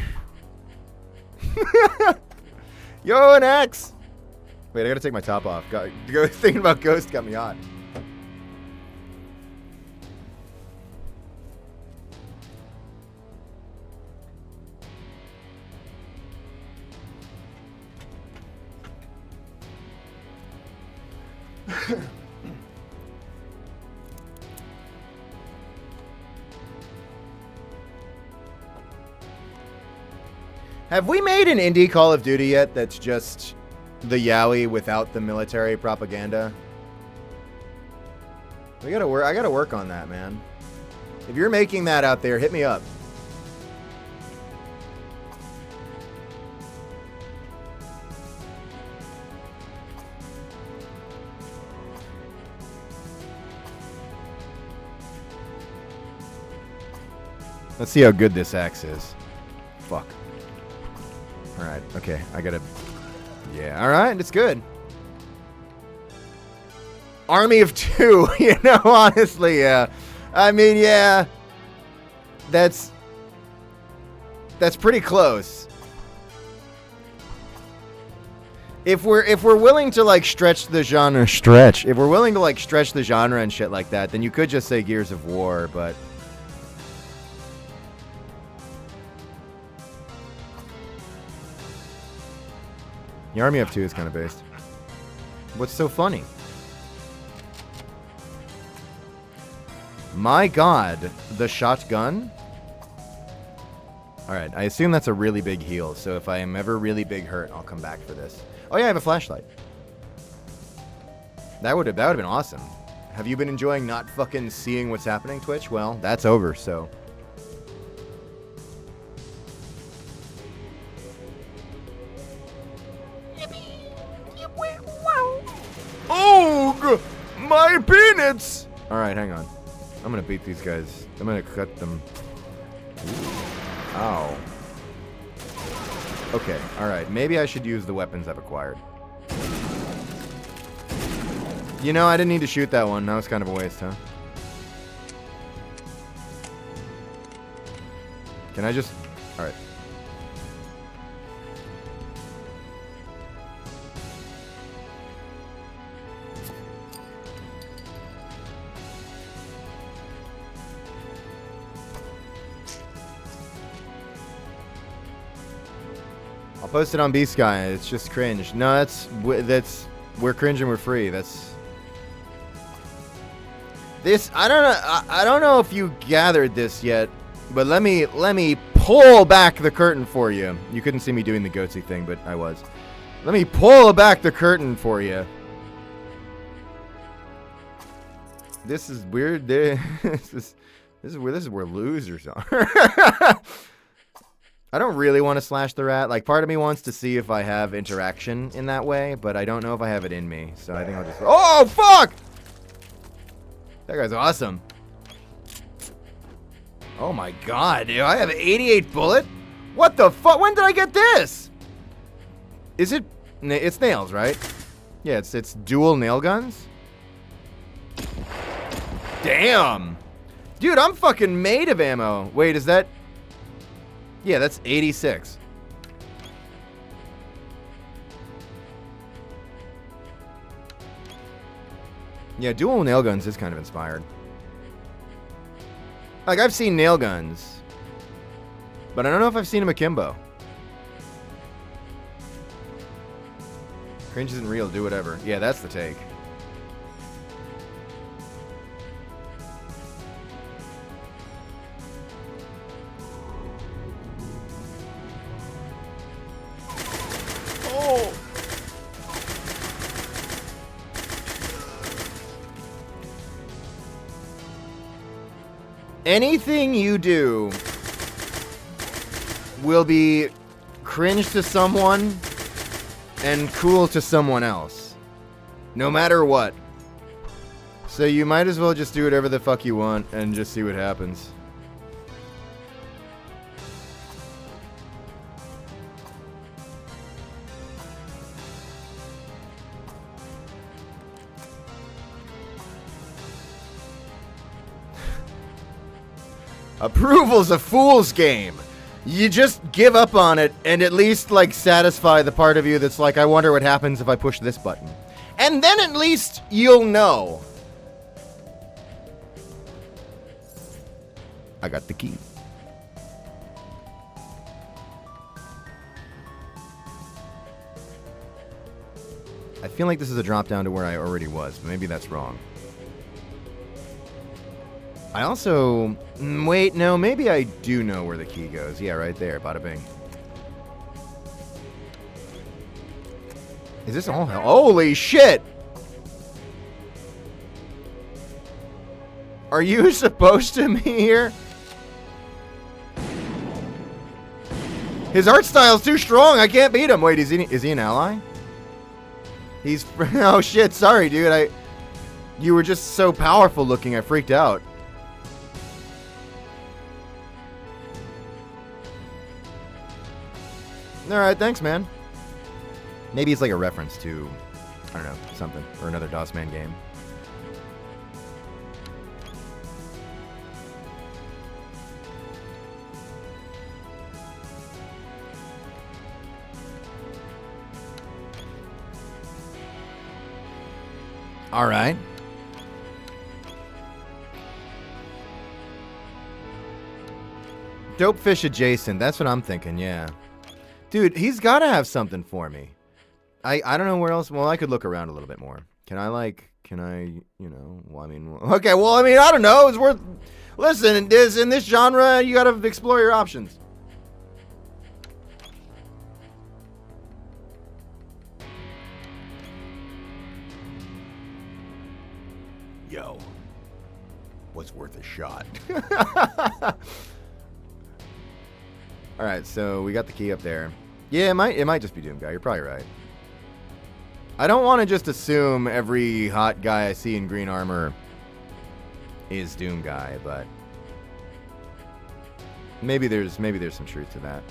Yo, an axe! Wait, I gotta take my top off. Thinking about Ghost got me hot. Have we made an indie Call of Duty yet that's just the yaoi without the military propaganda? I gotta work on that, man. If you're making that out there, hit me up. Let's see how good this axe is. Fuck. Alright, okay, I gotta... Yeah, alright, it's good. Army of 2, you know, honestly, yeah. I mean, yeah. That's pretty close. If we're willing to, like, stretch the genre... If we're willing to, like, stretch the genre and shit like that, then you could just say Gears of War, but... The Army of 2 is kind of based. What's so funny? My god, the shotgun? Alright, I assume that's a really big heal, so if I am ever really big hurt, I'll come back for this. Oh yeah, I have a flashlight. That would have been awesome. Have you been enjoying not fucking seeing what's happening, Twitch? Well, that's over, so... Oh, my peanuts! Alright, hang on. I'm gonna beat these guys. I'm gonna cut them. Ooh. Ow. Okay, alright. Maybe I should use the weapons I've acquired. You know, I didn't need to shoot that one. That was kind of a waste, huh? Can I just... Alright. I'll post it on B-Sky. It's just cringe. No, that's... We're cringe and we're free. That's... This... I don't know if you gathered this yet, but let me pull back the curtain for you. You couldn't see me doing the goatsy thing, but I was. Let me pull back the curtain for you. This is weird. This is where losers are. I don't really want to slash the rat. Like, part of me wants to see if I have interaction in that way, but I don't know if I have it in me. So I think I'll just... Oh, fuck! That guy's awesome. Oh my god, dude. I have 88 bullet? What the fuck? When did I get this? Is it... It's nails, right? Yeah, it's dual nail guns. Damn! Dude, I'm fucking made of ammo. Wait, is that... Yeah, that's 86. Yeah, dual nail guns is kind of inspired. Like, I've seen nail guns, but I don't know if I've seen them akimbo. Cringe isn't real, do whatever. Yeah, that's the take. Anything you do will be cringe to someone and cool to someone else. No matter what. So you might as well just do whatever the fuck you want and just see what happens. Approval's a fool's game. You just give up on it and at least, like, satisfy the part of you that's like, I wonder what happens if I push this button. And then at least you'll know. I got the key. I feel like this is a drop down to where I already was, but maybe that's wrong. I also... Wait, no, maybe I do know where the key goes. Yeah, right there. Bada bing. Is this all hell? Holy shit! Are you supposed to be here? His art style's too strong. I can't beat him. Wait, is he an ally? He's... Oh shit, sorry, dude. You were just so powerful looking, I freaked out. Alright, thanks, man. Maybe it's like a reference to, I don't know, something. Or another DOS Man game. Alright. Dope fish adjacent. That's what I'm thinking, yeah. Dude, he's got to have something for me. I don't know where else. Well, I could look around a little bit more. Can I, you know, well, I mean, okay, well, I mean, I don't know. It's worth, listen, in this genre, you got to explore your options. Yo, what's worth a shot? All right, so we got the key up there. Yeah, it might just be Doom Guy. You're probably right. I don't want to just assume every hot guy I see in green armor is Doom Guy, but maybe there's some truth to that.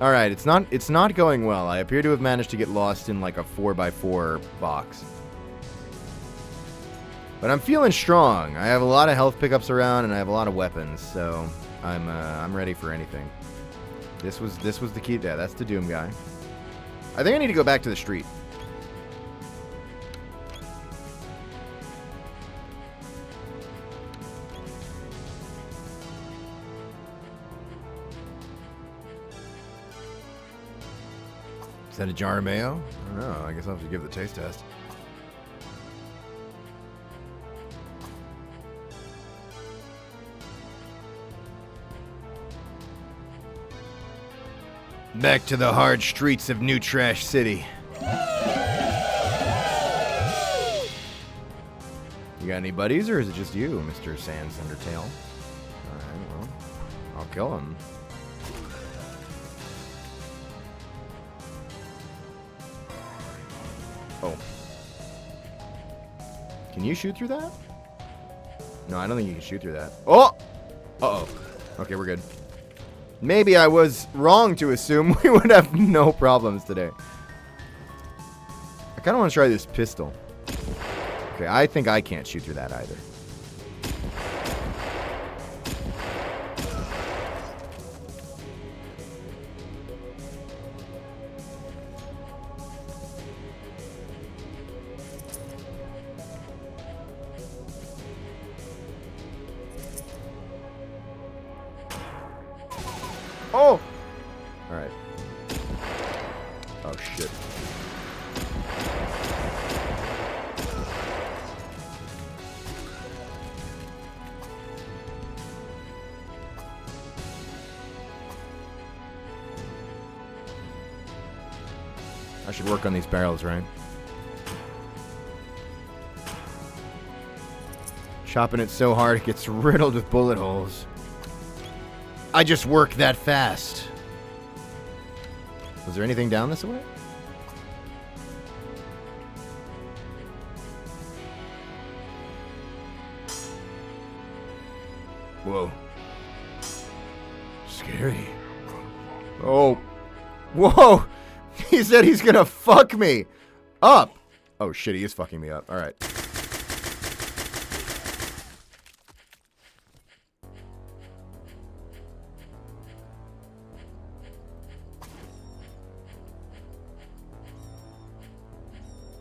All right, it's not going well. I appear to have managed to get lost in like a 4x4 box. But I'm feeling strong. I have a lot of health pickups around, and I have a lot of weapons, so I'm ready for anything. This was the key. Yeah, that's the Doom guy. I think I need to go back to the street. Is that a jar of mayo? I don't know. I guess I'll have to give the taste test. Back to the hard streets of New Trash City. You got any buddies, or is it just you, Mr. Sans Undertale? Alright, well, I'll kill him. Oh. Can you shoot through that? No, I don't think you can shoot through that. Oh! Uh-oh. Okay, we're good. Maybe I was wrong to assume we would have no problems today. I kind of want to try this pistol. Okay, I think I can't shoot through that either. Oh! Alright. Oh, shit. I should work on these barrels, right? Chopping it so hard it gets riddled with bullet holes. I just work that fast. Was there anything down this way? Whoa. Scary. Oh. Whoa! He said he's gonna fuck me up. Oh shit, he is fucking me up. Alright.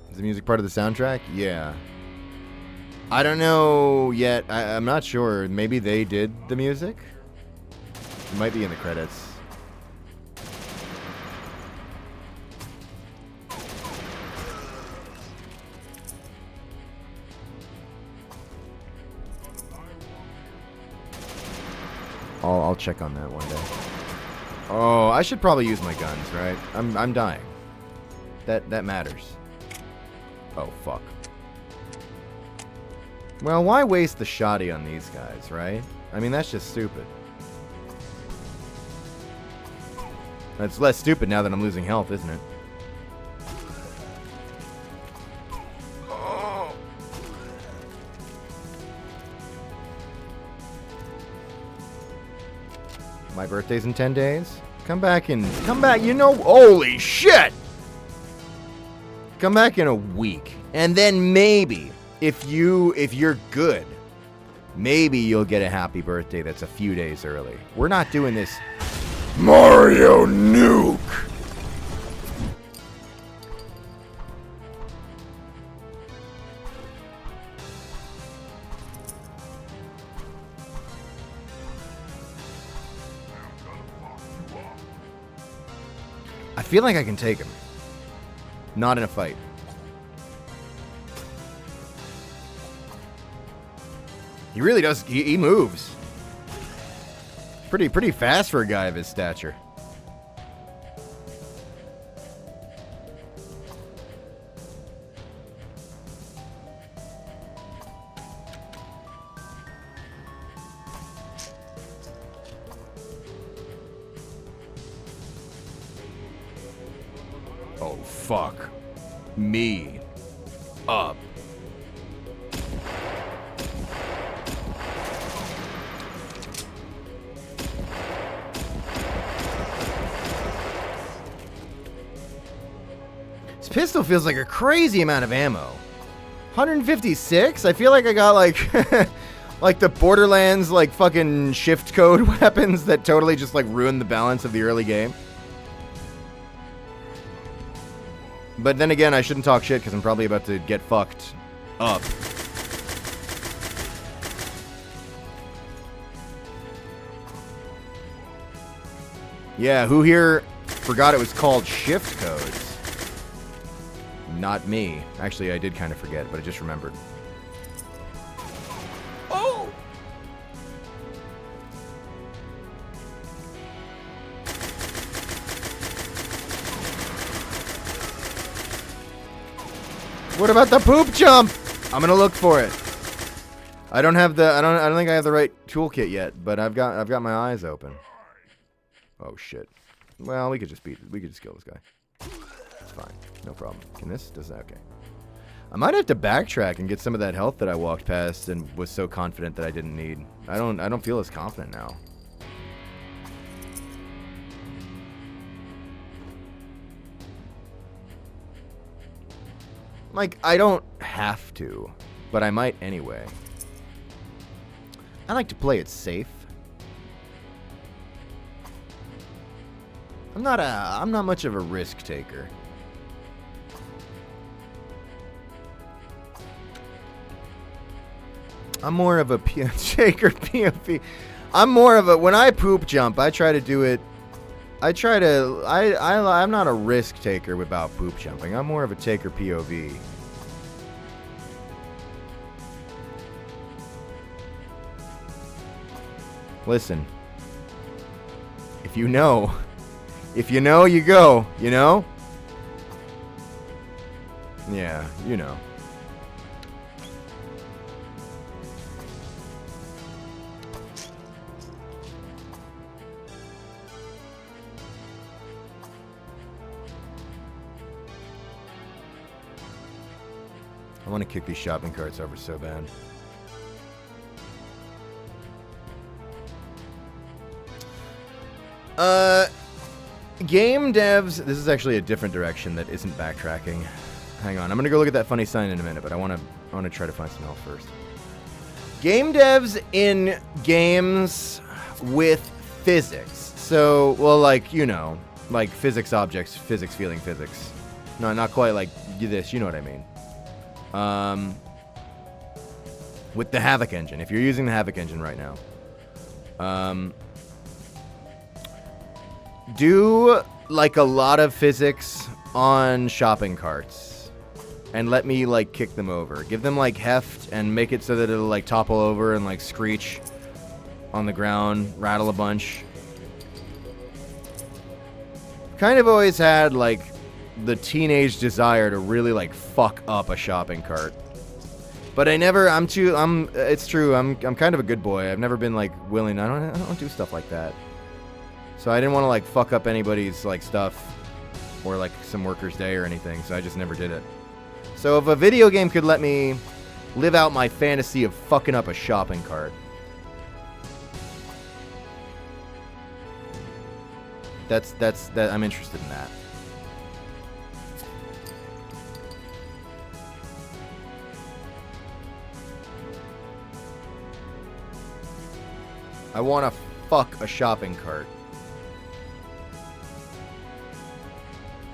Is the music part of the soundtrack? Yeah. I don't know yet. I'm not sure. Maybe they did the music? It might be in the credits. I'll check on that one day. Oh, I should probably use my guns, right? I'm dying. That matters. Oh, fuck. Well, why waste the shoddy on these guys, right? I mean, that's just stupid. It's less stupid now that I'm losing health, isn't it? Oh. My birthday's in 10 days? Come back, you know, holy shit! Come back in a week. And then maybe, if you're good, maybe you'll get a happy birthday that's a few days early. We're not doing this Mario Nuke! I feel like I can take him. Not in a fight. He really does. He moves. Pretty fast for a guy of his stature. Oh, fuck me up. This pistol feels like a crazy amount of ammo. 156? I feel like I got like like the Borderlands like fucking shift code weapons that totally just like ruin the balance of the early game. But then again, I shouldn't talk shit because I'm probably about to get fucked up. Yeah, who here forgot it was called shift codes? Not me. Actually, I did kind of forget, but I just remembered. Oh! What about the poop jump? I'm gonna look for it. I don't have the. I don't think I have the right toolkit yet, but I've got my eyes open. Oh shit. Well, we could just kill this guy. It's fine. No problem. Can this? Does that? Okay. I might have to backtrack and get some of that health that I walked past and was so confident that I didn't need. I don't feel as confident now. Like, I don't have to, but I might anyway. I like to play it safe. I'm not much of a risk taker. I'm more of a taker POV. I'm more of a, when I poop jump, I try to do it. I'm not a risk taker without poop jumping. I'm more of a taker POV. Listen. If you know, you go, you know? Yeah, you know. I want to kick these shopping carts over so bad. Game devs, this is actually a different direction that isn't backtracking. Hang on, I'm gonna go look at that funny sign in a minute, but I wanna try to find something else first. Game devs in games with physics. So, well, like, you know, like physics objects, physics feeling physics. No, not quite like this, you know what I mean. With the Havoc engine, if you're using the Havoc engine right now. Do like a lot of physics on shopping carts and let me like kick them over. Give them like heft and make it so that it'll like topple over and like screech on the ground, rattle a bunch. Kind of always had like the teenage desire to really like fuck up a shopping cart. But it's true, I'm kind of a good boy. I've never been like willing, I don't do stuff like that. So I didn't want to like fuck up anybody's like stuff or like some worker's day or anything, so I just never did it. So if a video game could let me live out my fantasy of fucking up a shopping cart, that I'm interested in that. I want to fuck a shopping cart.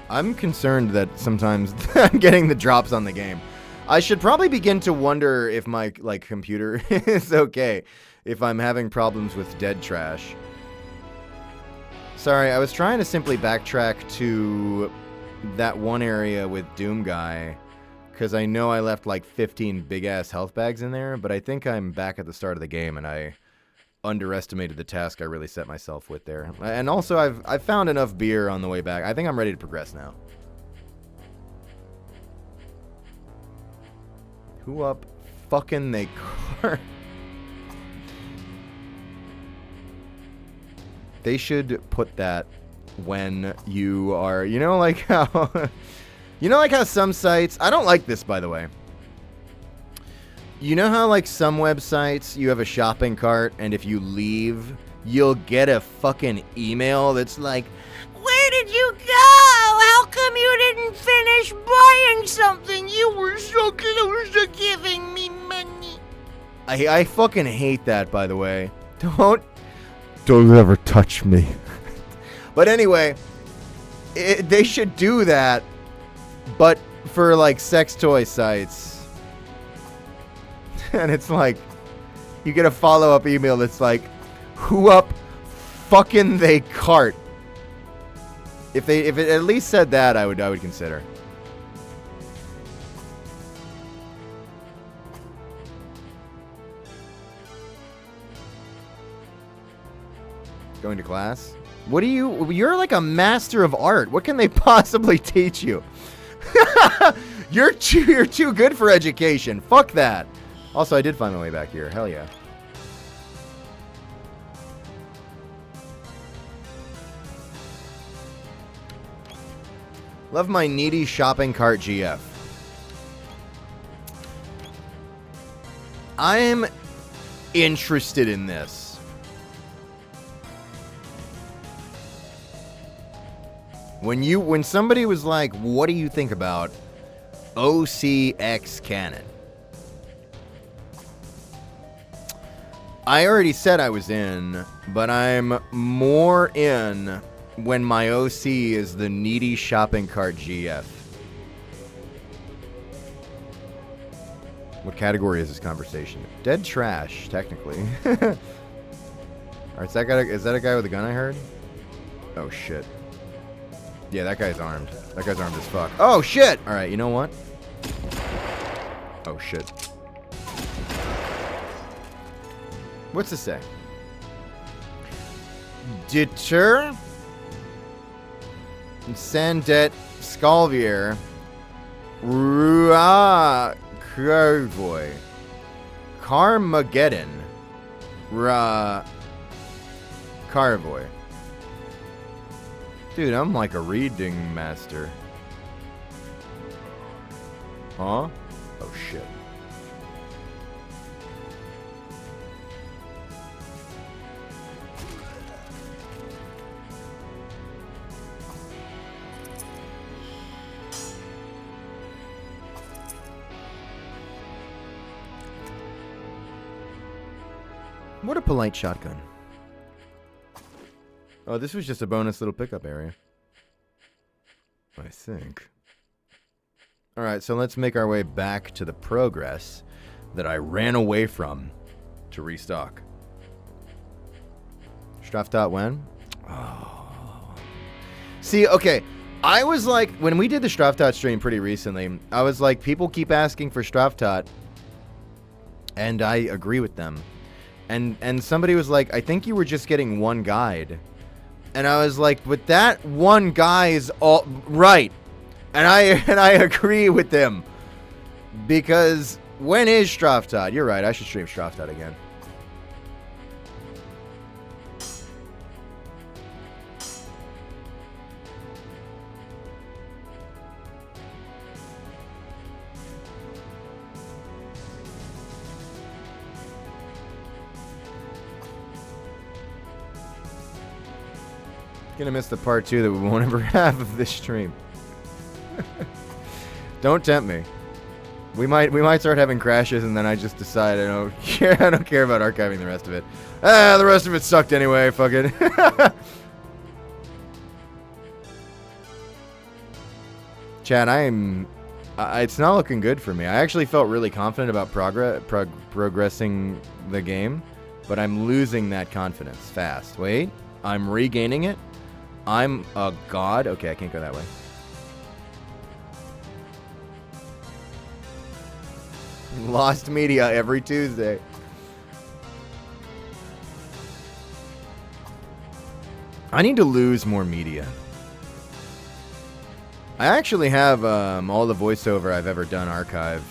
I'm concerned that sometimes I'm getting the drops on the game. I should probably begin to wonder if my like computer is okay, if I'm having problems with dead trash. Sorry, I was trying to simply backtrack to that one area with Doom Guy, because I know I left like 15 big-ass health bags in there, but I think I'm back at the start of the game, and I underestimated the task I really set myself with there. And also, I've found enough beer on the way back. I think I'm ready to progress now. Who up fucking they car? They should put that when you are, you know, like how, you know, like how some sites, I don't like this, by the way. You know how, like, some websites, you have a shopping cart, and if you leave, you'll get a fucking email that's like, "Where did you go? How come come you didn't finish buying something? You were so close to giving me money. I fucking hate that, by the way. Don't ever touch me. But anyway, they should do that, but for like sex toy sites. And it's like, you get a follow-up email that's like, who up fucking they cart? If it at least said that, I would consider. Going to class? What do you're like a master of art. What can they possibly teach you? You're too good for education. Fuck that. Also, I did find my way back here. Hell yeah. Love my needy shopping cart GF. I'm interested in this. When somebody was like, what do you think about OCX canon? I already said I was in, but I'm more in when my OC is the needy shopping cart GF. What category is this conversation? Dead trash, technically. Alright, is that a guy with a gun I heard? Oh shit. Yeah, that guy's armed. That guy's armed as fuck. Oh shit! Alright, you know what? Oh shit. What's this say? Deter Sandet Skalvier Rua Kervoy Carmageddon Ra Carvoy. Dude, I'm like a reading master. Huh? Oh shit. What a polite shotgun. Oh, this was just a bonus little pickup area. I think. Alright, so let's make our way back to the progress that I ran away from to restock. Straftat when? Oh. See, okay. I was like, when we did the Straftat stream pretty recently, I was like, people keep asking for Straftat, and I agree with them. And somebody was like, I think you were just getting one guide. And I was like, but that one guy is all right. And I agree with them. Because when is Straftat? You're right, I should stream Straftat again. Gonna miss the part 2 that we won't ever have of this stream. Don't tempt me. We might start having crashes, and then I just decide I don't care about archiving the rest of it. The rest of it sucked anyway. Fuck it. Chad, it's not looking good for me. I actually felt really confident about progressing the game, but I'm losing that confidence fast. Wait, I'm regaining it. I'm a god. Okay, I can't go that way. Lost media every Tuesday. I need to lose more media. I actually have all the voiceover I've ever done archived.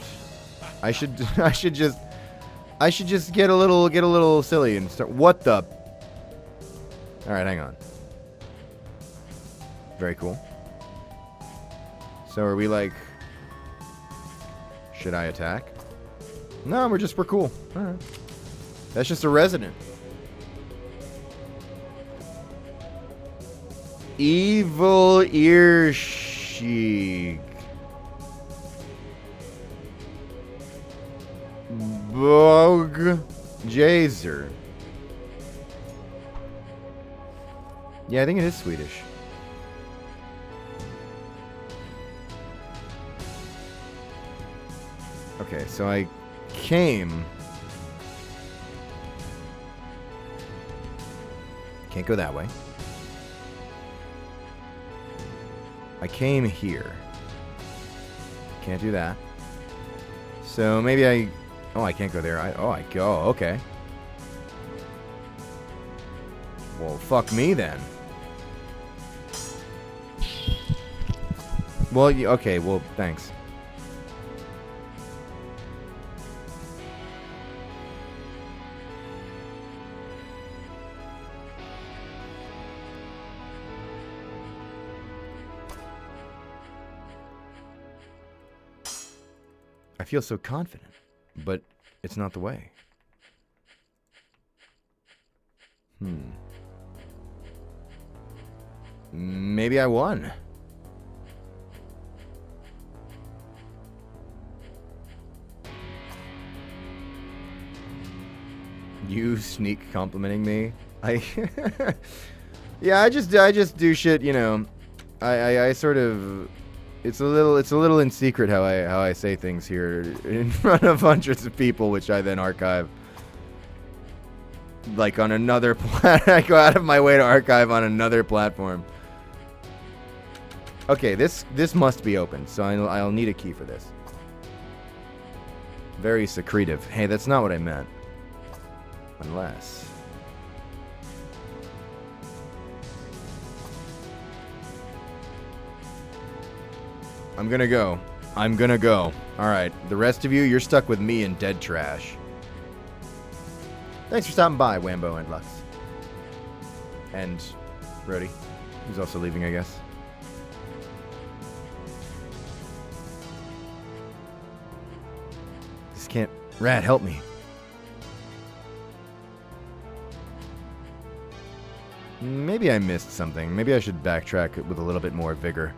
I should just get a little silly and start. What the? All right, hang on. Very cool. So are we like? Should I attack? No, we're cool. All right. That's just a resident. Evil ear Sheik. Bog Jazer. Yeah, I think it is Swedish. Okay, so I came. Can't go that way. I came here. Can't do that. So maybe I... Oh, I can't go there. I go. Okay. Well, fuck me then. Well, okay. Well, thanks. I feel so confident, but it's not the way. Maybe I won. You sneak complimenting me? Yeah, I just do shit, you know. I sort of... It's a little in secret how I say things here in front of hundreds of people, which I then archive. Like on another I go out of my way to archive on another platform. Okay, this must be open, so I'll need a key for this. Very secretive. Hey, that's not what I meant. Unless... I'm gonna go. Alright, the rest of you, you're stuck with me and dead trash. Thanks for stopping by, Wambo and Lux. And Rhodey, who's also leaving, I guess. This can't... Rad, help me. Maybe I missed something. Maybe I should backtrack with a little bit more vigor.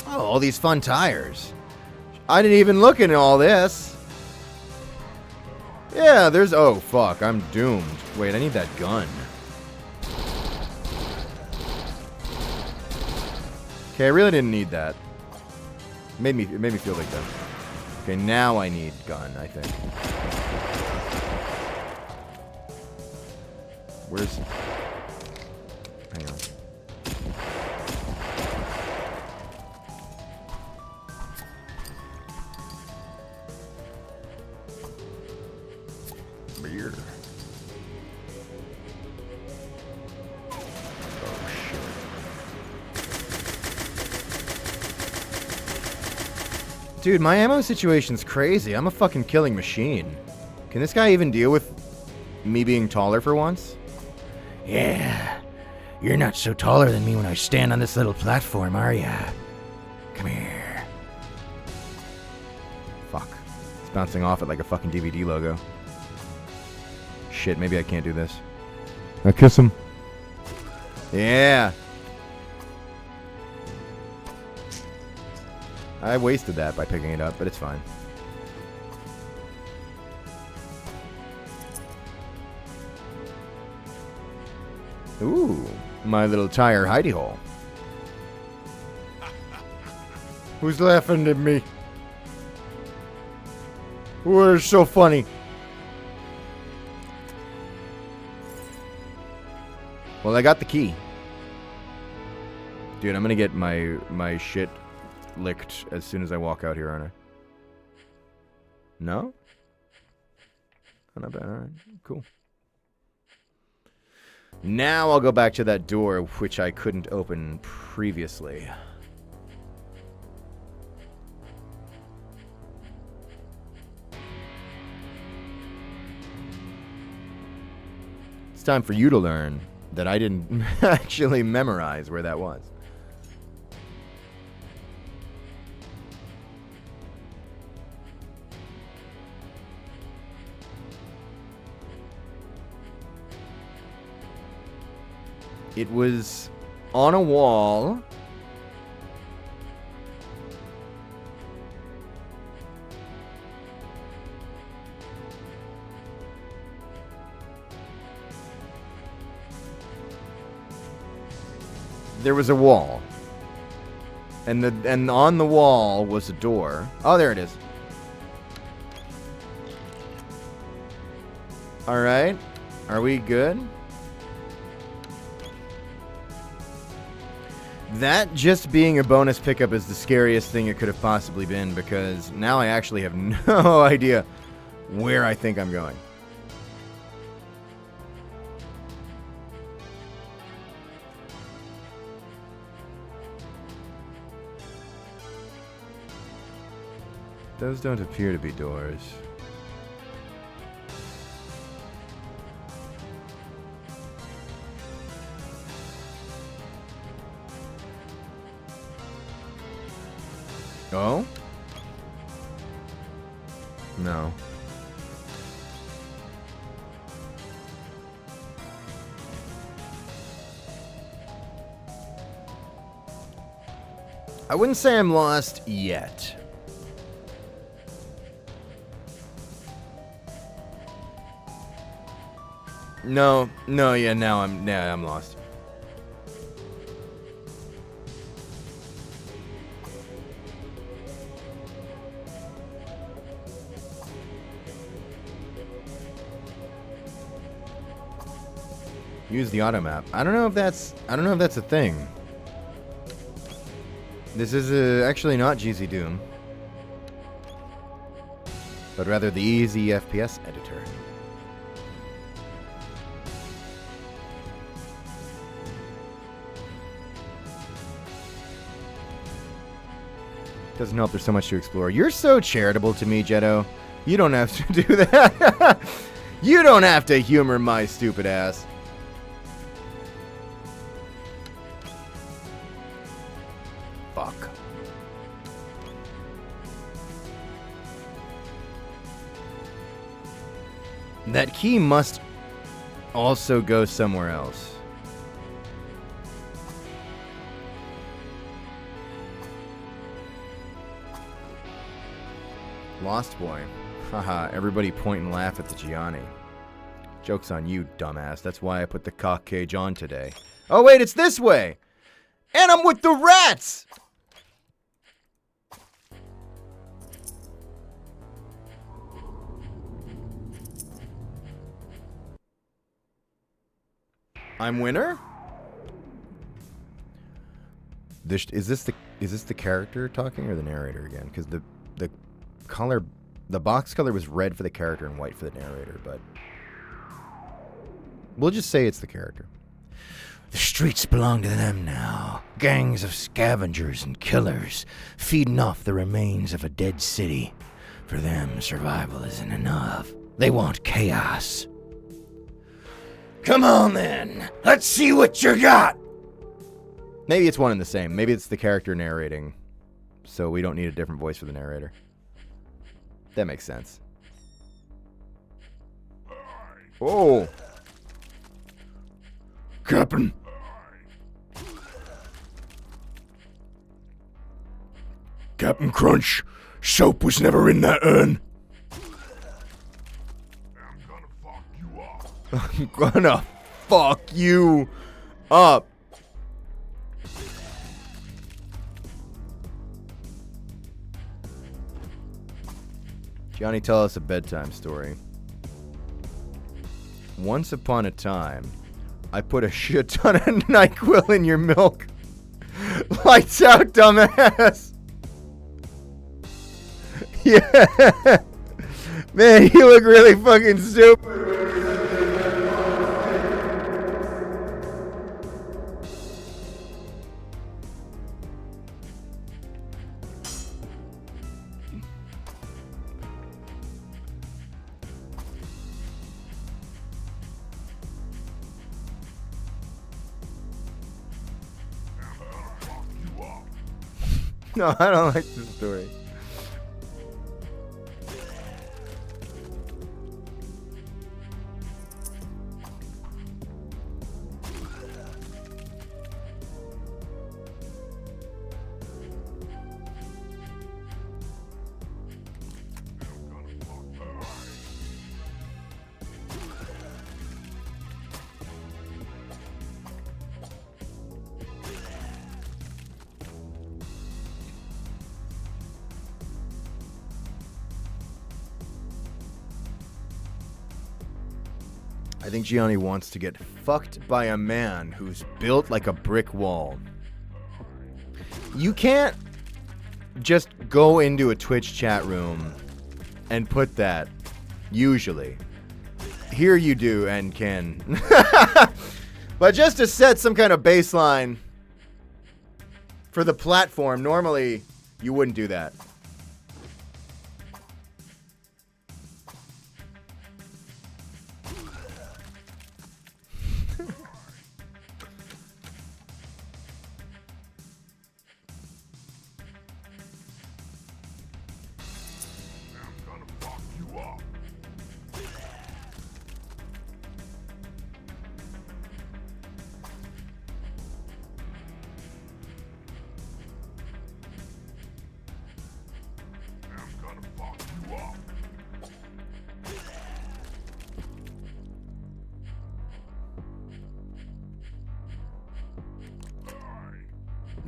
Oh, all these fun tires. I didn't even look into all this. Yeah, there's... Oh, fuck. I'm doomed. Wait, I need that gun. Okay, I really didn't need that. It made me feel like that. Okay, now I need gun, I think. Where's... Hang on. Beer. Oh, shit. Dude, my ammo situation's crazy. I'm a fucking killing machine. Can this guy even deal with me being taller for once? Yeah, you're not so taller than me when I stand on this little platform, are ya? Come here. Fuck. It's bouncing off it like a fucking DVD logo. Shit, maybe I can't do this. I kiss him. Yeah. I wasted that by picking it up, but it's fine. Ooh, my little tire hidey hole. Who's laughing at me? What is so funny? Well, I got the key. Dude, I'm gonna get my shit licked as soon as I walk out here, aren't I? No? Oh, not bad. Alright, cool. Now I'll go back to that door which I couldn't open previously. It's time for you to learn that I didn't actually memorize where that was. It was on a wall. There was a wall. And on the wall was a door. Oh, there it is. All right. Are we good? That just being a bonus pickup is the scariest thing it could have possibly been, because now I actually have no idea where I think I'm going. Those don't appear to be doors. Oh? No. I wouldn't say I'm lost yet. No, yeah, now I'm lost. Use the auto map. I don't know if that's a thing. This is actually not GZ Doom, but rather the easy FPS editor. Doesn't help there's so much to explore. You're so charitable to me, Jetto. You don't have to do that. You don't have to humor my stupid ass. Fuck. That key must also go somewhere else. Lost Boy. Haha, everybody point and laugh at the Gianni. Joke's on you, dumbass. That's why I put the cock cage on today. Oh wait, it's this way! And I'm with the rats! I'm winner? Is this the character talking or the narrator again? Because the color, the box color was red for the character and white for the narrator, but we'll just say it's the character. The streets belong to them now. Gangs of scavengers and killers feeding off the remains of a dead city. For them, survival isn't enough. They want chaos. Come on then, let's see what you got. Maybe it's one and the same. Maybe it's the character narrating, so we don't need a different voice for the narrator. That makes sense. Oh. Captain. Captain Crunch, soap was never in that urn. I'm gonna fuck you up. Johnny, tell us a bedtime story. Once upon a time, I put a shit ton of NyQuil in your milk. Lights out, dumbass. Yeah. Man, you look really fucking stupid. No, I don't like this story. I think Gianni wants to get fucked by a man who's built like a brick wall. You can't just go into a Twitch chat room and put that, usually. Here you do and can. But just to set some kind of baseline for the platform, normally you wouldn't do that.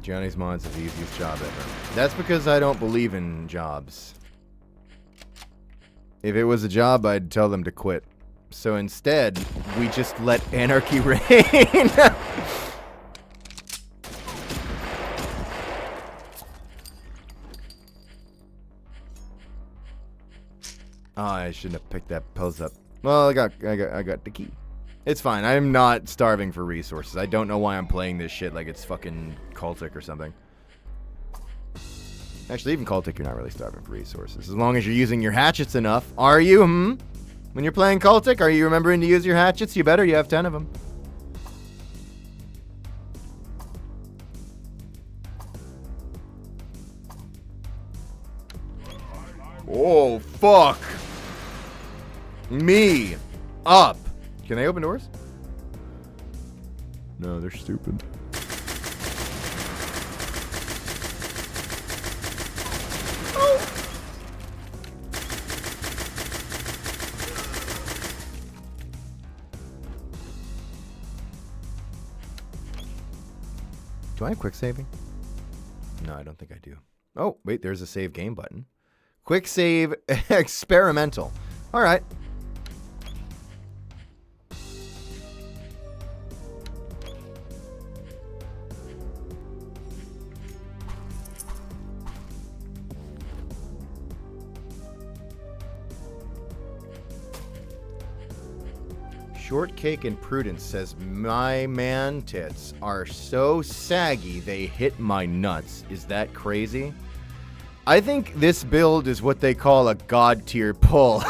Johnny's Mods is the easiest job ever. That's because I don't believe in jobs. If it was a job, I'd tell them to quit. So instead, we just let anarchy reign. Oh, I shouldn't have picked that pose up. Well, I got the key. It's fine. I'm not starving for resources. I don't know why I'm playing this shit like it's fucking cultic or something. Actually, even cultic, you're not really starving for resources. As long as you're using your hatchets enough. Are you? When you're playing cultic, are you remembering to use your hatchets? You better. You have 10 of them. Oh, fuck. Me. Up. Can they open doors? No, they're stupid. Oh. Do I have quick saving? No, I don't think I do. Oh, wait, there's a save game button. Quick save experimental. All right. Shortcake and Prudence says, my man tits are so saggy they hit my nuts. Is that crazy? I think this build is what they call a god tier pull.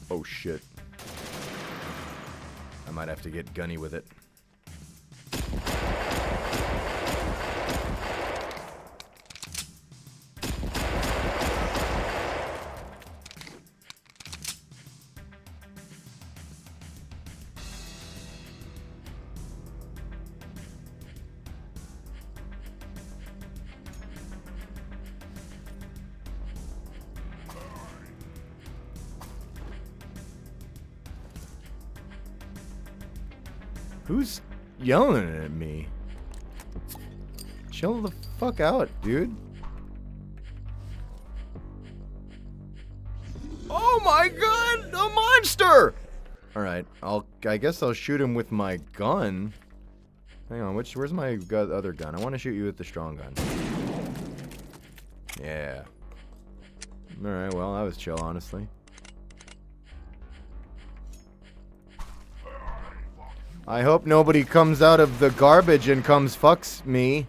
Oh shit. I might have to get gunny with it. Who's yelling at me? Chill the fuck out, dude. Oh my god, a monster! Alright, I guess I'll shoot him with my gun. Hang on, where's my other gun? I want to shoot you with the strong gun. Yeah. Alright, well, that was chill, honestly. I hope nobody comes out of the garbage and comes fucks me.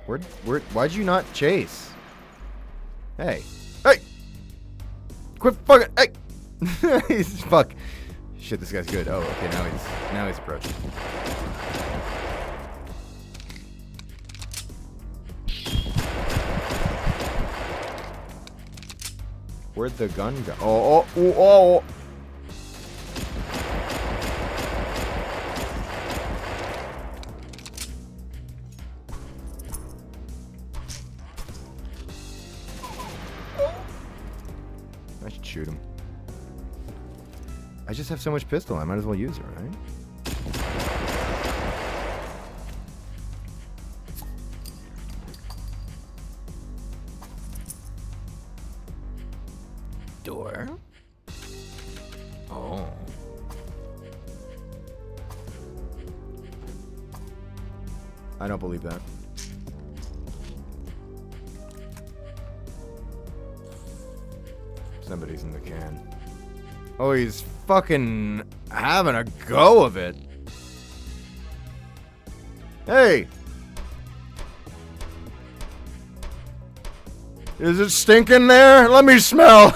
Why'd you not chase? Hey. Hey! Quit fucking, hey! He's, fuck. Shit, this guy's good. Oh, okay, now he's approaching. Where'd the gun go? Oh, oh, oh, oh. I should shoot him. I just have so much pistol, I might as well use it, right? Door? Oh. I don't believe that. Somebody's in the can. Oh, he's fucking having a go of it. Hey! Is it stinking there? Let me smell.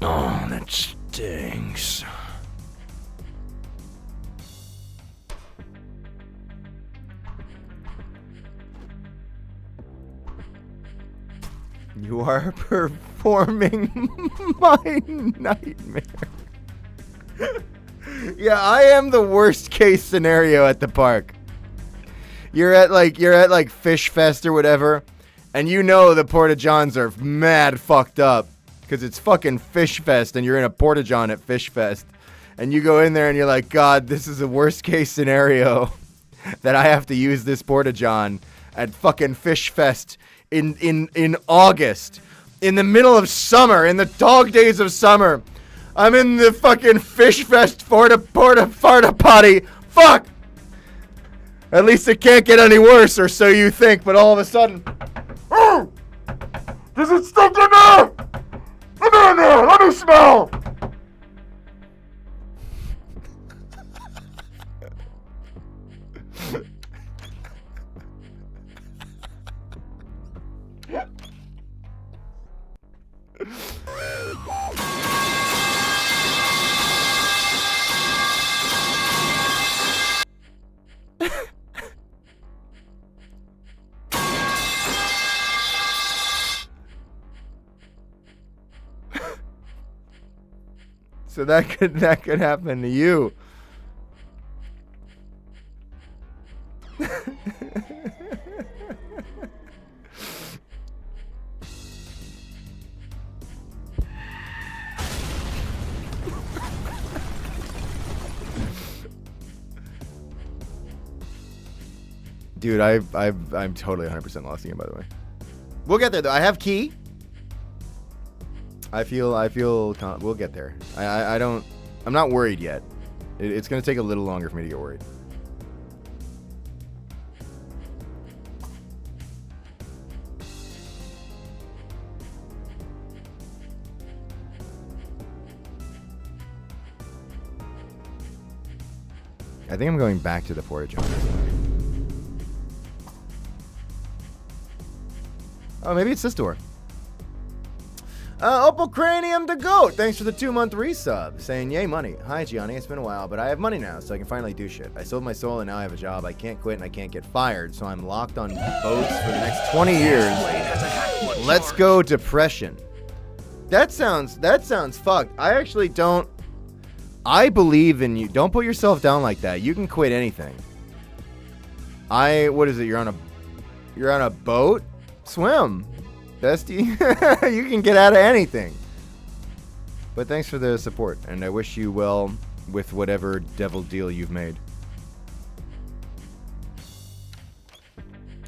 Oh, that stinks. You are performing my nightmare. Yeah, I am the worst case scenario at the park. You're at like Fish Fest or whatever, and you know the Porta Johns are mad fucked up because it's fucking Fish Fest and you're in a Porta John at Fish Fest, and you go in there and you're like, God, this is the worst case scenario that I have to use this Porta John at fucking Fish Fest in August, in the middle of summer, in the dog days of summer. I'm in the fucking Fish Fest Porta potty. Fuck! At least it can't get any worse, or so you think, but all of a sudden... Oh! Does it stink in there? Let me in there! Let me smell! So that could happen to you. Dude, I'm totally 100% lost again, by the way. We'll get there though. I have key. I feel we'll get there. I'm not worried yet. It's going to take a little longer for me to get worried. I think I'm going back to the Porta John. Oh, maybe it's this door. Opal Cranium the Goat, thanks for the 2-month resub. Saying, yay, money. Hi, Gianni, it's been a while, but I have money now, so I can finally do shit. I sold my soul, and now I have a job. I can't quit, and I can't get fired, so I'm locked on boats for the next 20 years. Let's go, depression. That sounds fucked. I actually don't... I believe in you. Don't put yourself down like that. You can quit anything. What is it? You're on a boat? Swim. Bestie, you can get out of anything. But thanks for the support, and I wish you well with whatever devil deal you've made.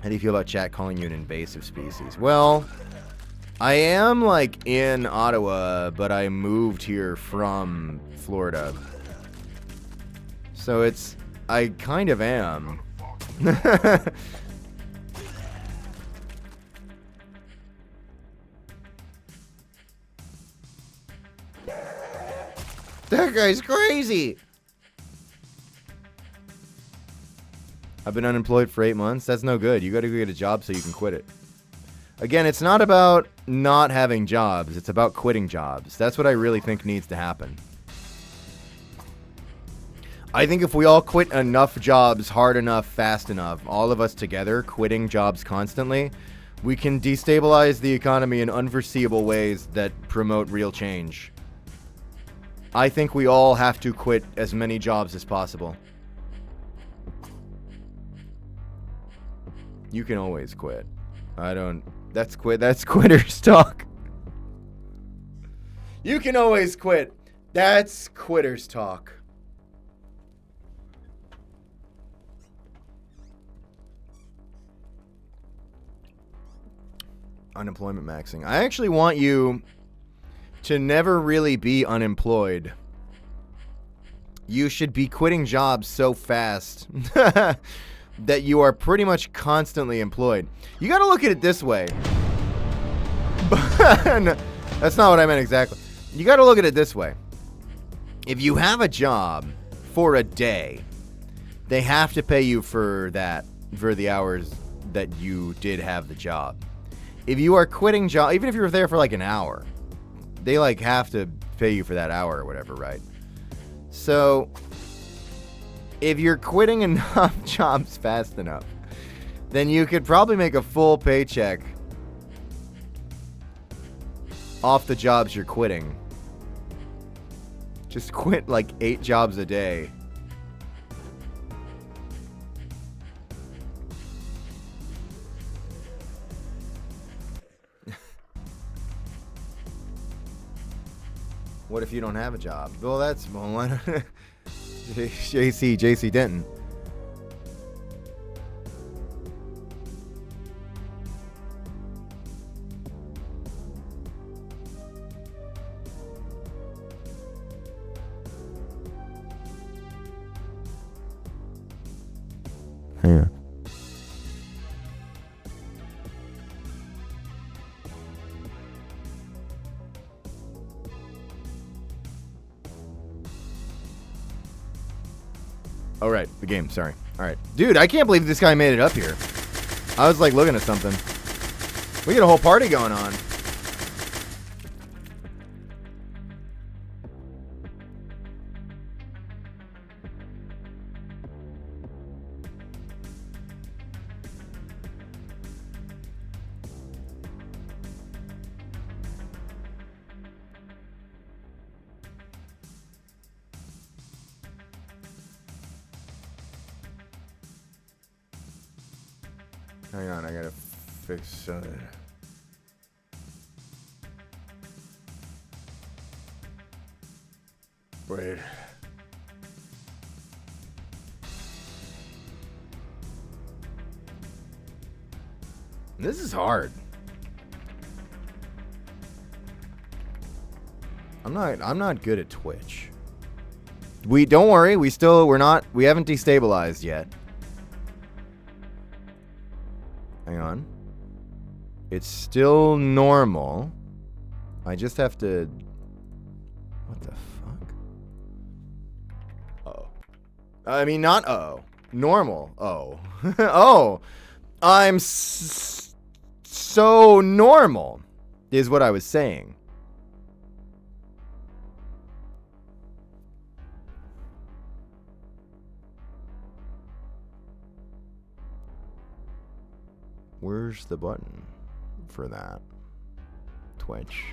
How do you feel about chat calling you an invasive species? Well, I am like in Ottawa, but I moved here from Florida. So I kind of am. That guy's crazy. I've been unemployed for 8 months. That's no good. You got to go get a job so you can quit it. Again, it's not about not having jobs. It's about quitting jobs. That's what I really think needs to happen. I think if we all quit enough jobs hard enough, fast enough, all of us together quitting jobs constantly, We can destabilize the economy in unforeseeable ways that promote real change. I think we all have to quit as many jobs as possible. You can always quit. That's quitters talk. You can always quit. That's quitters talk. Unemployment maxing. I actually want you to never really be unemployed. You should be quitting jobs so fast that you are pretty much constantly employed. You got to look at it this way. No, that's not what I meant exactly. You got to look at it this way. If you have a job for a day, they have to pay you for the hours that you did have the job. If you are quitting job, even if you were there for like an hour, they like have to pay you for that hour or whatever, right? So if you're quitting enough jobs fast enough, then you could probably make a full paycheck off the jobs you're quitting. Just quit like 8 jobs a day. What if you don't have a job? Well, that's JC Denton. Yeah. Oh, right. The game. Sorry. All right. Dude, I can't believe this guy made it up here. I was, like, looking at something. We got a whole party going on. Hang on, I gotta fix something. Wait. This is hard. I'm not good at Twitch. Don't worry, we haven't destabilized yet. Hang on. It's still normal. I just have to... What the fuck? Uh-oh. I mean, not oh. Normal. Oh. Oh. I'm so normal, is what I was saying. Where's the button for that? Twitch.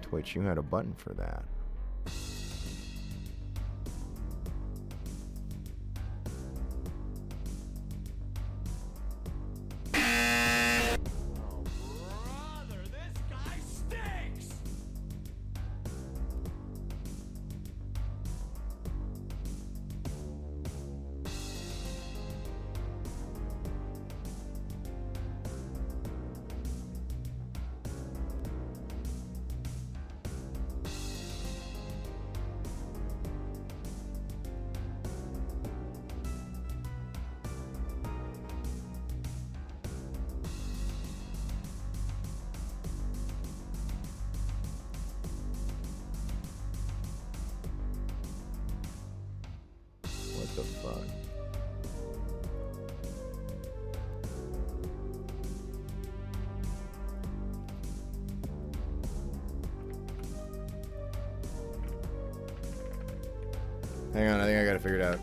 Twitch, you had a button for that. What the fuck? Hang on, I think I gotta figure it out.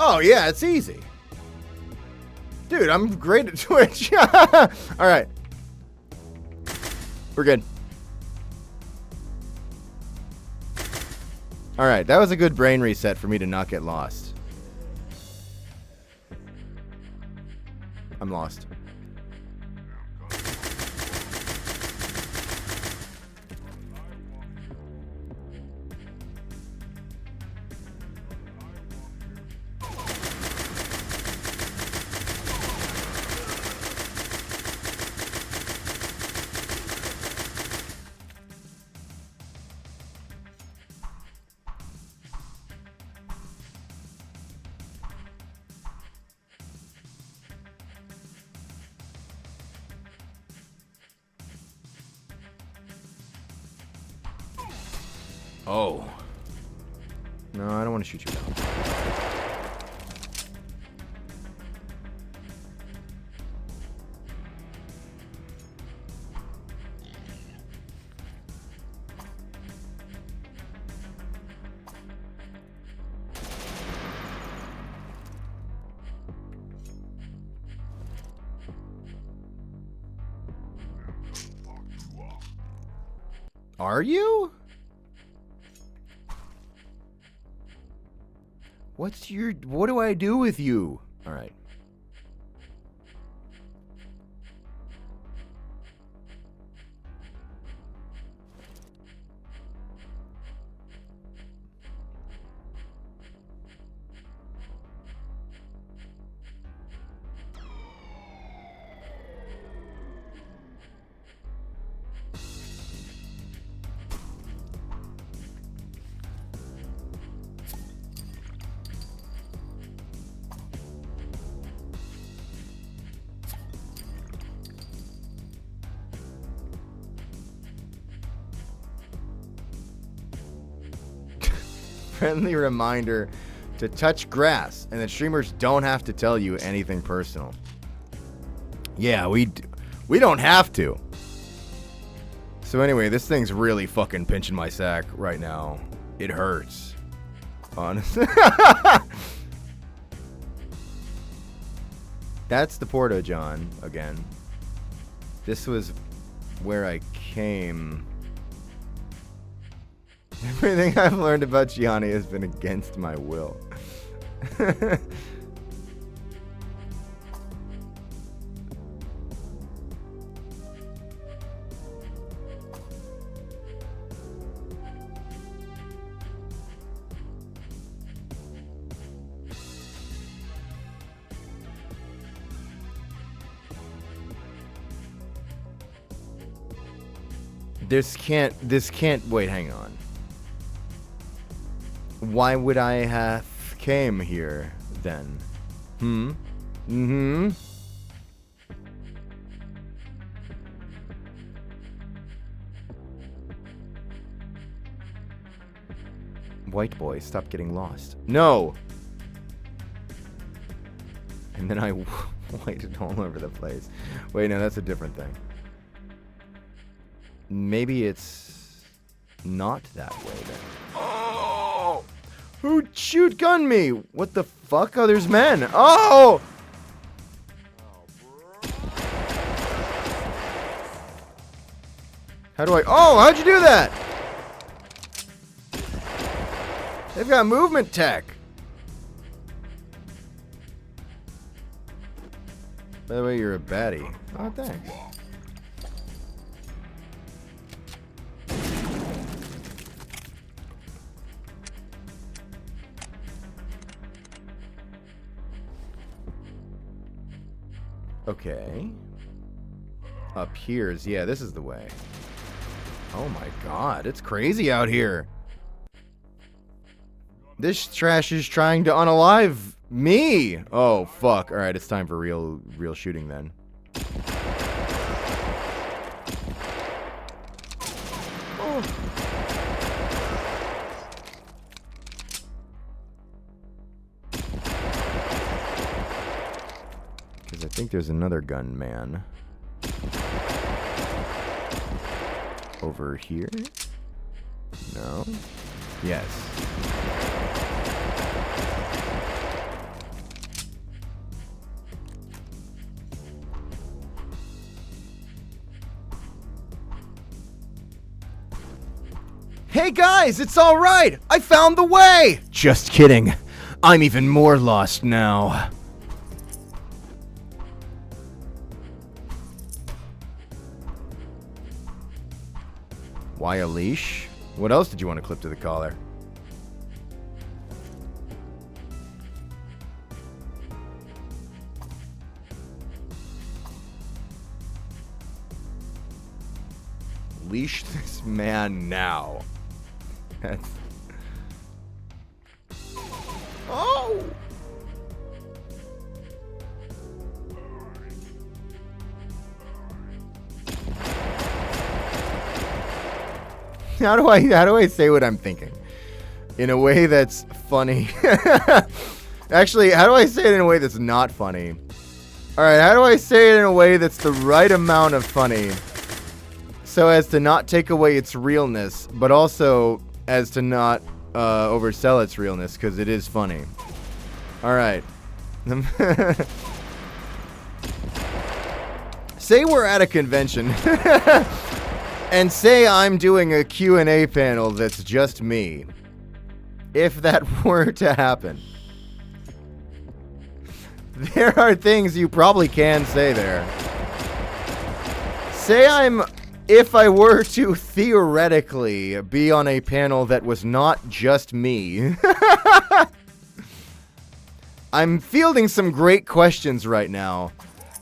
Oh, yeah, it's easy. Dude, I'm great at Twitch. All right. We're good. All right, that was a good brain reset for me to not get lost. I'm lost. Oh. No, I don't want to shoot you down. Are you? What do I do with you? All right. Friendly reminder to touch grass, and the streamers don't have to tell you anything personal. Yeah, we don't have to. So anyway, this thing's really fucking pinching my sack right now. It hurts. Honestly. That's the Porto John again. This was where I came. Everything I've learned about Gianni has been against my will. This can't, wait, hang on. Why would I have came here then? White boy, stop getting lost. No! And then I whited all over the place. Wait, no, that's a different thing. Maybe it's not that way then. Oh! Who shoot gun me? What the fuck? Oh, there's men. Oh! How do I... Oh, how'd you do that? They've got movement tech. By the way, you're a baddie. Oh, thanks. Okay. Up here's, yeah, this is the way. Oh my god, it's crazy out here. This trash is trying to unalive me. Oh fuck. Alright, it's time for real shooting then. Oh. Because I think there's another gunman over here. No. Yes. Hey guys, it's all right. I found the way. Just kidding. I'm even more lost now. Why a leash? What else did you want to clip to the collar? Leash this man now. That's... Oh! How do I say what I'm thinking? In a way that's funny. Actually, how do I say it in a way that's not funny? Alright, how do I say it in a way that's the right amount of funny? So as to not take away its realness, but also as to not oversell its realness, because it is funny. Alright. Say we're at a convention. And say I'm doing a Q&A panel that's just me. If that were to happen. There are things you probably can say there. Say if I were to theoretically be on a panel that was not just me. I'm fielding some great questions right now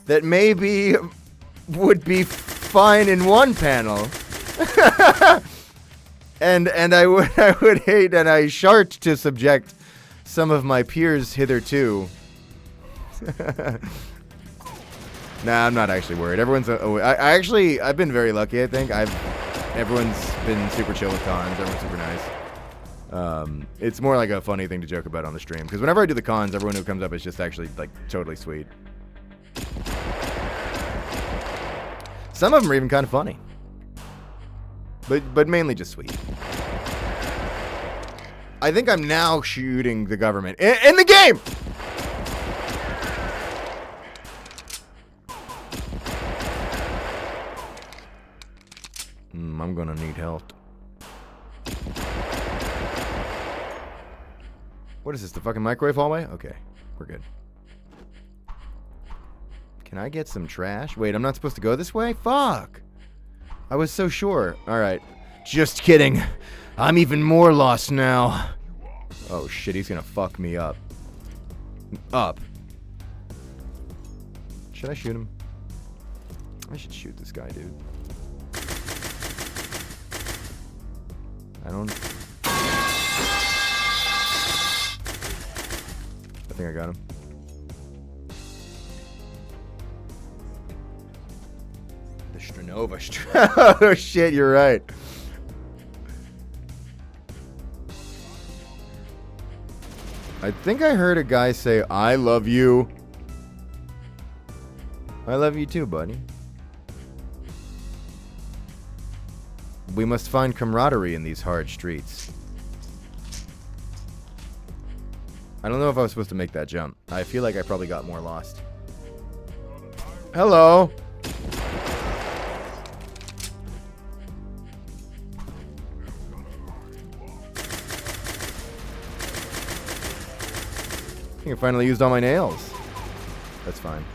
that maybe would be fine in one panel. and I would hate and I shart to subject some of my peers hitherto. Nah, I'm not actually worried. Everyone's I've been very lucky, I think. Everyone's been super chill with cons. Everyone's super nice. It's more like a funny thing to joke about on the stream, because whenever I do the cons, everyone who comes up is just actually like totally sweet. Some of them are even kind of funny. But mainly just sweet. I think I'm now shooting the government in the game! I'm gonna need help. What is this, the fucking microwave hallway? Okay, we're good. Can I get some trash? Wait, I'm not supposed to go this way? Fuck! I was so sure. Alright. Just kidding. I'm even more lost now. Oh shit, he's gonna fuck me up. Should I shoot him? I should shoot this guy, dude. I think I got him. The Stranova. Oh shit, you're right. I think I heard a guy say, I love you. I love you too, buddy. We must find camaraderie in these hard streets. I don't know if I was supposed to make that jump. I feel like I probably got more lost. Hello. I think I finally used all my nails. That's fine.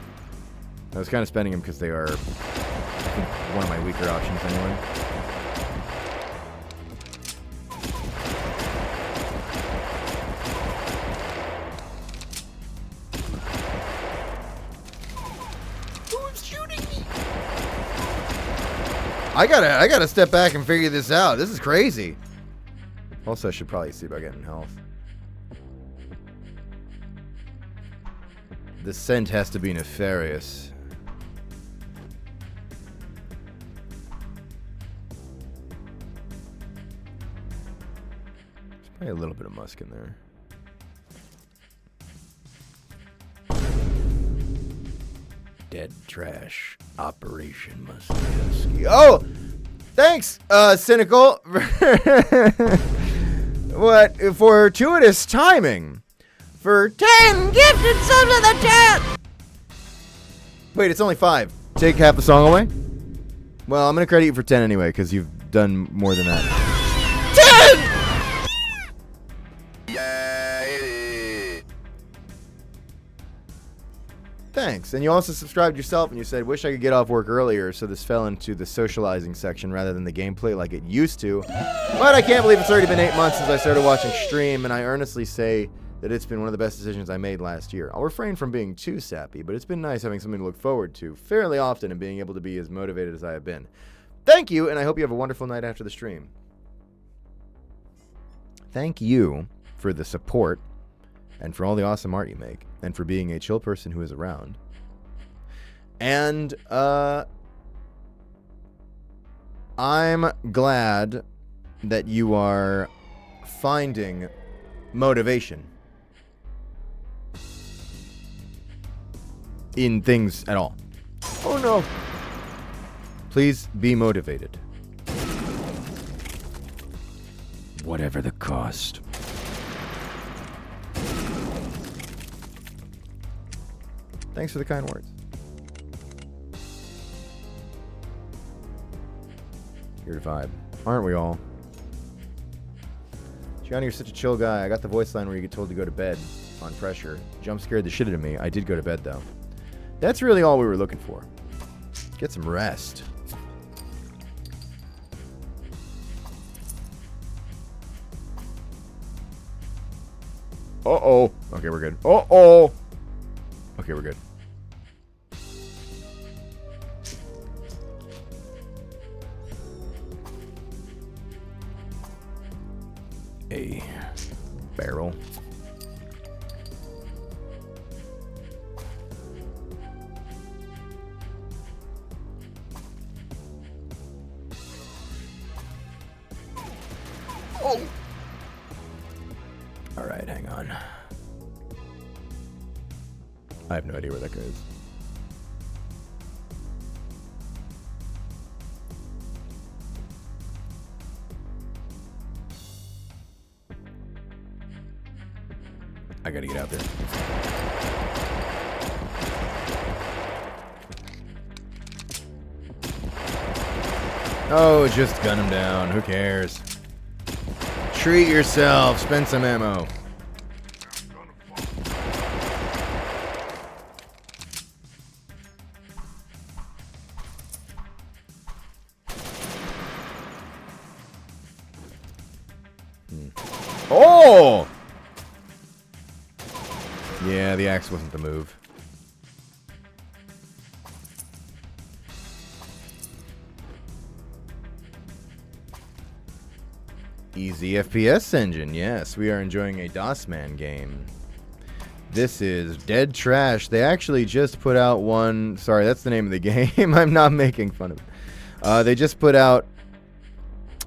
I was kind of spending them because they are, I think, one of my weaker options anyway. I gotta step back and figure this out. This is crazy. Also, I should probably see about getting health. The scent has to be nefarious. There's probably a little bit of musk in there. Dead trash. Operation Muskowski. Oh! Thanks, Cynical. What? Fortuitous timing. For 10 gifted subs in the chat! Wait, it's only 5. Take half the song away? Well, I'm gonna credit you for 10 anyway, because you've done more than that. thanks. And you also subscribed yourself and you said, wish I could get off work earlier, so this fell into the socializing section rather than the gameplay like it used to. But I can't believe it's already been 8 months since I started watching stream, and I earnestly say that it's been one of the best decisions I made last year. I'll refrain from being too sappy, but it's been nice having something to look forward to fairly often and being able to be as motivated as I have been. Thank you, and I hope you have a wonderful night after the stream. Thank you for the support and for all the awesome art you make and for being a chill person who is around. And I'm glad that you are finding motivation in things at all. Oh no. Please be motivated. Whatever the cost. Thanks for the kind words. Here to vibe. Aren't we all? Gianni, you're such a chill guy. I got the voice line where you get told to go to bed on pressure. Jump scared the shit out of me. I did go to bed, though. That's really all we were looking for. Get some rest. Uh-oh. Okay, we're good. Uh-oh. Okay, we're good. A barrel. Oh! Alright, hang on. I have no idea where that goes. I gotta get out there. Oh, just gun him down. Who cares? Treat yourself. Spend some ammo. Oh! Yeah, the axe wasn't the move. Easy FPS engine, yes. We are enjoying a DOSman game. This is Dead Trash. They actually just put out one... Sorry, that's the name of the game. I'm not making fun of it. They just put out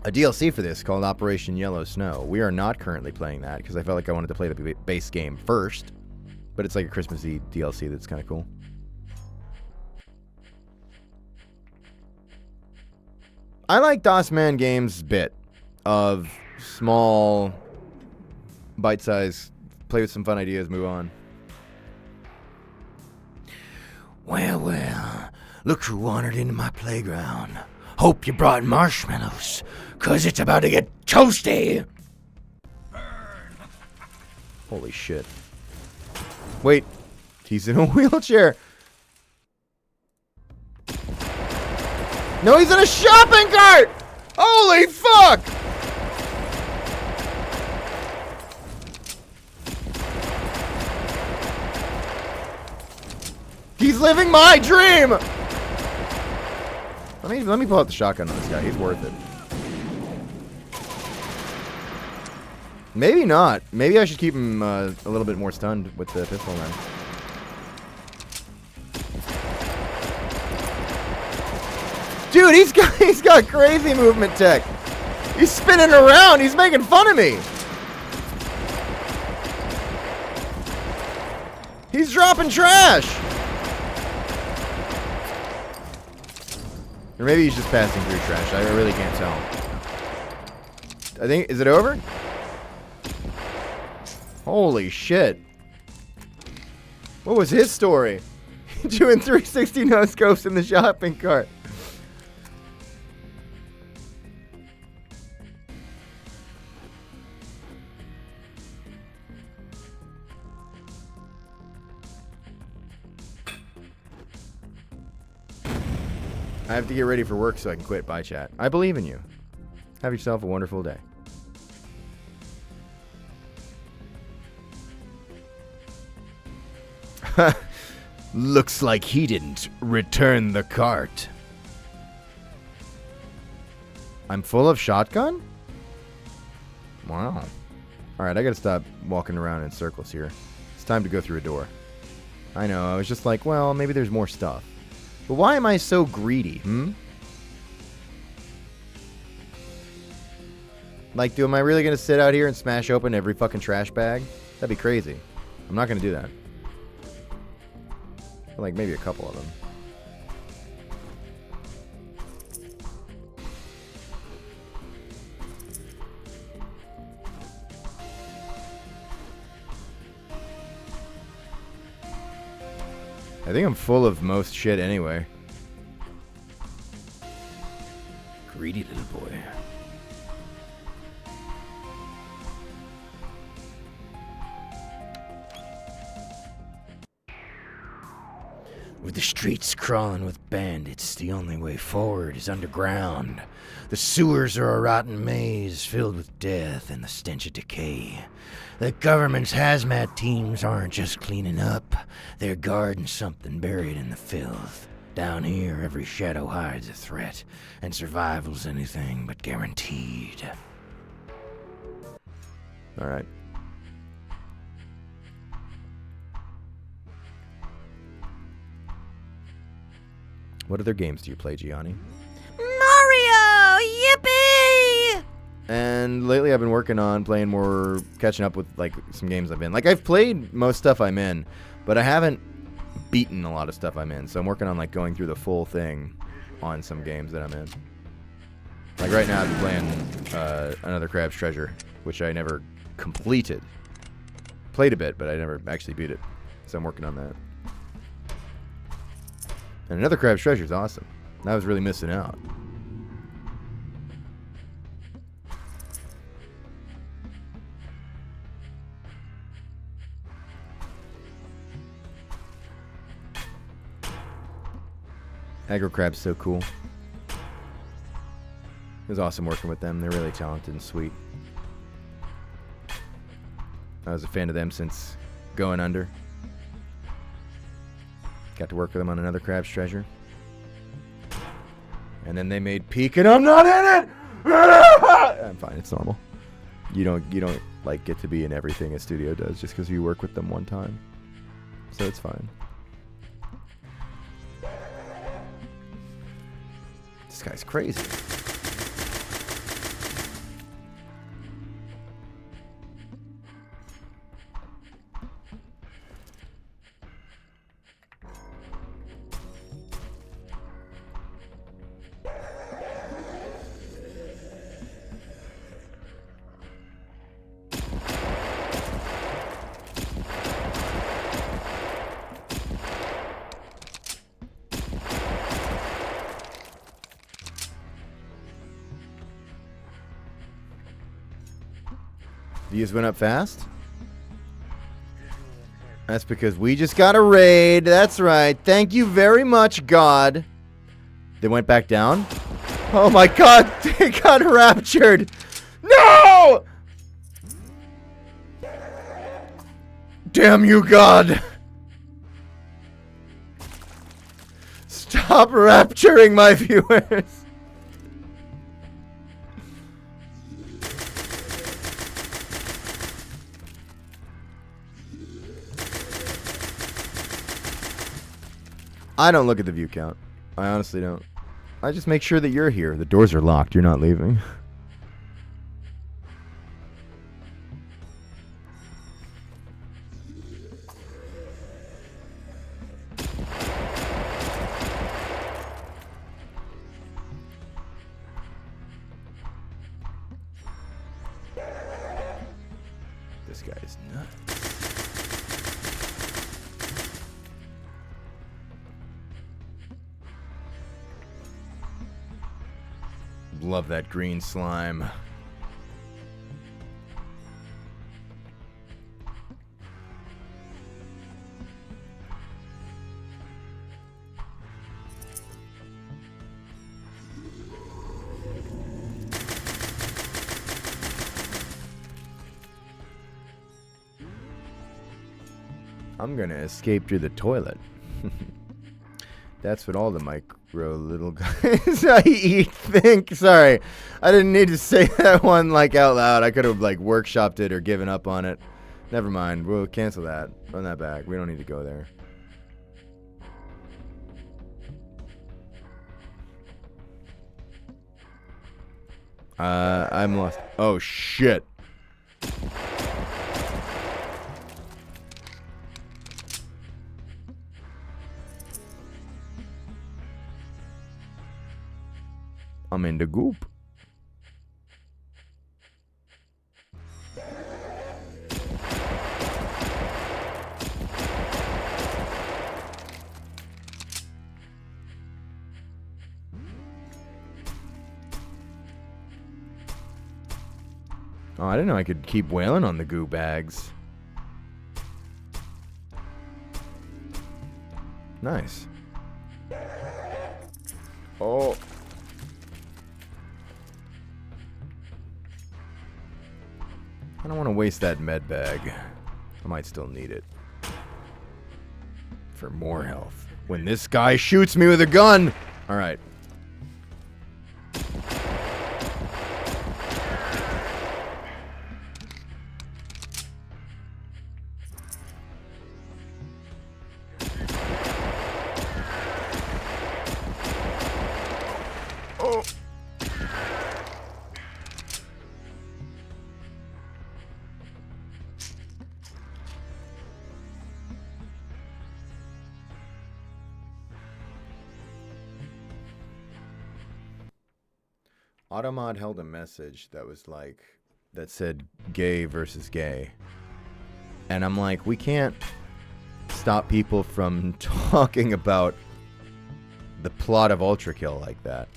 a DLC for this called Operation Yellow Snow. We are not currently playing that because I felt like I wanted to play the base game first. But it's like a Christmassy DLC that's kind of cool. I like DOSman games' bit of small, bite-sized, play with some fun ideas, move on. Well, well, look who wandered into my playground. Hope you brought marshmallows, 'cause it's about to get toasty. Holy shit. Wait, he's in a wheelchair. No, he's in a shopping cart! Holy fuck! He's living my dream! Let me pull out the shotgun on this guy. He's worth it. Maybe not. Maybe I should keep him a little bit more stunned with the pistol then. Dude, he's got crazy movement tech. He's spinning around. He's making fun of me. He's dropping trash. Or maybe he's just passing through trash. I really can't tell. I think, is it over? Holy shit. What was his story? Doing 360 no scopes in the shopping cart. I have to get ready for work so I can quit. Bye, chat. I believe in you. Have yourself a wonderful day. Looks like he didn't return the cart. I'm full of shotgun? Wow. Alright, I gotta stop walking around in circles here. It's time to go through a door. I know, I was just like, well, maybe there's more stuff. But why am I so greedy, Like, am I really gonna sit out here and smash open every fucking trash bag? That'd be crazy. I'm not gonna do that. Like, maybe a couple of them. I think I'm full of most shit anyway. Greedy little boy. With the streets crawling with bandits, the only way forward is underground. The sewers are a rotten maze filled with death and the stench of decay. The government's hazmat teams aren't just cleaning up, they're guarding something buried in the filth. Down here, every shadow hides a threat, and survival's anything but guaranteed. Alright. What other games do you play, Gianni? Mario! Yippee! And lately I've been working on playing more, catching up with like some games I've been. Like I've played most stuff I'm in, but I haven't beaten a lot of stuff I'm in. So I'm working on like going through the full thing on some games that I'm in. Like right now I'm playing Another Crab's Treasure, which I never completed. Played a bit, but I never actually beat it. So I'm working on that. And Another Crab's Treasure is awesome. I was really missing out. Aggro Crab's so cool. It was awesome working with them. They're really talented and sweet. I was a fan of them since Going Under. Got to work with them on Another Crab's Treasure. And then they made Peak and I'm not in it! I'm fine, it's normal. You don't like get to be in everything a studio does just because you work with them one time. So it's fine. This guy's crazy. Views went up fast? That's because we just got a raid. That's right. Thank you very much, God. They went back down? Oh my God, they got raptured. No! Damn you, God. Stop rapturing my viewers. I don't look at the view count. I honestly don't. I just make sure that you're here. The doors are locked. You're not leaving. This guy is nuts. Love that green slime. I'm gonna escape through the toilet. That's what all the micro little guys I eat think. Sorry, I didn't need to say that one like out loud. I could have like workshopped it or given up on it. Never mind. We'll cancel that. Run that back. We don't need to go there. I'm lost. Oh shit. I'm in the goop. Oh, I didn't know I could keep wailing on the goo bags. Nice. Oh. I don't want to waste that med bag. I might still need it. For more health. When this guy shoots me with a gun! Alright. Oh! Automod held a message that was like, that said gay versus gay. And I'm like, we can't stop people from talking about the plot of Ultra Kill like that.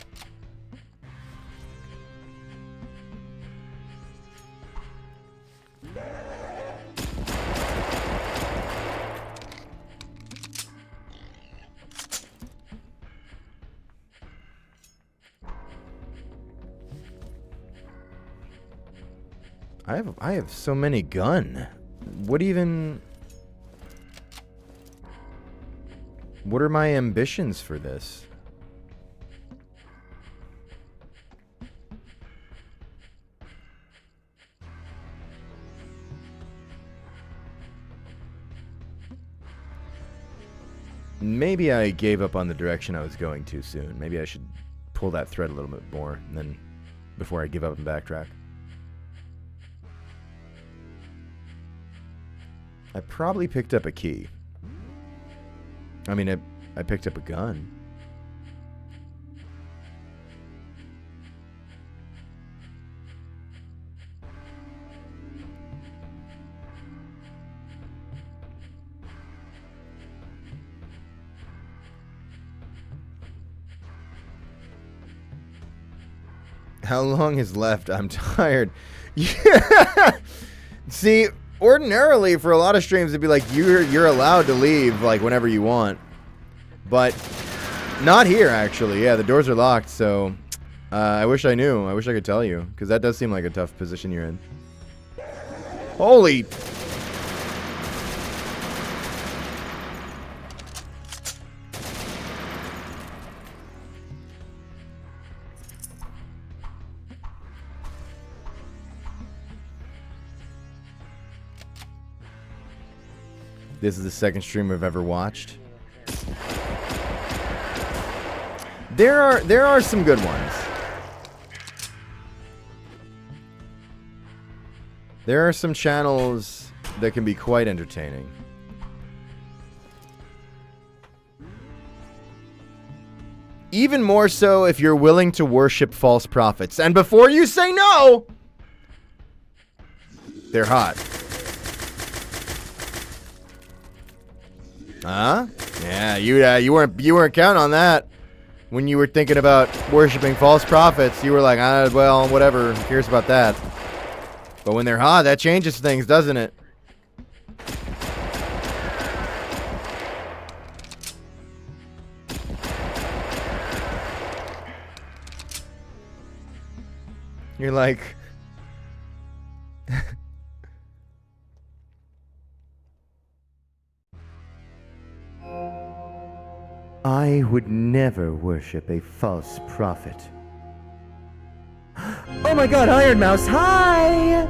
I have so many gun. What are my ambitions for this? Maybe I gave up on the direction I was going too soon. Maybe I should pull that thread a little bit more and then before I give up and backtrack. I probably picked up a key. I mean, I picked up a gun. How long is left? I'm tired. Yeah. See, ordinarily for a lot of streams it'd be like you're allowed to leave like whenever you want, but not here actually. Yeah, the doors are locked, so I wish I knew. I wish I could tell you, because that does seem like a tough position you're in. Holy. This is the second stream I've ever watched. There are some good ones. There are some channels that can be quite entertaining. Even more so if you're willing to worship false prophets. And before you say no, they're hot. Huh? Yeah, you weren't counting on that. When you were thinking about worshiping false prophets, you were like, well, whatever, who cares about that? But when they're hot, that changes things, doesn't it? You're like... I would never worship a false prophet. Oh my god, Iron Mouse, hi!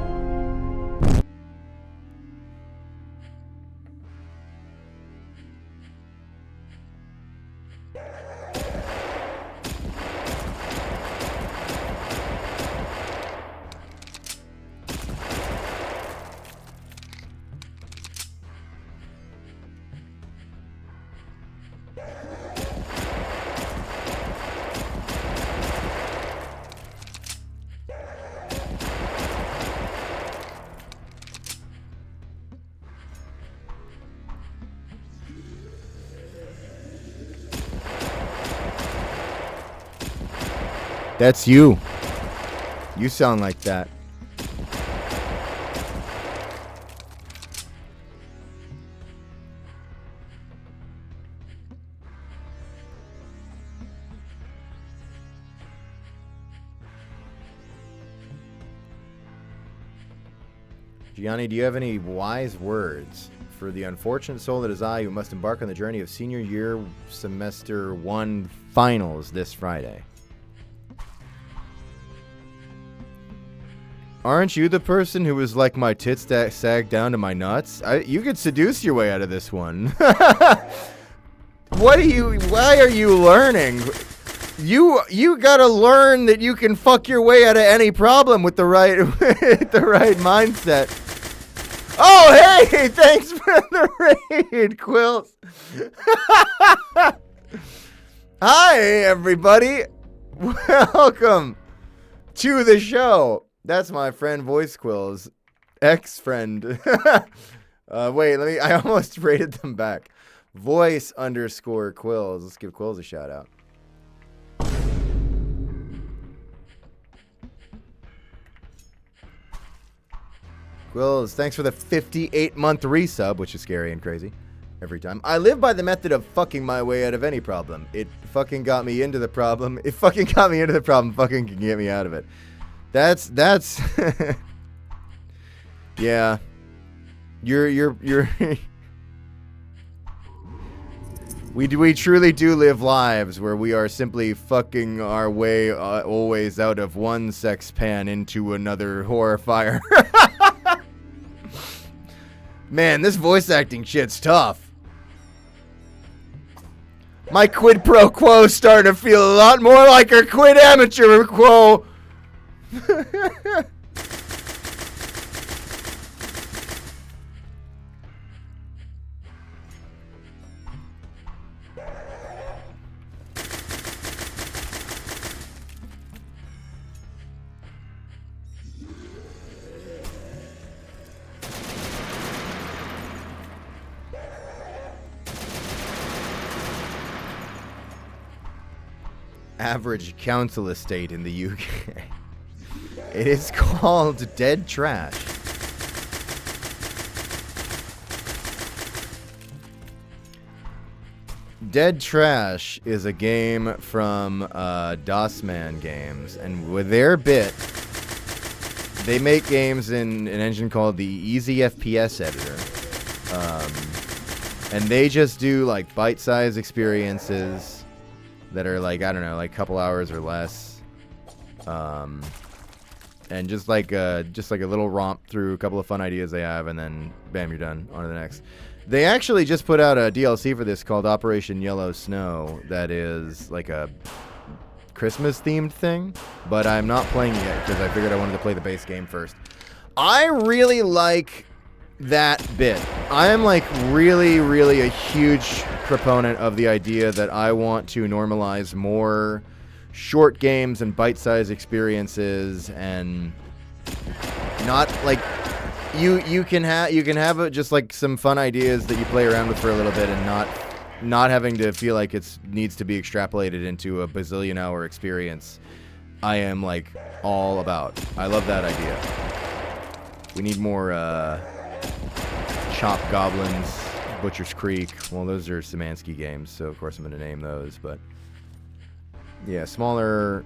That's you. You sound like that. Gianni, do you have any wise words for the unfortunate soul that is I who must embark on the journey of senior year semester 1 finals this Friday? Aren't you the person who was like, my tits sag down to my nuts? You could seduce your way out of this one. Why are you learning? You gotta learn that you can fuck your way out of any problem with the right mindset. Oh, hey, thanks for the raid, Quills. Hi, everybody. Welcome to the show. That's my friend Voice Quills, ex-friend. Wait, I almost rated them back. Voice_Quills. Let's give Quills a shout out. Quills, thanks for the 58-month resub, which is scary and crazy every time. I live by the method of fucking my way out of any problem. It fucking got me into the problem. It fucking got me into the problem. Fucking can get me out of it. That's yeah. You're we truly do live lives where we are simply fucking our way always out of one sex pan into another horror fire. Man, this voice acting shit's tough. My quid pro quo's starting to feel a lot more like a quid amateur quo. Average council estate in the UK. It is called Dead Trash. Dead Trash is a game from DOSman Games, and with their bit, they make games in an engine called the Easy FPS Editor. And they just do like bite-sized experiences that are like, I don't know, like a couple hours or less. And just like a little romp through a couple of fun ideas they have, and then bam, you're done. On to the next. They actually just put out a DLC for this called Operation Yellow Snow that is like a Christmas themed thing, but I'm not playing it yet because I figured I wanted to play the base game first. I really like that bit. I am like really, really a huge proponent of the idea that I want to normalize more short games and bite-sized experiences, and not like you can have just like some fun ideas that you play around with for a little bit, and not having to feel like it needs to be extrapolated into a bazillion hour experience. I am like all about. I love that idea. We need more Chop Goblins, Butcher's Creek. Well, those are Szymanski games, so of course I'm going to name those, but yeah, smaller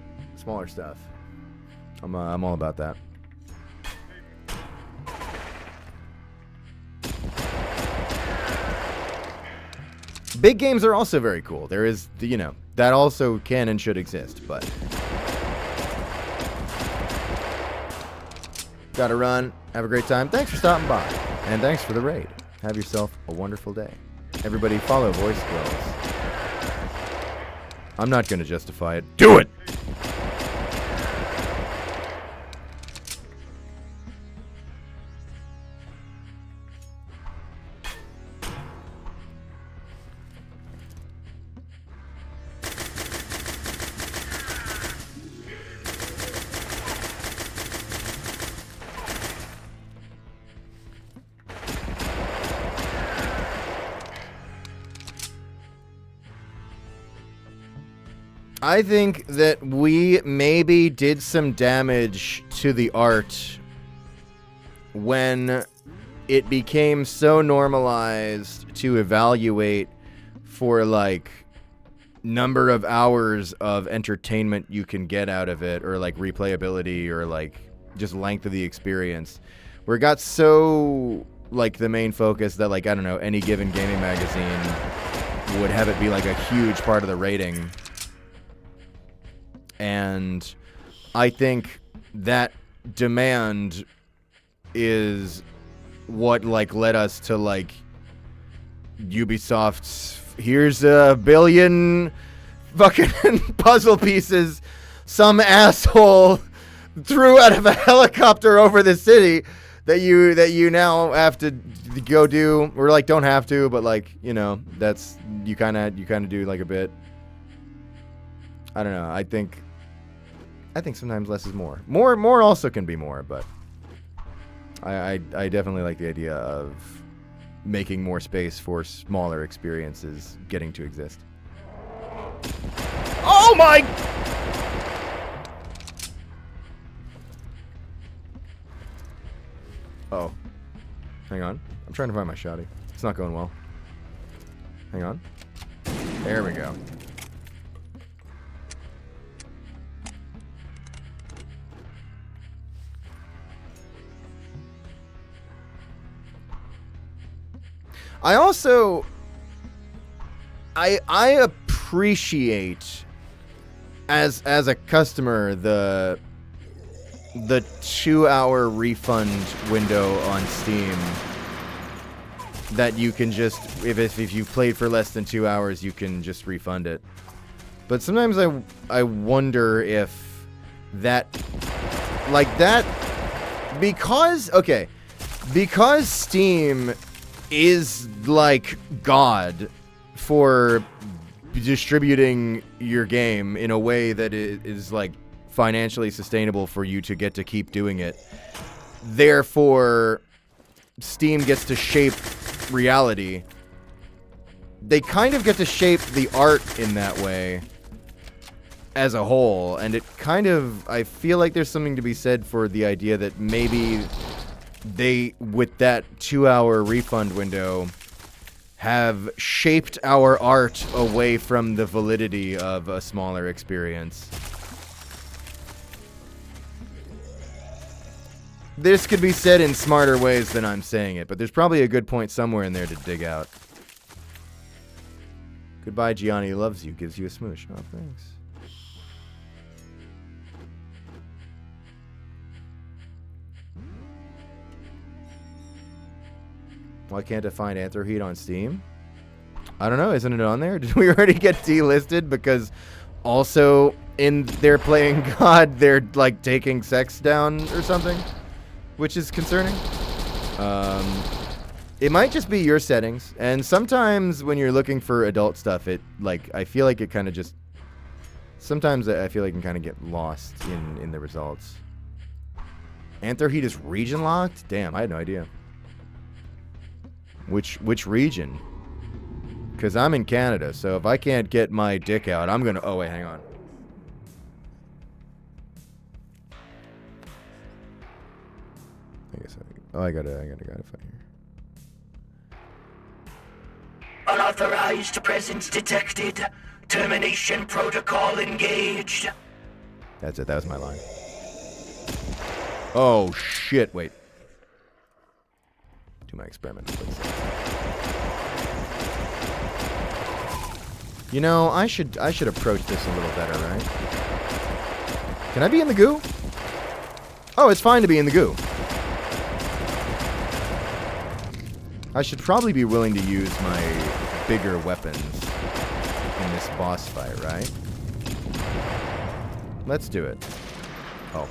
stuff. I'm all about that. Big games are also very cool. There is, you know, that also can and should exist, but gotta run. Have a great time. Thanks for stopping by, and thanks for the raid. Have yourself a wonderful day. Everybody follow Voice Squirrels. I'm not gonna justify it. Do it! I think that we maybe did some damage to the art when it became so normalized to evaluate for, like, number of hours of entertainment you can get out of it, or, like, replayability, or, like, just length of the experience, where it got so, like, the main focus that, like, I don't know, any given gaming magazine would have it be, like, a huge part of the rating. And I think that demand is what, like, led us to, like, Ubisoft's here's a billion fucking puzzle pieces some asshole threw out of a helicopter over the city that you now have to go do, or, like, don't have to, but, like, you know, that's you kind of do, like, a bit. I don't know. I think sometimes less is more. More also can be more, but I definitely like the idea of making more space for smaller experiences getting to exist. Oh my! Oh. Hang on. I'm trying to find my shotty. It's not going well. Hang on. There we go. I also I appreciate as a customer the 2-hour refund window on Steam that you can just if you've played for less than 2 hours you can just refund it. But sometimes I wonder if that because Steam is like God for distributing your game in a way that is like financially sustainable for you to get to keep doing it. Therefore, Steam gets to shape reality. They kind of get to shape the art in that way as a whole, and it kind of, I feel like there's something to be said for the idea that maybe they, with that 2-hour refund window, have shaped our art away from the validity of a smaller experience. This could be said in smarter ways than I'm saying it, but there's probably a good point somewhere in there to dig out. Goodbye, Gianni loves you, gives you a smoosh. Oh, thanks. Why can't I find Anther Heat on Steam? I don't know. Isn't it on there? Did we already get delisted because also in their playing God, they're like taking sex down or something, which is concerning. It might just be your settings, and sometimes when you're looking for adult stuff, it like I feel like it kind of just sometimes I feel like it can kind of get lost in the results. Anther Heat is region locked? Damn, I had no idea. Which region? Because I'm in Canada, so if I can't get my dick out, I'm gonna... Oh, wait, hang on. I guess I gotta find here. Unauthorized presence detected. Termination protocol engaged. That's it, that was my line. Oh, shit, wait. Do my experiment, please. You know, I should approach this a little better, right? Can I be in the goo? Oh, it's fine to be in the goo. I should probably be willing to use my bigger weapons in this boss fight, right? Let's do it. Oh.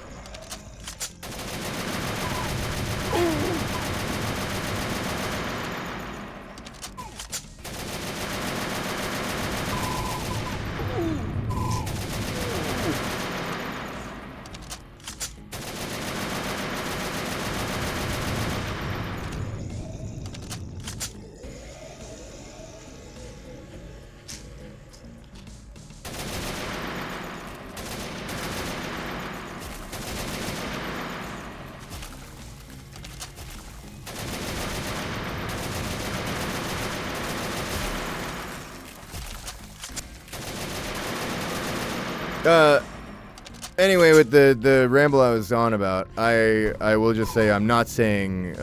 Anyway, with the ramble I was on about, I will just say I'm not saying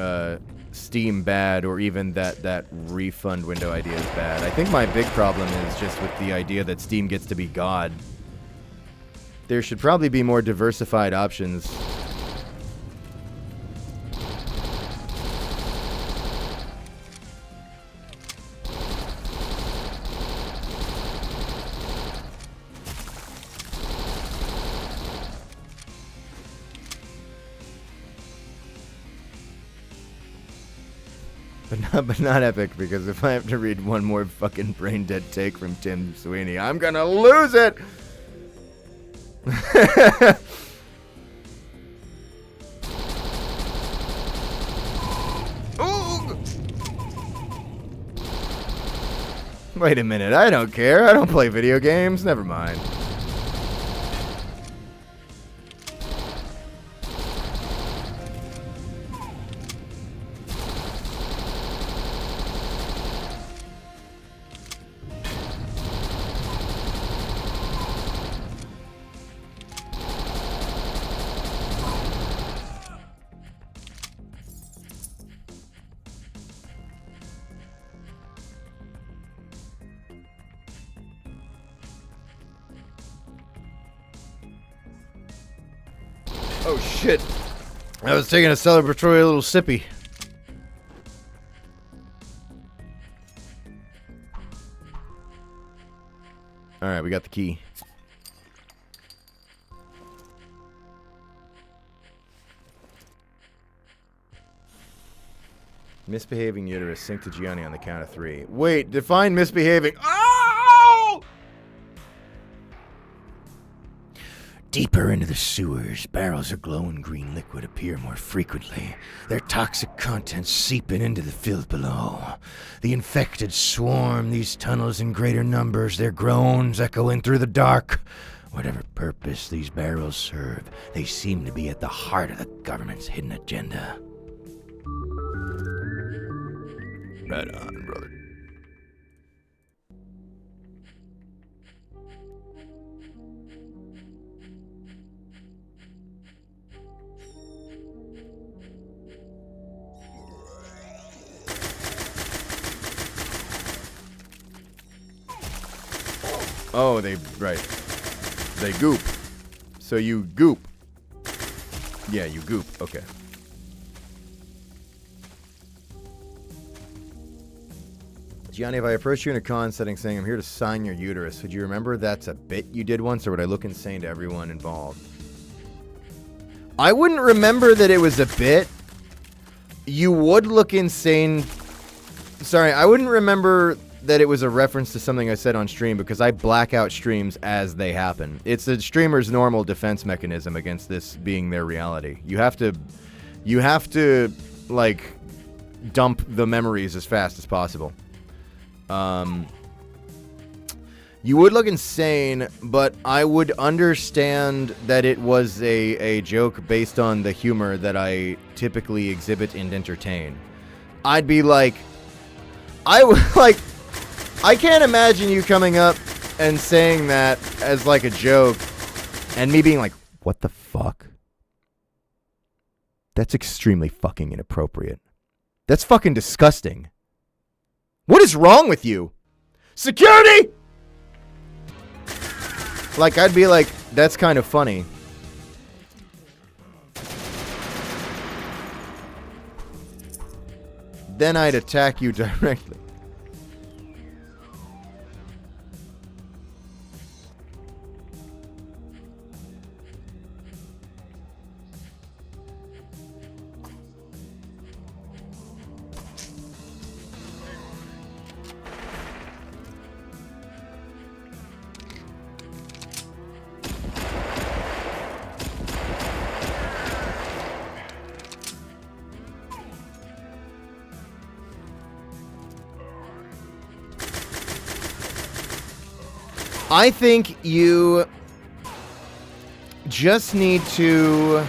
Steam bad or even that refund window idea is bad. I think my big problem is just with the idea that Steam gets to be God. There should probably be more diversified options. But not epic, because if I have to read one more fucking brain dead take from Tim Sweeney, I'm gonna lose it! Ooh. Wait a minute, I don't care. I don't play video games. Never mind. Oh shit. I was taking a celebratory little sippy. Alright, we got the key. Misbehaving uterus. Sync to Gianni on the count of 3. Wait, define misbehaving. Oh! Deeper into the sewers, barrels of glowing green liquid appear more frequently, their toxic contents seeping into the filth below. The infected swarm these tunnels in greater numbers, their groans echoing through the dark. Whatever purpose these barrels serve, they seem to be at the heart of the government's hidden agenda. Right on, brother. Oh, right. They goop. So you goop. Yeah, you goop. Okay. Gianni, if I approached you in a con setting saying I'm here to sign your uterus, would you remember that's a bit you did once, or would I look insane to everyone involved? I wouldn't remember that it was a bit. You would look insane. Sorry, I wouldn't remember that it was a reference to something I said on stream because I black out streams as they happen. It's a streamer's normal defense mechanism against this being their reality. You have to like dump the memories as fast as possible. You would look insane, but I would understand that it was a joke based on the humor that I typically exhibit and entertain. I'd be like, I can't imagine you coming up and saying that as like a joke and me being like, what the fuck? That's extremely fucking inappropriate. That's fucking disgusting. What is wrong with you? Security! Like, I'd be like, that's kind of funny. Then I'd attack you directly. I think you just need to...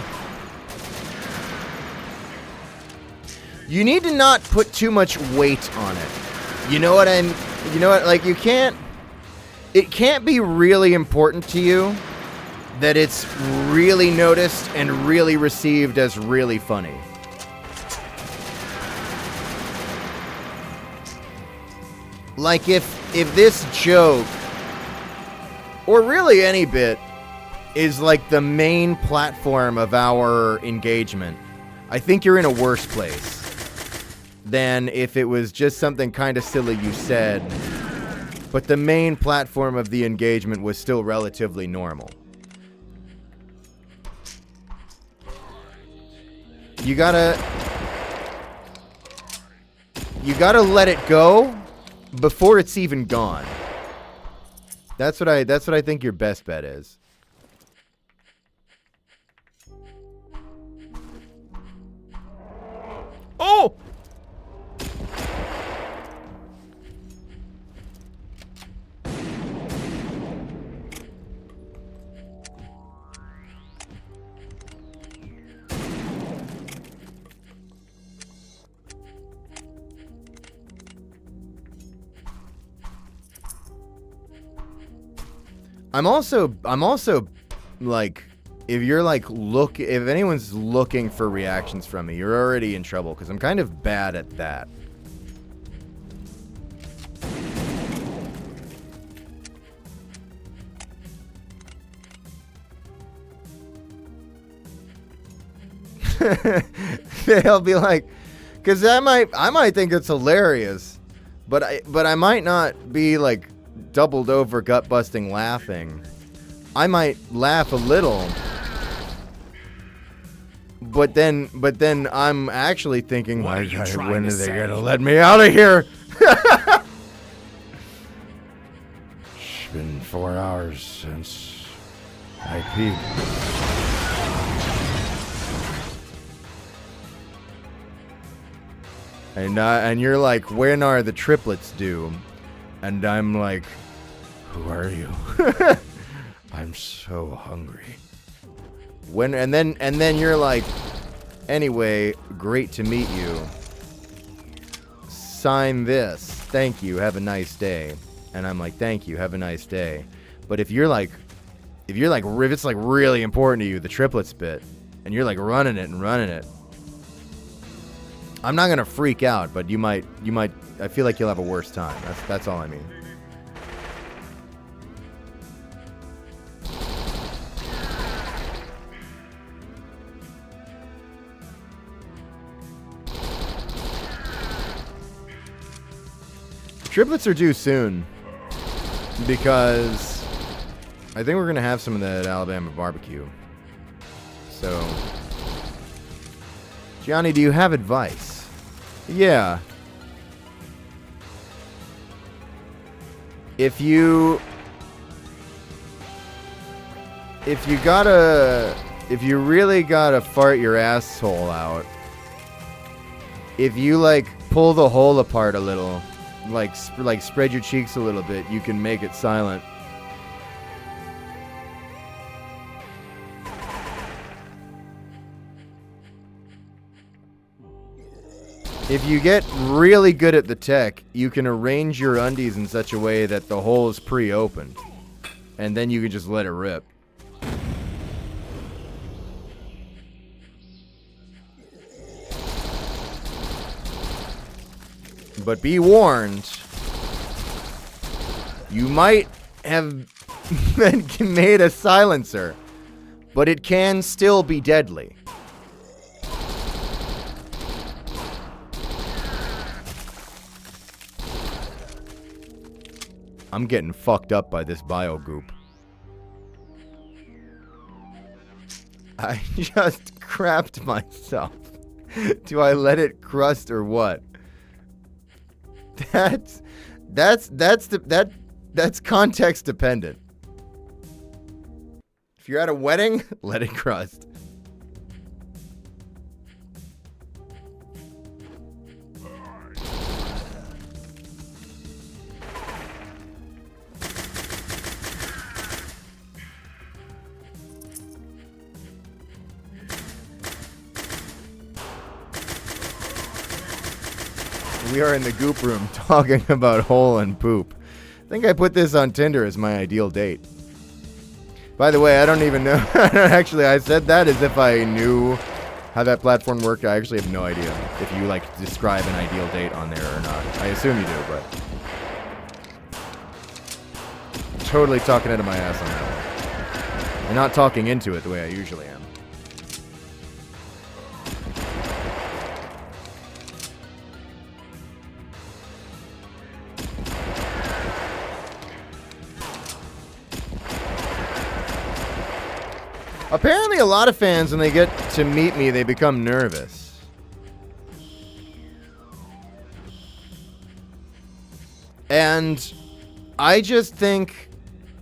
You need to not put too much weight on it. You know what I'm... You know what? Like, you can't... It can't be really important to you that it's really noticed and really received as really funny. Like, if this joke... Or really any bit is like the main platform of our engagement, I think you're in a worse place than if it was just something kind of silly you said, but the main platform of the engagement was still relatively normal. You gotta let it go before it's even gone. That's what I think your best bet is. Oh! I'm also like, if you're like if anyone's looking for reactions from me, you're already in trouble because I'm kind of bad at that. They'll be like, because I might think it's hilarious, but I might not be like doubled over gut busting laughing. I might laugh a little, but then I'm actually thinking, What are you trying when to are they say? gonna let me out of here? It's been 4 hours since I peed. And you're like, when are the triplets due? And I'm like, who are you? I'm so hungry. And then you're like, anyway, great to meet you. Sign this. Thank you. Have a nice day. And I'm like, thank you. Have a nice day. But if it's like really important to you, the triplets bit, and you're like running it, I'm not gonna freak out, but you might. I feel like you'll have a worse time. That's all I mean. Triplets are due soon because I think we're gonna have some of that Alabama barbecue. So, Gianni, do you have advice? Yeah. If you really gotta fart your asshole out, if you like pull the hole apart a little, like spread your cheeks a little bit, you can make it silent. If you get really good at the tech, you can arrange your undies in such a way that the hole is pre-opened. And then you can just let it rip. But be warned, you might have that made a silencer, but it can still be deadly. I'm getting fucked up by this bio goop. I just crapped myself. Do I let it crust or what? That's context dependent. If you're at a wedding, let it crust. We are in the goop room talking about hole and poop. I think I put this on Tinder as my ideal date. By the way, I don't even know. Actually, I said that as if I knew how that platform worked. I actually have no idea if you like describe an ideal date on there or not. I assume you do, but totally talking out of my ass on that one. And not talking into it the way I usually am. Apparently a lot of fans, when they get to meet me, they become nervous. And I just think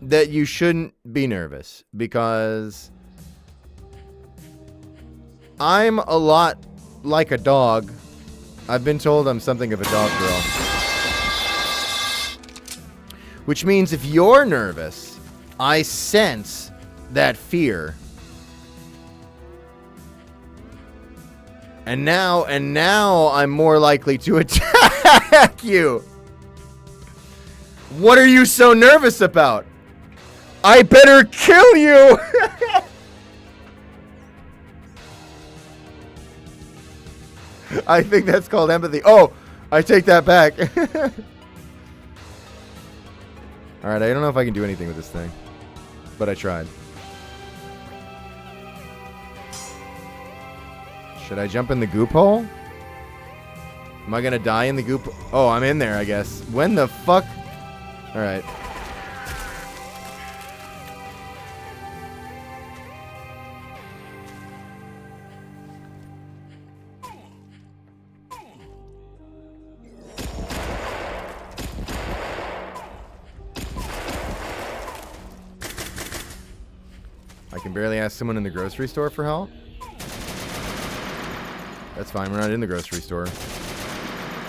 that you shouldn't be nervous, because I'm a lot like a dog. I've been told I'm something of a dog girl. Which means if you're nervous, I sense that fear. And now I'm more likely to attack you. What are you so nervous about? I better kill you. I think that's called empathy. Oh, I take that back. Alright, I don't know if I can do anything with this thing, but I tried. Should I jump in the goop hole? Am I gonna die in the goop? Oh, I'm in there, I guess. When the fuck? Alright. I can barely ask someone in the grocery store for help. That's fine, we're not in the grocery store.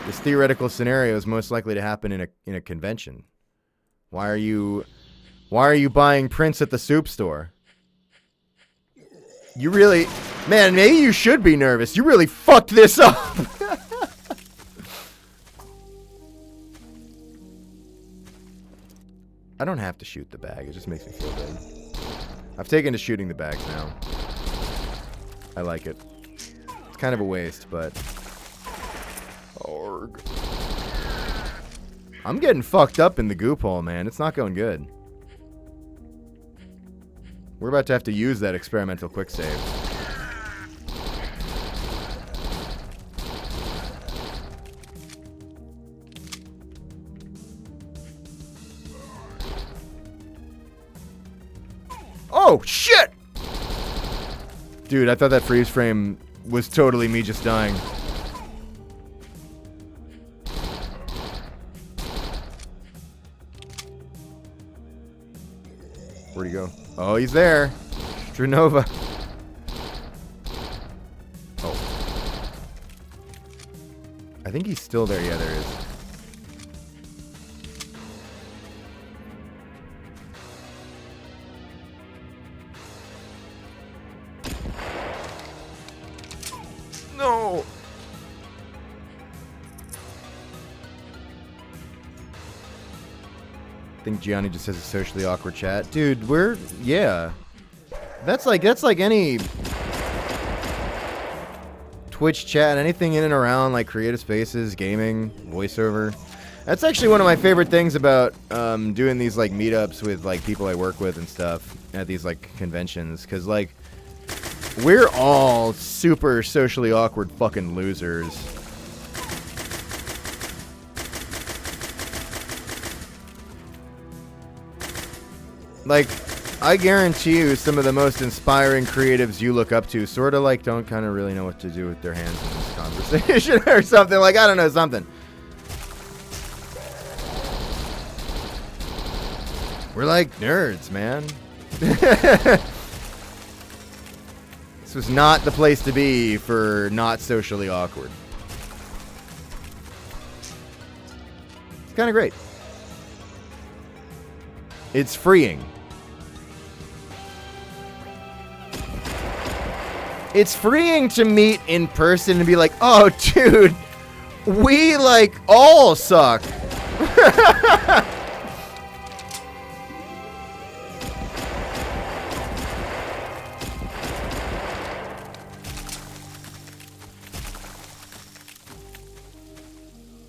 This theoretical scenario is most likely to happen in a convention. Why are you buying prints at the soup store? You really, man, maybe you should be nervous. You really fucked this up. I don't have to shoot the bag. It just makes me feel good. I've taken to shooting the bags now. I like it. It's kind of a waste, but... Org. I'm getting fucked up in the goop hole, man. It's not going good. We're about to have to use that experimental quick save. Oh, shit! Dude, I thought that freeze frame was totally me just dying. Where'd he go? Oh, he's there. Dranova. Oh. I think he's still there. Yeah, there is. No. I think Gianni just has a socially awkward chat. Dude, yeah. That's like any Twitch chat, anything in and around like creative spaces, gaming, voiceover. That's actually one of my favorite things about doing these like meetups with like people I work with and stuff at these like conventions, because like we're all super socially awkward fucking losers. Like, I guarantee you some of the most inspiring creatives you look up to sort of like don't kind of really know what to do with their hands in this conversation or something. Like, I don't know, something. We're like nerds, man. This was not the place to be for not socially awkward. It's kind of great. It's freeing. It's freeing to meet in person and be like, oh, dude, we like all suck.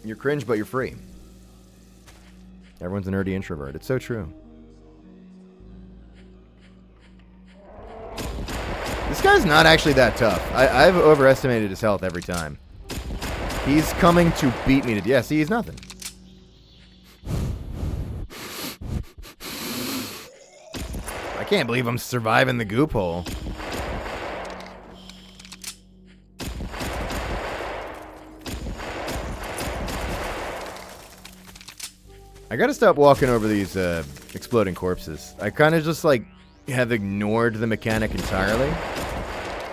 You're cringe, but you're free. Everyone's a nerdy introvert. It's so true. This guy's not actually that tough. I've overestimated his health every time. He's coming to beat me to... Yeah, see, he's nothing. I can't believe I'm surviving the goop hole. I gotta stop walking over these exploding corpses. I kind of just like have ignored the mechanic entirely,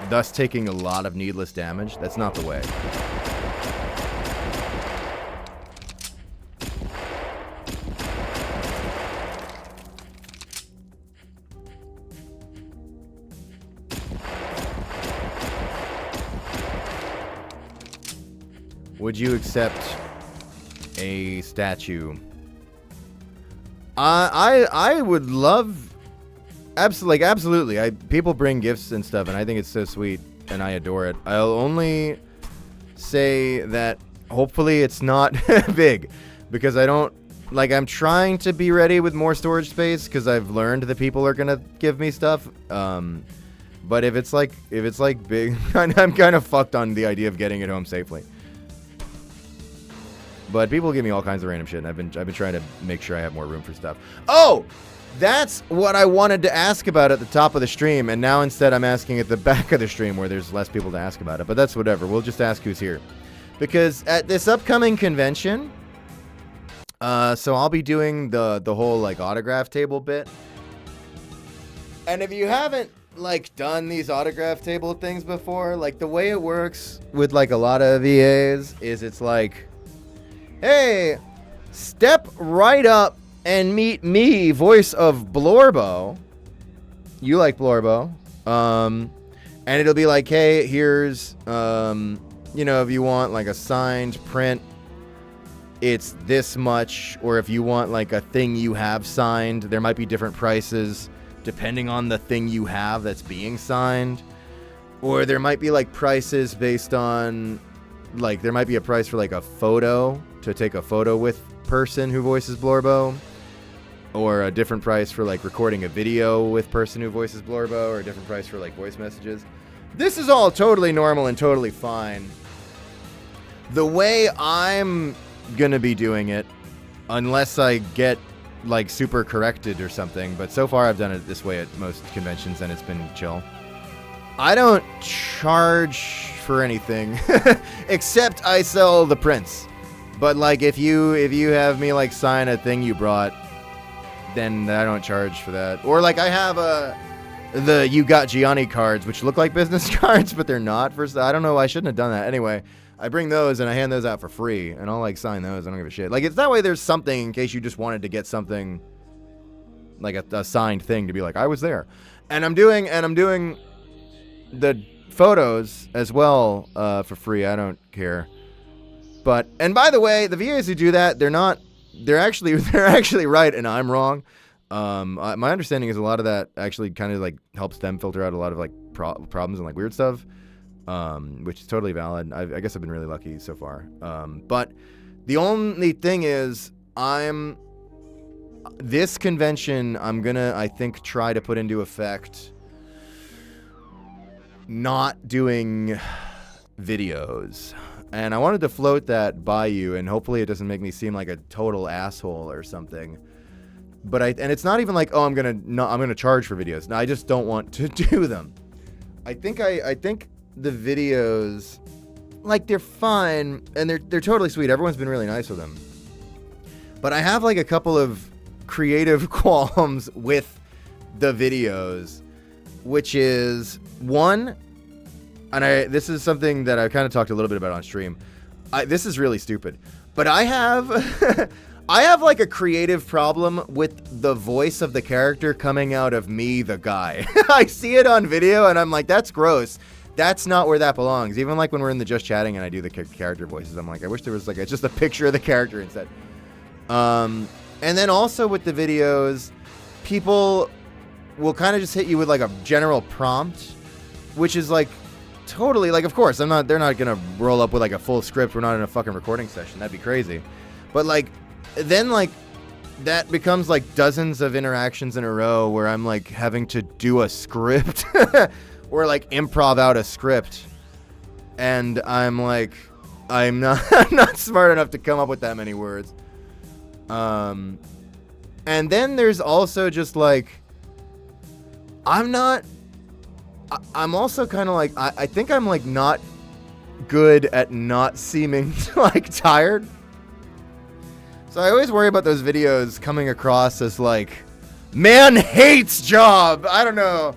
thus taking a lot of needless damage. That's not the way. Would you accept a statue? I would love, absolutely. People bring gifts and stuff, and I think it's so sweet, and I adore it. I'll only say that hopefully it's not big, because I don't, like, I'm trying to be ready with more storage space, because I've learned that people are gonna give me stuff. But if it's like big, I'm kind of fucked on the idea of getting it home safely. But people give me all kinds of random shit, and I've been trying to make sure I have more room for stuff. Oh, that's what I wanted to ask about at the top of the stream, and now instead I'm asking at the back of the stream where there's less people to ask about it. But that's whatever. We'll just ask who's here, because at this upcoming convention, so I'll be doing the whole like autograph table bit. And if you haven't like done these autograph table things before, like the way it works with like a lot of VAs is it's like, hey, step right up and meet me, voice of Blorbo. You like Blorbo. And it'll be like, hey, here's, you know, if you want like a signed print, it's this much. Or if you want like a thing you have signed, there might be different prices depending on the thing you have that's being signed. Or there might be like prices based on, like, there might be a price for like a photo, to take a photo with person who voices Blorbo, or a different price for like recording a video with person who voices Blorbo, or a different price for like voice messages. This is all totally normal and totally fine. The way I'm gonna be doing it, unless I get like super corrected or something, but so far I've done it this way at most conventions and it's been chill. I don't charge for anything except I sell the prints. But like if you have me like sign a thing you brought, then I don't charge for that. Or like I have the You Got Gianni cards, which look like business cards, but they're not. I don't know. I shouldn't have done that. Anyway, I bring those and I hand those out for free, and I'll like sign those. I don't give a shit. Like it's that way. There's something in case you just wanted to get something like a signed thing to be like I was there, and I'm doing the photos as well for free. I don't care. But, and by the way, the VAs who do that, they're actually right and I'm wrong. My understanding is a lot of that actually kind of like helps them filter out a lot of like problems and like weird stuff, which is totally valid. I guess I've been really lucky so far. But The only thing is, this convention, I'm gonna, I think, try to put into effect not doing videos. And I wanted to float that by you, and hopefully it doesn't make me seem like a total asshole or something. But and it's not even like, oh, I'm gonna charge for videos. No, I just don't want to do them. I think the videos, like, they're fun and they're totally sweet. Everyone's been really nice with them. But I have like a couple of creative qualms with the videos, which is one, and this is something that I kind of talked a little bit about on stream. This is really stupid, but I have I have like a creative problem with the voice of the character coming out of me, the guy. I see it on video and I'm like, that's gross. That's not where that belongs. Even like when we're in the just chatting and I do the character voices, I'm like, I wish there was like just a picture of the character instead. And then also with the videos, people will kind of just hit you with like a general prompt, which is like totally like, of course, they're not gonna roll up with like a full script. We're not in a fucking recording session. That'd be crazy. But like, then like that becomes like dozens of interactions in a row where I'm like having to do a script or like improv out a script. And I'm like, I'm not smart enough to come up with that many words. And then there's also just like, I'm also kind of like, I think I'm like not good at not seeming like tired. So I always worry about those videos coming across as like, man hates job. I don't know.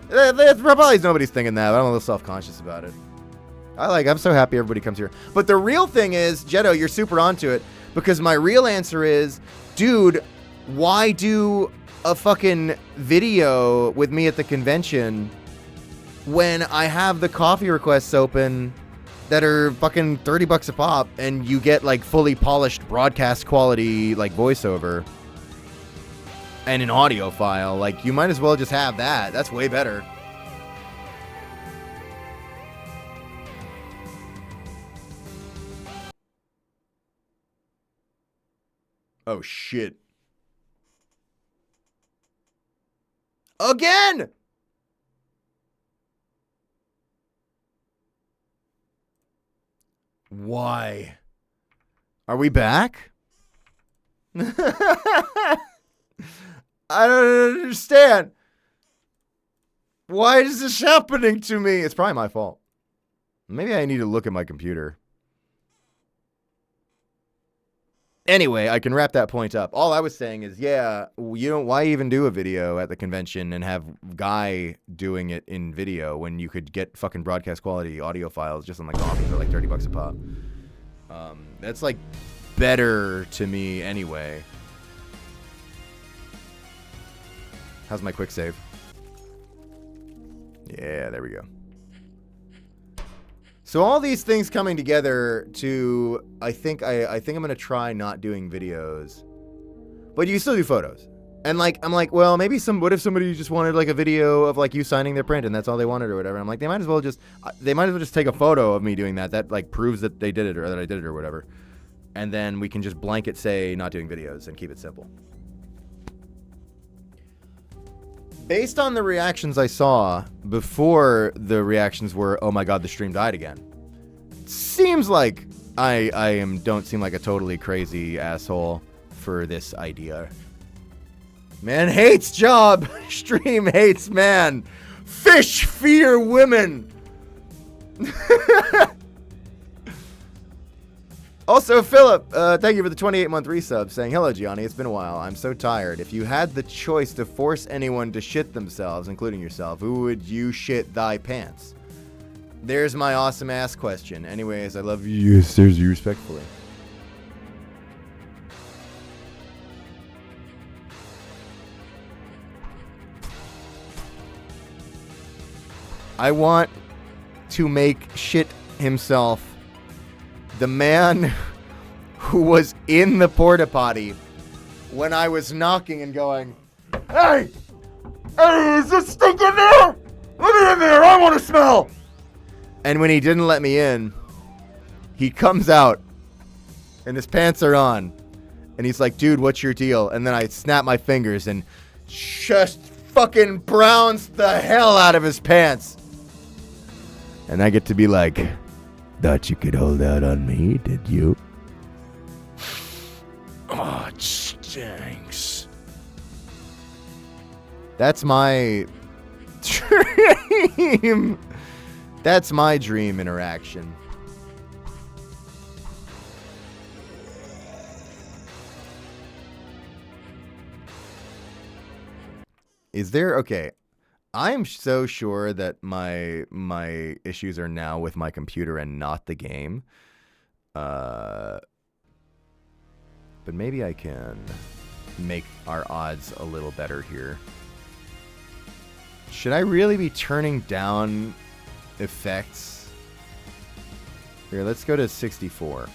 Probably nobody's thinking that, but I'm a little self-conscious about it. I'm so happy everybody comes here. But the real thing is, Jetto, you're super onto it, because my real answer is, dude, why do a fucking video with me at the convention when I have the coffee requests open that are fucking $30 a pop and you get like fully polished broadcast quality like voiceover and an audio file? Like, you might as well just have that. That's way better. Oh shit. Again! Why? Are we back? I don't understand. Why is this happening to me? It's probably my fault. Maybe I need to look at my computer. Anyway, I can wrap that point up. All I was saying is, yeah, why even do a video at the convention and have Guy doing it in video when you could get fucking broadcast quality audio files just on like coffee for like $30 a pop? That's like better to me anyway. How's my quick save? Yeah, there we go. So all these things coming together to, I think I'm gonna try not doing videos, but you still do photos. And like, I'm like, well, maybe what if somebody just wanted like a video of like you signing their print and that's all they wanted or whatever. I'm like, they might as well just take a photo of me doing that. That like proves that they did it or that I did it or whatever. And then we can just blanket say not doing videos and keep it simple. Based on the reactions I saw before the reactions were, oh my god, the stream died again. Seems like I don't seem like a totally crazy asshole for this idea. Man hates job. Stream hates man. Fish fear women. Also, Philip, thank you for the 28-month resub, saying, hello, Gianni, it's been a while. I'm so tired. If you had the choice to force anyone to shit themselves, including yourself, who would you shit thy pants? There's my awesome-ass question. Anyways, I love you. There's you respectfully. I want to make shit himself the man who was in the porta potty when I was knocking and going, hey, is this stink in there? Let me in there, I want to smell. And when he didn't let me in, he comes out and his pants are on. And he's like, dude, what's your deal? And then I snap my fingers and just fucking browns the hell out of his pants. And I get to be like, thought you could hold out on me, did you? Oh, it stinks. That's my dream. That's my dream interaction. Is there okay? I'm so sure that my issues are now with my computer and not the game. But maybe I can make our odds a little better here. Should I really be turning down effects? Here, let's go to 64.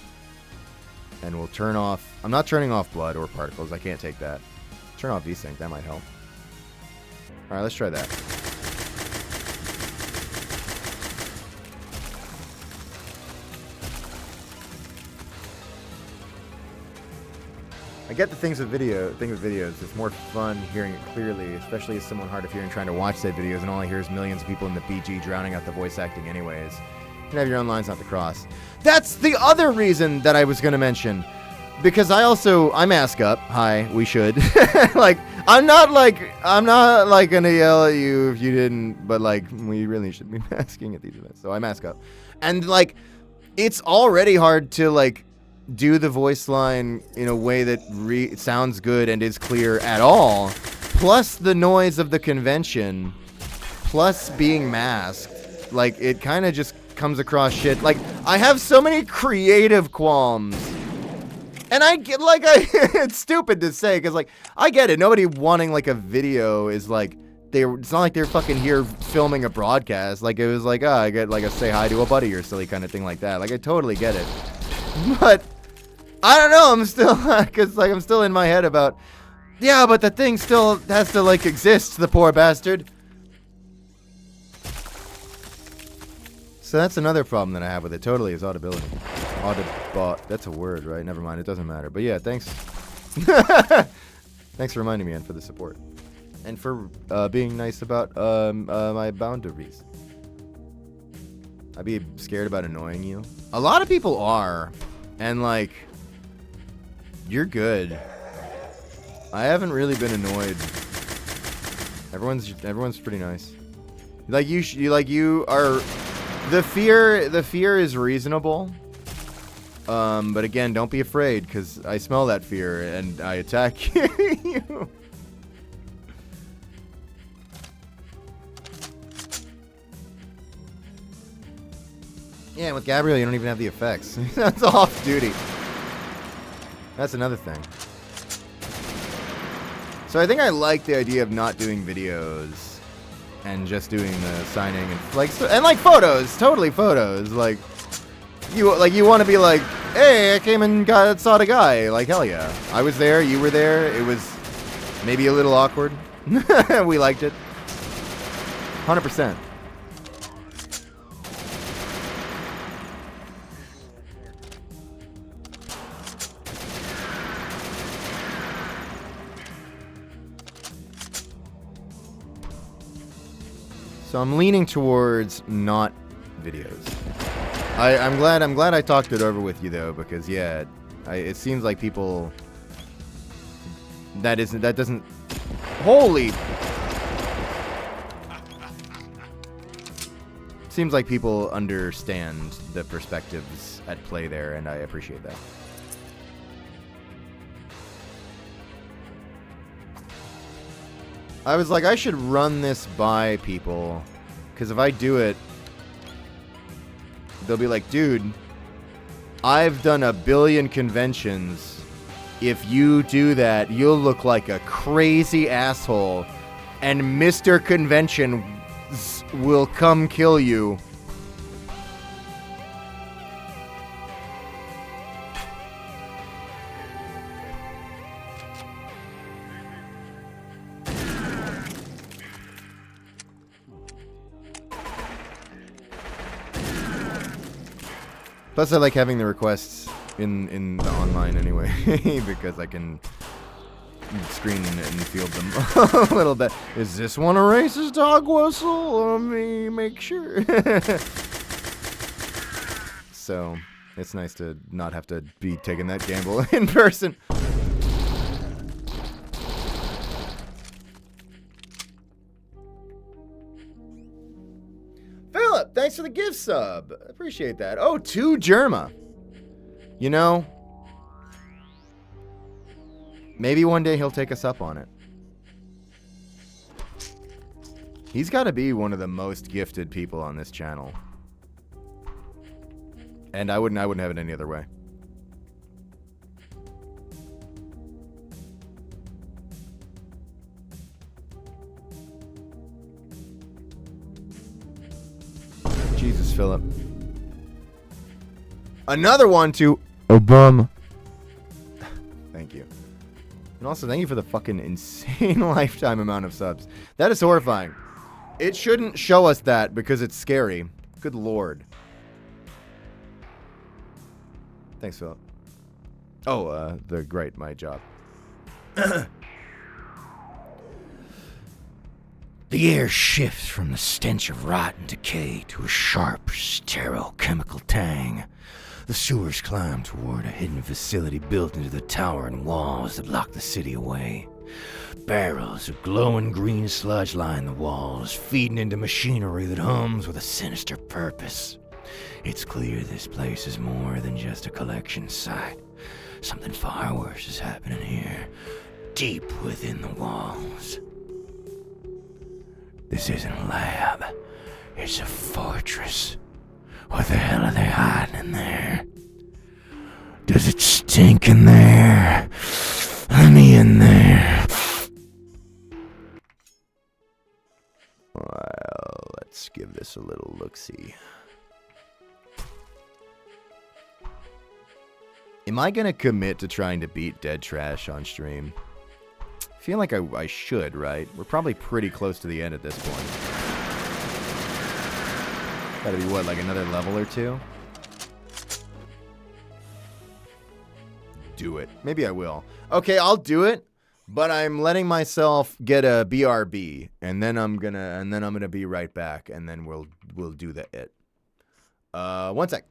And we'll turn off... I'm not turning off blood or particles. I can't take that. Turn off VSync. That might help. Alright, let's try that. I get the thing with videos. It's more fun hearing it clearly, especially as someone hard of hearing trying to watch said videos, and all I hear is millions of people in the BG drowning out the voice acting anyways. You can have your own lines, not the cross. That's the other reason that I was going to mention. Because I'm ask up. Hi, we should. I'm not gonna yell at you if you didn't, but we really should be masking at these events. So I mask up. And it's already hard to do the voice line in a way that sounds good and is clear at all. Plus the noise of the convention, plus being masked. It kind of just comes across shit. I have so many creative qualms. And I get, it's stupid to say, because, I get it. Nobody wanting, a video is, it's not like they're fucking here filming a broadcast. It was I get, a say hi to a buddy or silly kind of thing like that. I totally get it. But, I don't know. I'm still, because, I'm still in my head about, yeah, but the thing still has to, exist, the poor bastard. So that's another problem that I have with it. Totally is audibility. That's a word, right? Never mind. It doesn't matter. But yeah, thanks. Thanks for reminding me and for the support. And for being nice about my boundaries. I'd be scared about annoying you. A lot of people are. And you're good. I haven't really been annoyed. Everyone's pretty nice. You are... The fear is reasonable. But again, don't be afraid, because I smell that fear and I attack you. Yeah, with Gabriel, you don't even have the effects. That's off duty. That's another thing. So I think I like the idea of not doing videos and just doing the signing and photos, totally photos. You want to be hey, I came and saw the guy. Hell yeah. I was there, you were there. It was maybe a little awkward. We liked it. 100%. So I'm leaning towards not videos. I'm glad I talked it over with you though, because yeah, it seems like people that doesn't holy seems like people understand the perspectives at play there, and I appreciate that. I was I should run this by people, because if I do it, they'll be like, dude, I've done 1 billion conventions. If you do that, you'll look like a crazy asshole, and Mr. Convention will come kill you. Plus, I like having the requests in the online anyway, because I can screen and field them a little bit. Is this one a racist dog whistle? Let me make sure. So it's nice to not have to be taking that gamble in person. Philip, thanks for the gift sub. Appreciate that. Oh, 2 Germa. You know, maybe one day he'll take us up on it. He's got to be one of the most gifted people on this channel. And I wouldn't have it any other way. Jesus, Philip. Another one to Obama. Thank you. And also, thank you for the fucking insane lifetime amount of subs. That is horrifying. It shouldn't show us that because it's scary. Good lord. Thanks, Philip. Oh, great, my job. The air shifts from the stench of rot and decay to a sharp, sterile chemical tang. The sewers climb toward a hidden facility built into the towering walls that lock the city away. Barrels of glowing green sludge line the walls, feeding into machinery that hums with a sinister purpose. It's clear this place is more than just a collection site. Something far worse is happening here, deep within the walls. This isn't a lab. It's a fortress. What the hell are they hiding in there? Does it stink in there? Let me in there. Well, let's give this a little look-see. Am I gonna commit to trying to beat Dead Trash on stream? I feel like I should, right? We're probably pretty close to the end at this point. Gotta be, what, like another level or 2? Do it. Maybe I will. Okay, I'll do it, but I'm letting myself get a BRB, and then I'm gonna be right back, and then we'll do it. 1 sec.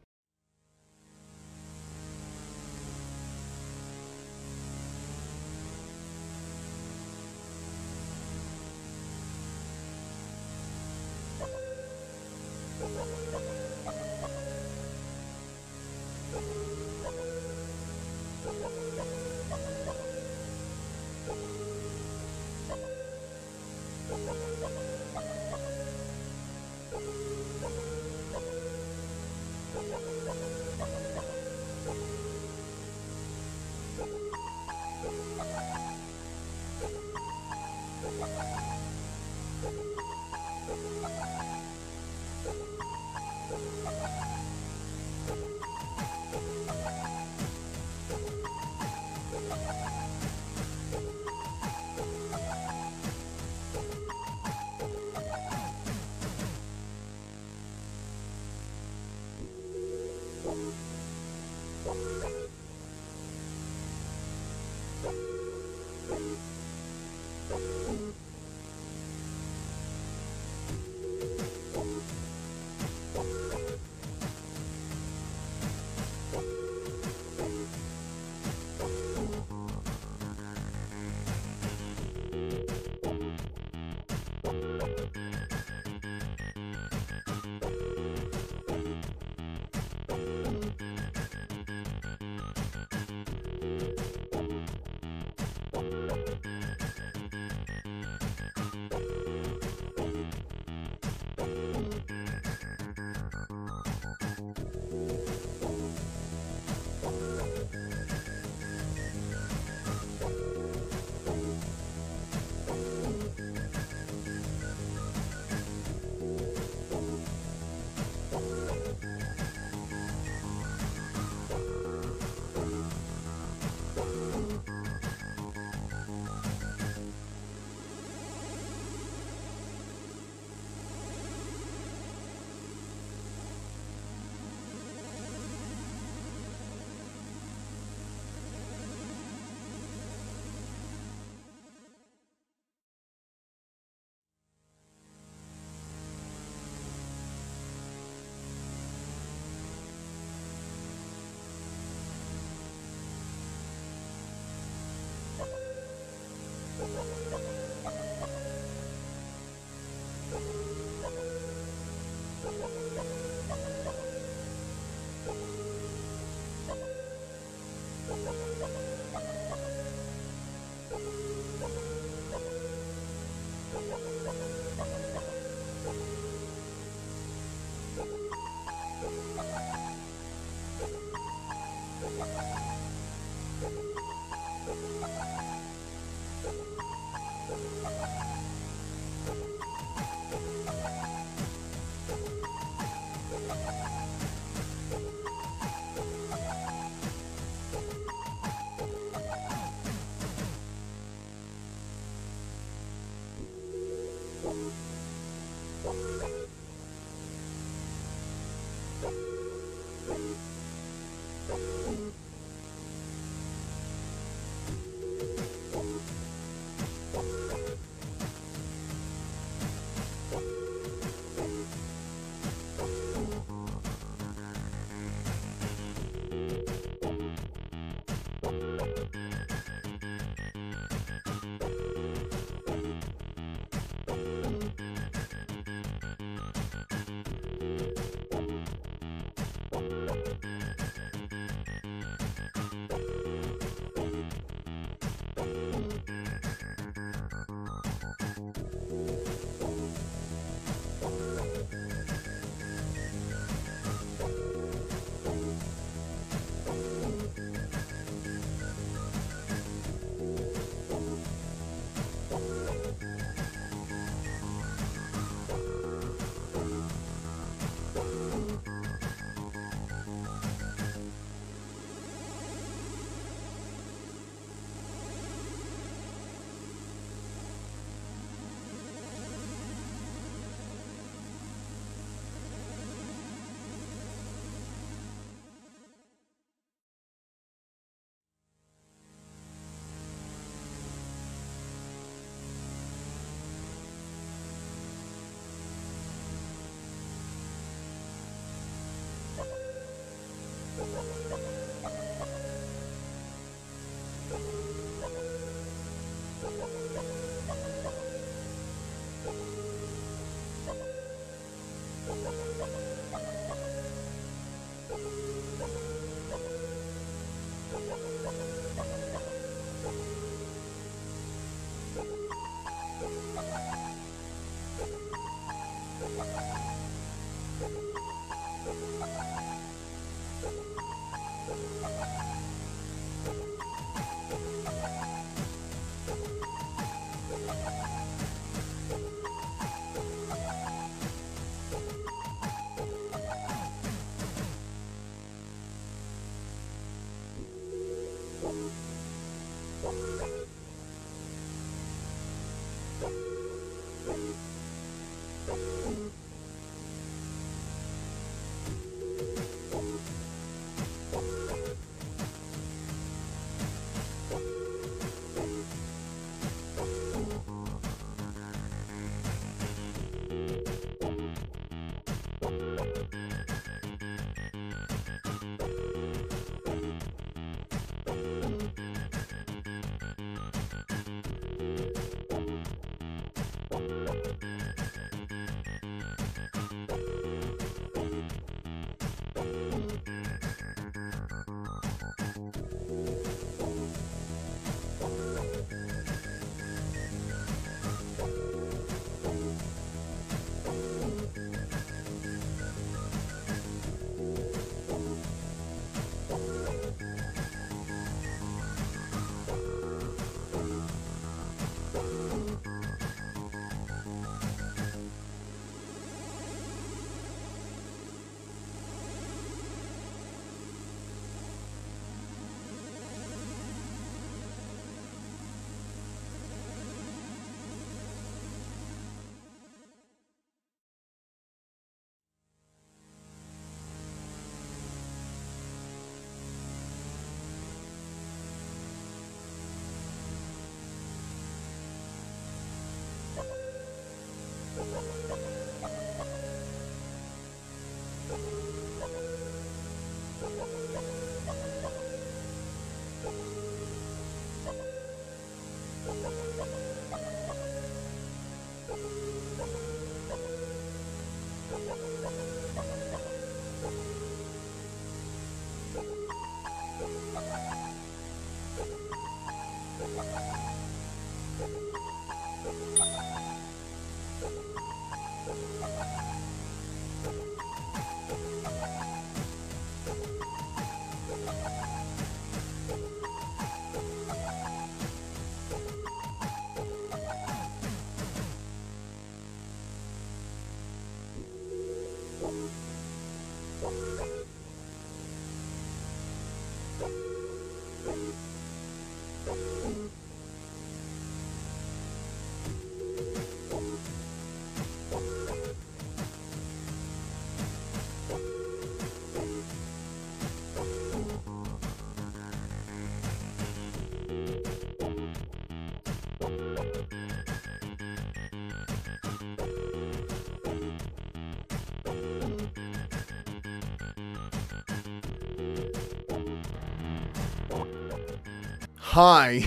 Hi.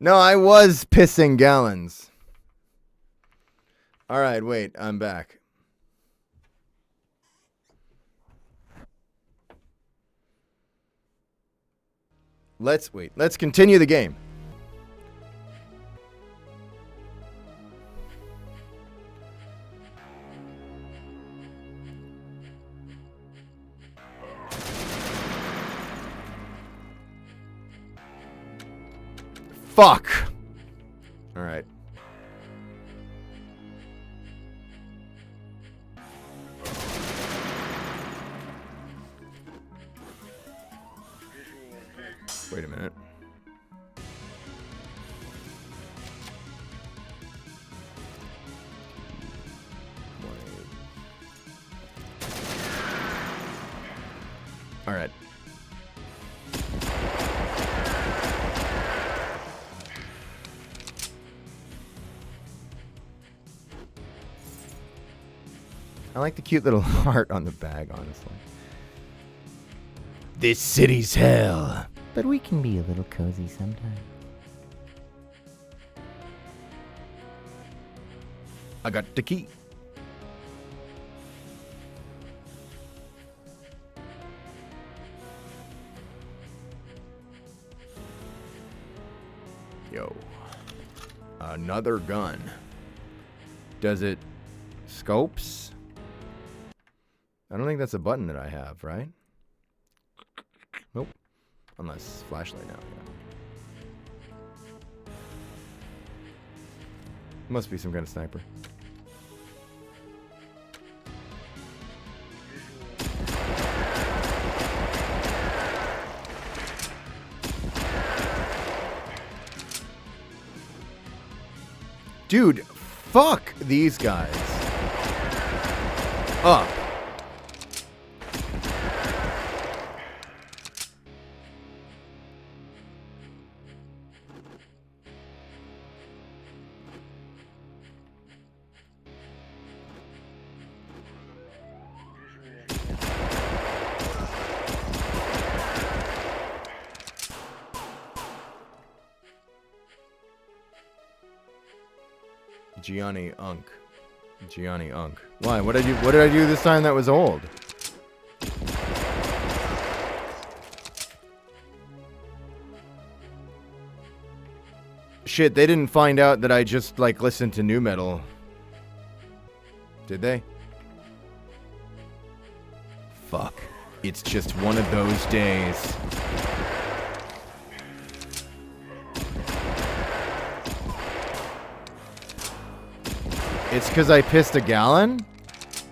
No, I was pissing gallons. All right, wait, I'm back. Let's continue the game. Fuck. All right. Wait a minute. All right. I like the cute little heart on the bag, honestly. This city's hell. But we can be a little cozy sometimes. I got the key. Yo. Another gun. Does it scopes? I don't think that's a button that I have, right? Nope. Unless flashlight now, yeah. Must be some kind of sniper. Dude, fuck these guys. Up. Gianni Unk. Why? What did I do this time that was old? Shit, they didn't find out that I just like listened to nu metal. Did they? Fuck. It's just one of those days. It's because I pissed a gallon?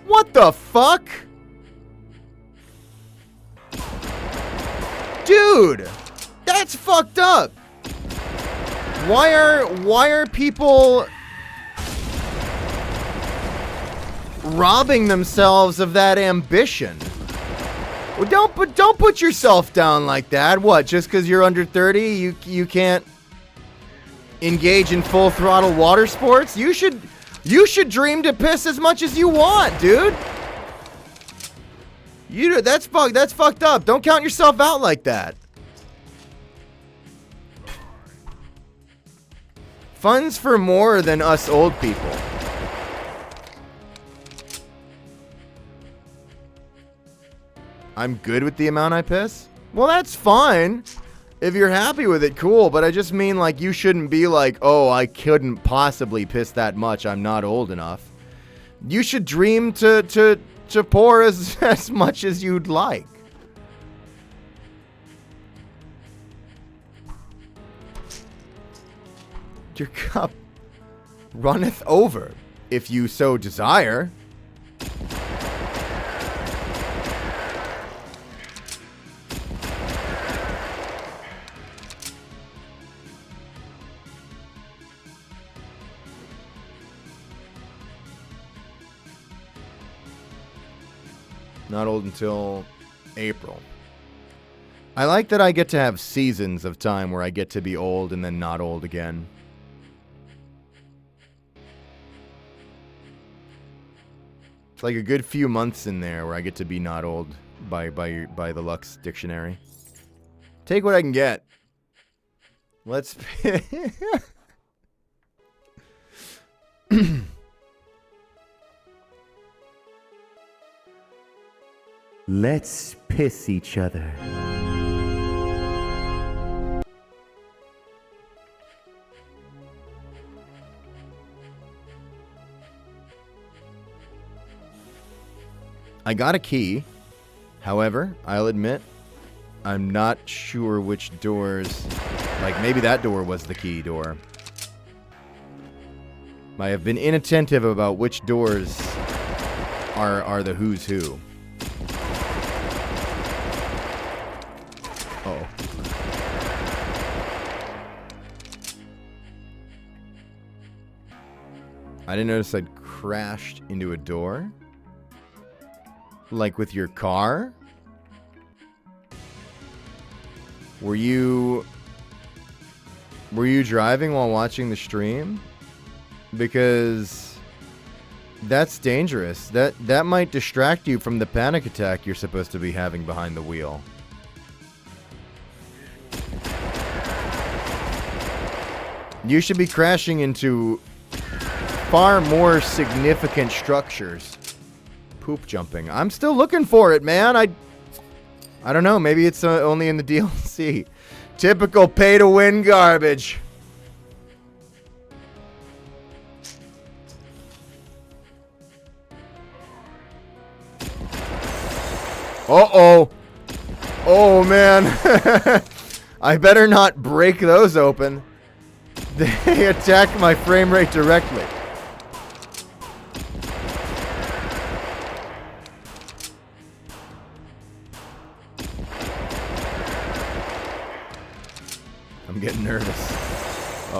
What the fuck? Dude! That's fucked up! Why are people robbing themselves of that ambition? Well, don't put yourself down like that. What, just because you're under 30, you can't engage in full throttle water sports? You should dream to piss as much as you want, dude. That's fucked up. Don't count yourself out like that. Fun's for more than us old people. I'm good with the amount I piss? Well, that's fine. If you're happy with it, cool. But I just mean, like, you shouldn't be like, oh, I couldn't possibly piss that much. I'm not old enough. You should dream to pour as much as you'd like. Your cup runneth over, if you so desire. Not old until April. I like that I get to have seasons of time where I get to be old and then not old again. It's like a good few months in there where I get to be not old by the Lux dictionary. Take what I can get. Let's Let's piss each other. I got a key. However, I'll admit, I'm not sure which doors... Like, maybe that door was the key door. I have been inattentive about which doors are the who's who. Uh-oh. I didn't notice I'd crashed into a door. Like with your car? Were you driving while watching the stream? Because that's dangerous. That might distract you from the panic attack you're supposed to be having behind the wheel. You should be crashing into far more significant structures. Poop jumping. I'm still looking for it, man. I don't know. Maybe it's only in the DLC. Typical pay-to-win garbage. Uh-oh. Oh, man. I better not break those open. They attack my frame rate directly. I'm getting nervous.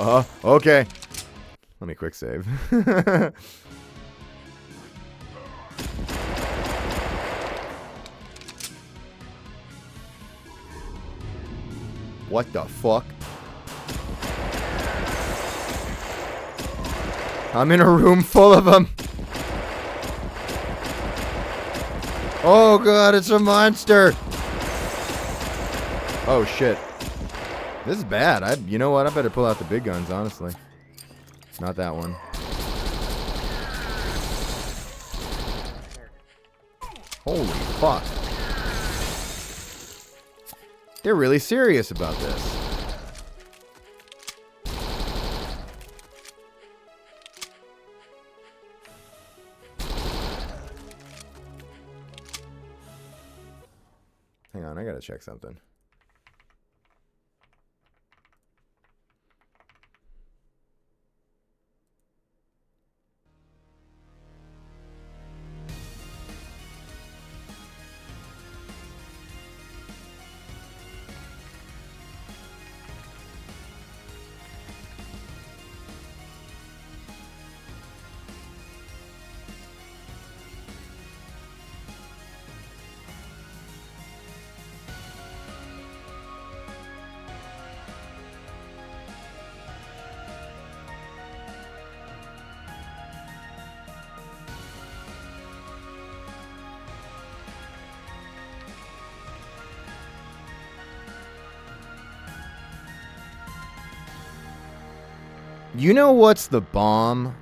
Okay. Let me quick save. What the fuck? I'm in a room full of them. Oh god, it's a monster. Oh shit. This is bad. You know what? I better pull out the big guns, honestly. Not that one. Holy fuck. They're really serious about this. Hang on, I gotta check something. You know what's the bomb?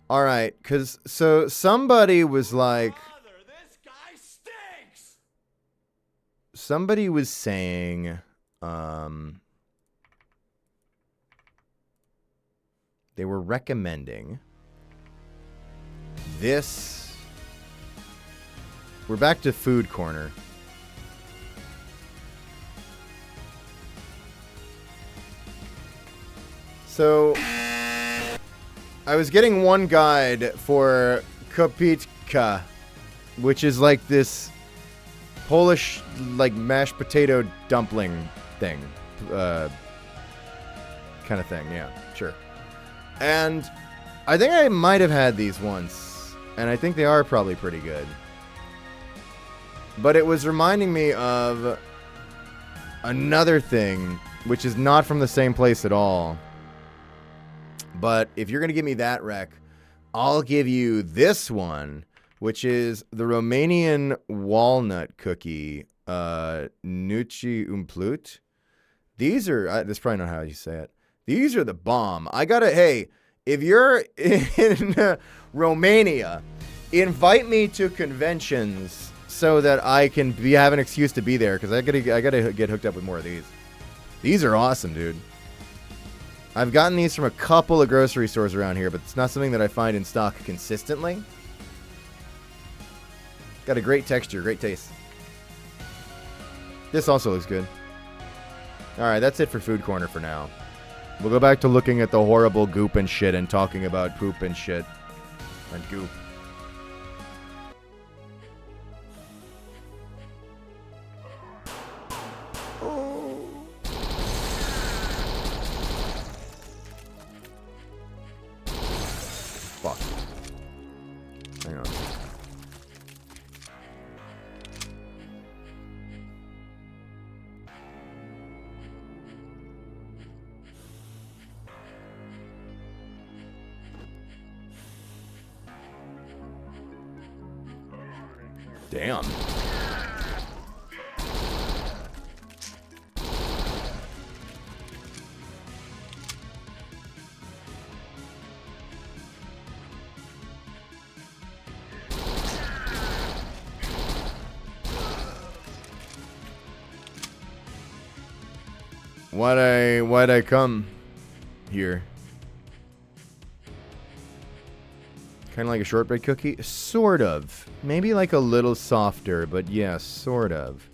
Alright, because, so somebody was like... This guy stinks! Somebody was saying, they were recommending this... We're back to Food Corner. So, I was getting one guide for kopitka, which is like this Polish, like, mashed potato dumpling thing. Kind of thing, yeah, sure. And I think I might have had these once And I think they are probably pretty good. But it was reminding me of another thing, which is not from the same place at all. But if you're going to give me that rec, I'll give you this one, which is the Romanian walnut cookie, Nuci Umplut. These are, that's probably not how you say it. These are the bomb. Hey, if you're in Romania, invite me to conventions so that I can have an excuse to be there, because I gotta get hooked up with more of these. These are awesome, dude. I've gotten these from a couple of grocery stores around here, but it's not something that I find in stock consistently. Got a great texture, great taste. This also looks good. Alright, that's it for Food Corner for now. We'll go back to looking at the horrible goop and shit and talking about poop and shit. And goop. Fuck. Hang on. Damn. Why'd I come here? Kind of like a shortbread cookie? Sort of. Maybe like a little softer, but yeah, sort of.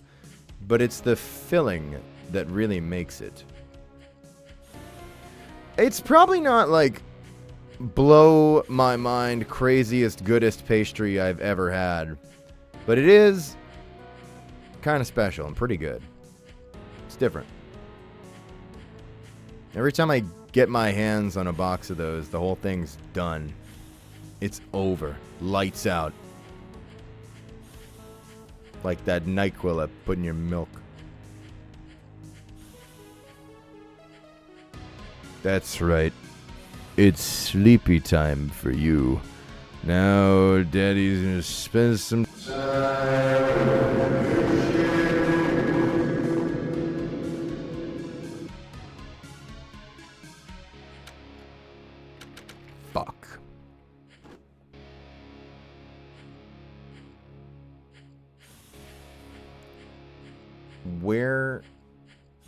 But it's the filling that really makes it. It's probably not like blow my mind craziest, goodest pastry I've ever had. But it is kind of special and pretty good. It's different. Every time I get my hands on a box of those, the whole thing's done. It's over. Lights out. Like that NyQuil I put in your milk. That's right. It's sleepy time for you. Now Daddy's gonna spend some time. Fuck. Where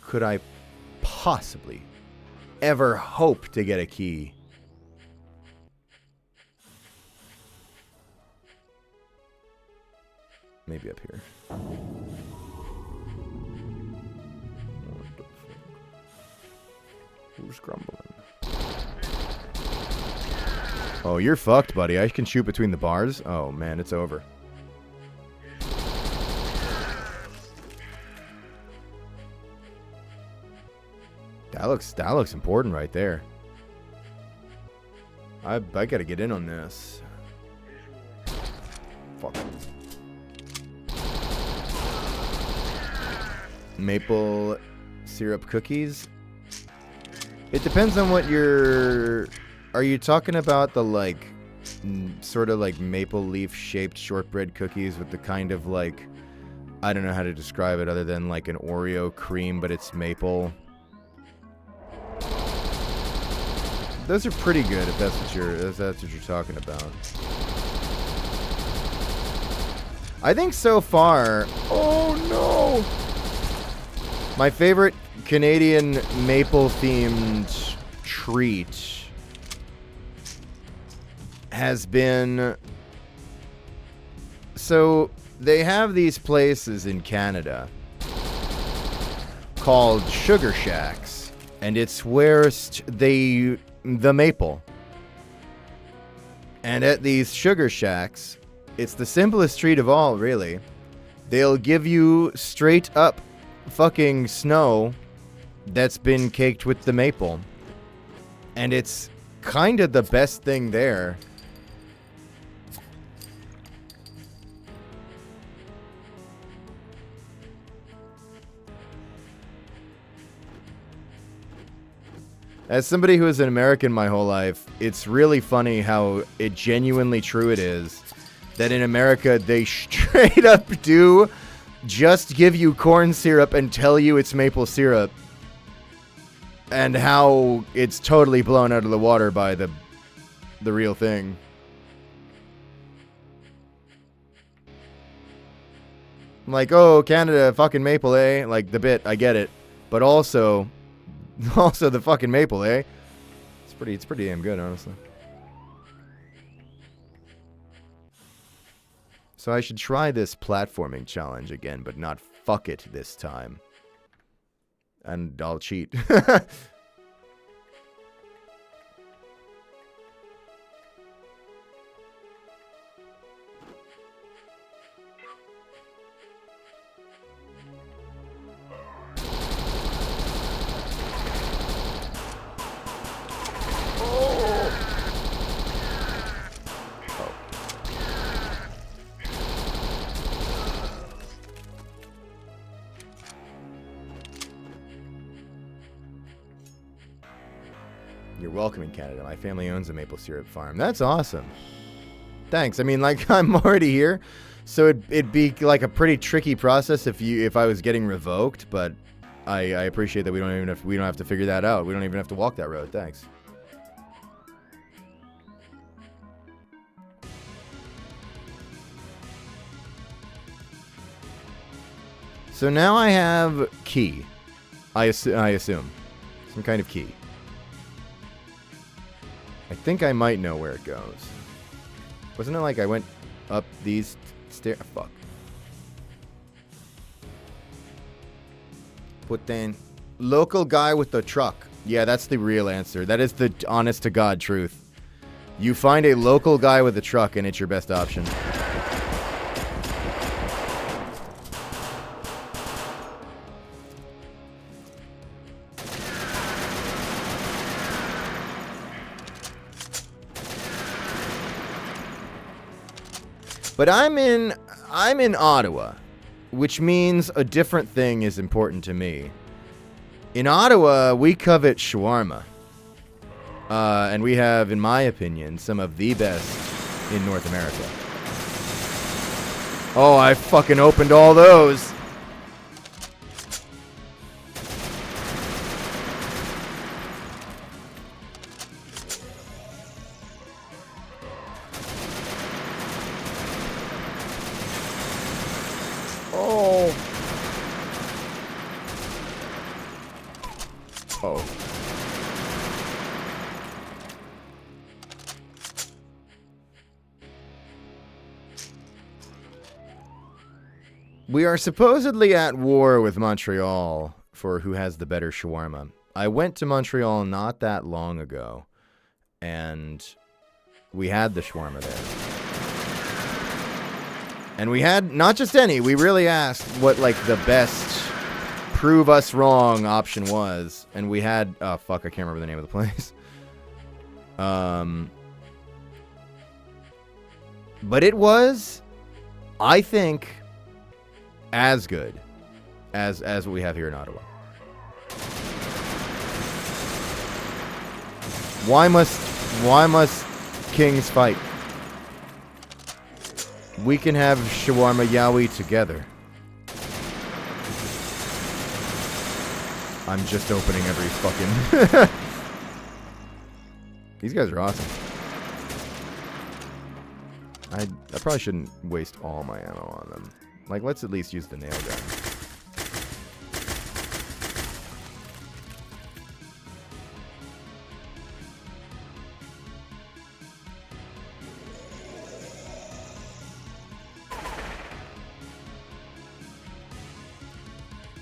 could I possibly ever hope to get a key? Maybe up here. What the fuck? Who's grumbling? Oh, you're fucked, buddy. I can shoot between the bars? Oh, man, it's over. That looks important right there. I gotta get in on this. Fuck. Maple syrup cookies. It depends on what you're... Are you talking about the, like, sort of like maple leaf shaped shortbread cookies with the kind of like, I don't know how to describe it other than like an Oreo cream, but it's maple? Those are pretty good if that's what you're talking about. I think so far, oh no, my favorite Canadian maple themed treat has been, so they have these places in Canada called Sugar Shacks, and it's where the maple. And at these Sugar Shacks, it's the simplest treat of all, really. They'll give you straight up fucking snow that's been caked with the maple. And it's kind of the best thing there. As somebody who is an American my whole life, it's really funny how genuinely true it is that in America they straight up do just give you corn syrup and tell you it's maple syrup, and how it's totally blown out of the water by the real thing. I'm like, oh, Canada, fucking maple, eh? Like, the bit, I get it. But also the fucking maple, eh? It's pretty damn good, honestly. So I should try this platforming challenge again, but not fuck it this time. And I'll cheat. You're welcome in Canada. My family owns a maple syrup farm. That's awesome. Thanks. I mean, like, I'm already here, so it'd be like a pretty tricky process if I was getting revoked. But I appreciate that we don't have to figure that out. We don't even have to walk that road. Thanks. So now I have key. I assume some kind of key. I think I might know where it goes. Wasn't it like I went up these stairs? Fuck. Put in local guy with the truck. Yeah, that's the real answer. That is the honest to God truth. You find a local guy with a truck and it's your best option. But I'm in Ottawa, which means a different thing is important to me. In Ottawa, we covet shawarma. And we have, in my opinion, some of the best in North America. Oh, I fucking opened all those. We are supposedly at war with Montreal for who has the better shawarma. I went to Montreal not that long ago, and we had the shawarma there. And we had not just any, we really asked what like the best prove us wrong option was, and we had oh fuck, I can't remember the name of the place. But it was, I think, as good as what we have here in Ottawa. Why must kings fight? We can have shawarma yaoi together. I'm just opening every fucking... These guys are awesome. I probably shouldn't waste all my ammo on them. Like, let's at least use the nail gun.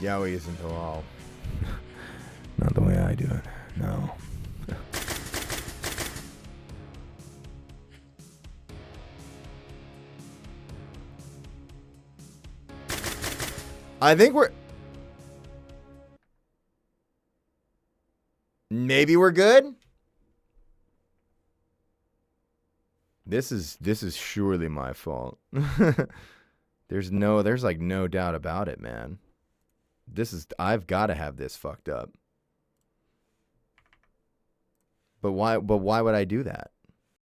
Yaoi isn't halal. Not the way I do it. No. I think maybe we're good. This is surely my fault. There's like no doubt about it, man. I've got to have this fucked up. But why would I do that?